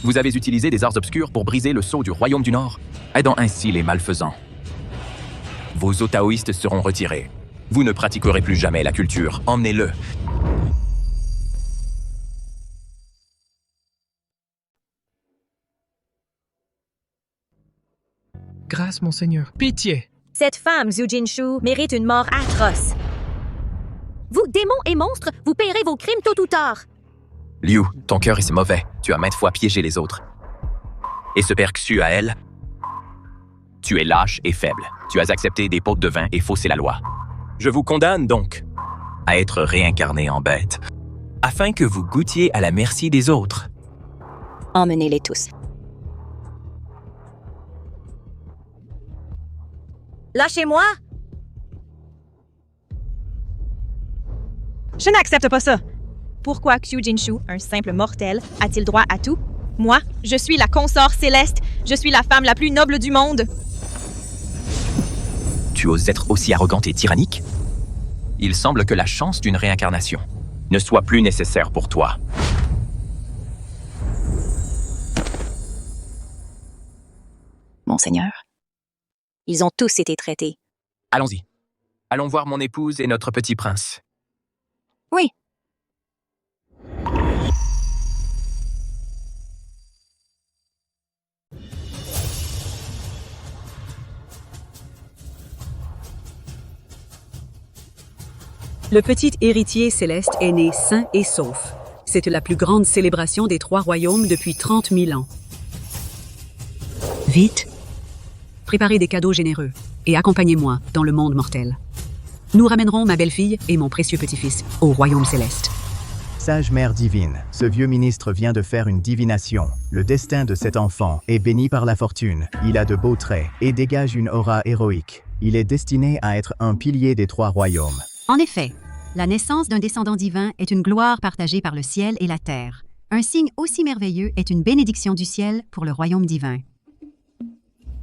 [SPEAKER 2] vous avez utilisé des arts obscurs pour briser le sceau du royaume du Nord, aidant ainsi les malfaisants. Vos os taoïstes seront retirés. Vous ne pratiquerez plus jamais la culture. Emmenez-le.
[SPEAKER 16] Grâce, monseigneur. Pitié.
[SPEAKER 7] Cette femme, Zhu Jinshu, mérite une mort atroce.
[SPEAKER 22] Vous, démons et monstres, vous payerez vos crimes tôt ou tard.
[SPEAKER 2] Liu, ton cœur est mauvais. Tu as maintes fois piégé les autres. Et ce père Xu à elle? Tu es lâche et faible. Tu as accepté des pots de vin et faussé la loi. Je vous condamne donc à être réincarné en bête, afin que vous goûtiez à la merci des autres.
[SPEAKER 17] Emmenez-les tous.
[SPEAKER 7] Lâchez-moi!
[SPEAKER 8] Je n'accepte pas ça. Pourquoi Xu Jinshu, un simple mortel, a-t-il droit à tout? Moi, je suis la consort céleste. Je suis la femme la plus noble du monde.
[SPEAKER 2] Tu oses être aussi arrogante et tyrannique? Il semble que la chance d'une réincarnation ne soit plus nécessaire pour toi.
[SPEAKER 17] Monseigneur, ils ont tous été traités.
[SPEAKER 2] Allons-y. Allons voir mon épouse et notre petit prince.
[SPEAKER 17] Oui.
[SPEAKER 21] Le petit héritier céleste est né sain et sauf. C'est la plus grande célébration des 3 royaumes depuis 30 000 ans. Vite, préparez des cadeaux généreux et accompagnez-moi dans le monde mortel. Nous ramènerons ma belle-fille et mon précieux petit-fils au royaume céleste.
[SPEAKER 11] Sage Mère divine, ce vieux ministre vient de faire une divination. Le destin de cet enfant est béni par la fortune. Il a de beaux traits et dégage une aura héroïque. Il est destiné à être un pilier des 3 royaumes.
[SPEAKER 9] En effet, la naissance d'un descendant divin est une gloire partagée par le ciel et la terre. Un signe aussi merveilleux est une bénédiction du ciel pour le royaume divin.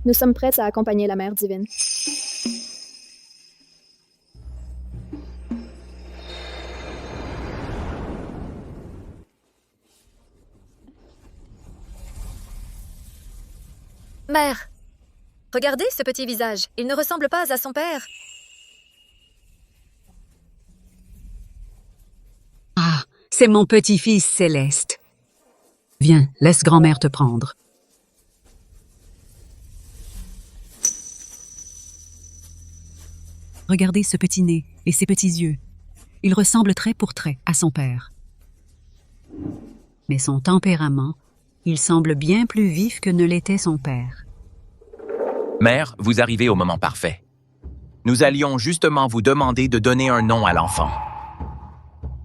[SPEAKER 18] Nous sommes prêts à accompagner la Mère divine.
[SPEAKER 1] Mère, regardez ce petit visage. Il ne ressemble pas à son père.
[SPEAKER 21] Ah, c'est mon petit-fils céleste. Viens, laisse grand-mère te prendre. Regardez ce petit nez et ses petits yeux. Il ressemble trait pour trait à son père. Mais son tempérament, il semble bien plus vif que ne l'était son père.
[SPEAKER 2] Mère, vous arrivez au moment parfait. Nous allions justement vous demander de donner un nom à l'enfant.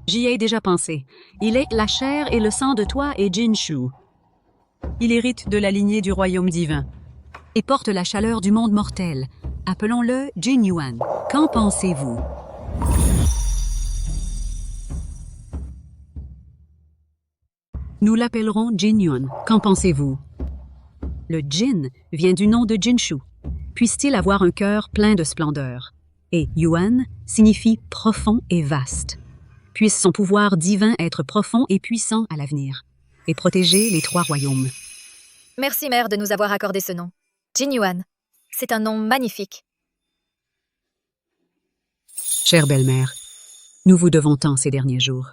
[SPEAKER 21] J'y ai déjà pensé. Il est la chair et le sang de toi et Jinshu. Il hérite de la lignée du royaume divin et porte la chaleur du monde mortel. Appelons-le Jin Yuan. Qu'en pensez-vous? Nous l'appellerons Jin Yuan. Qu'en pensez-vous? Le Jin vient du nom de Jinshu. Puisse-t-il avoir un cœur plein de splendeur? Et Yuan signifie profond et vaste. Puisse son pouvoir divin être profond et puissant à l'avenir, et protéger les 3 royaumes.
[SPEAKER 1] Merci, Mère, de nous avoir accordé ce nom. Jin Yuan. C'est un nom magnifique.
[SPEAKER 21] Chère belle-mère, nous vous devons tant ces derniers jours.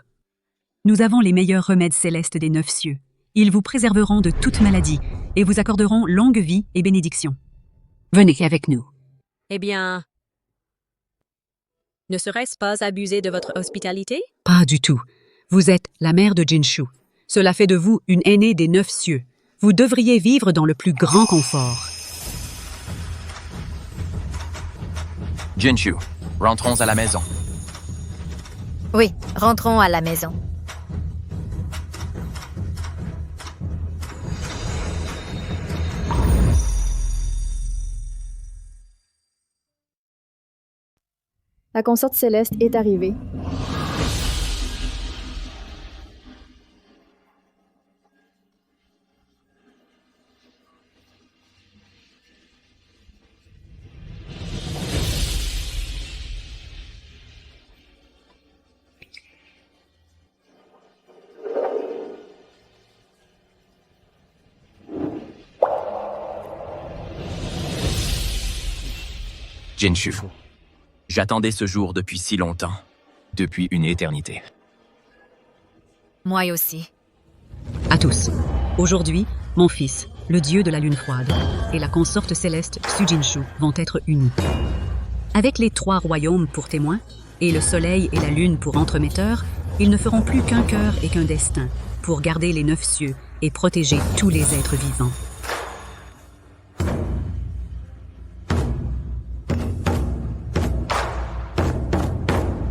[SPEAKER 21] Nous avons les meilleurs remèdes célestes des 9 cieux. Ils vous préserveront de toute maladie et vous accorderont longue vie et bénédiction. Venez avec nous.
[SPEAKER 7] Eh bien, ne serait-ce pas abuser de votre hospitalité?
[SPEAKER 21] Pas du tout. Vous êtes la mère de Jinshu. Cela fait de vous une aînée des 9 cieux. Vous devriez vivre dans le plus grand confort.
[SPEAKER 2] Jinshu, rentrons à la maison.
[SPEAKER 1] Oui, rentrons à la maison.
[SPEAKER 18] La consorte céleste est arrivée.
[SPEAKER 2] Jinshu, j'attendais ce jour depuis si longtemps, depuis une éternité.
[SPEAKER 1] Moi aussi.
[SPEAKER 21] À tous. Aujourd'hui, mon fils, le dieu de la lune froide, et la consorte céleste Xu Jinshu vont être unis. Avec les 3 royaumes pour témoins, et le soleil et la lune pour entremetteurs, ils ne feront plus qu'un cœur et qu'un destin, pour garder les 9 cieux et protéger tous les êtres vivants.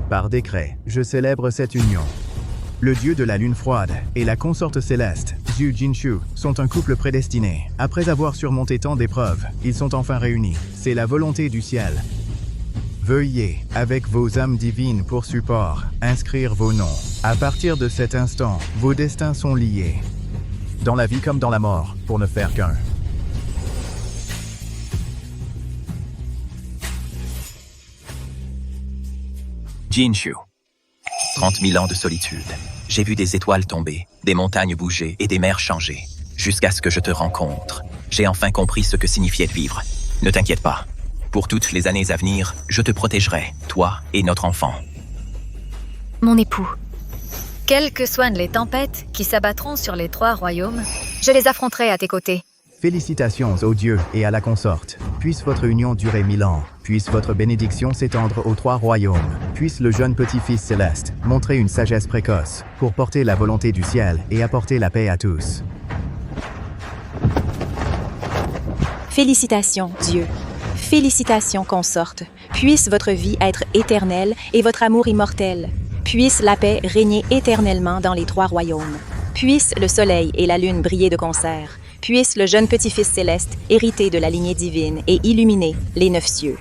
[SPEAKER 11] Par décret, je célèbre cette union. Le dieu de la lune froide et la consorte céleste, Xu Jinshu, sont un couple prédestiné. Après avoir surmonté tant d'épreuves, ils sont enfin réunis. C'est la volonté du ciel. Veuillez, avec vos âmes divines pour support, inscrire vos noms. À partir de cet instant, vos destins sont liés. Dans la vie comme dans la mort, pour ne faire qu'un.
[SPEAKER 2] Jinshu. 30 000 ans de solitude. J'ai vu des étoiles tomber, des montagnes bouger et des mers changer. Jusqu'à ce que je te rencontre. J'ai enfin compris ce que signifiait vivre. Ne t'inquiète pas. Pour toutes les années à venir, je te protégerai, toi et notre enfant.
[SPEAKER 1] Mon époux. Quelles que soient les tempêtes qui s'abattront sur les 3 royaumes, je les affronterai à tes côtés.
[SPEAKER 11] Félicitations aux dieux et à la consorte. Puisse votre union durer 1000 ans. Puisse puisse votre bénédiction s'étendre aux 3 royaumes. Puisse le jeune petit-fils céleste montrer une sagesse précoce pour porter la volonté du ciel et apporter la paix à tous.
[SPEAKER 17] Félicitations, Dieu. Félicitations, consorte. Puisse votre vie être éternelle et votre amour immortel. Puisse la paix régner éternellement dans les 3 royaumes. Puisse le soleil et la lune briller de concert. Puisse le jeune petit-fils céleste hériter de la lignée divine et illuminer les 9 cieux.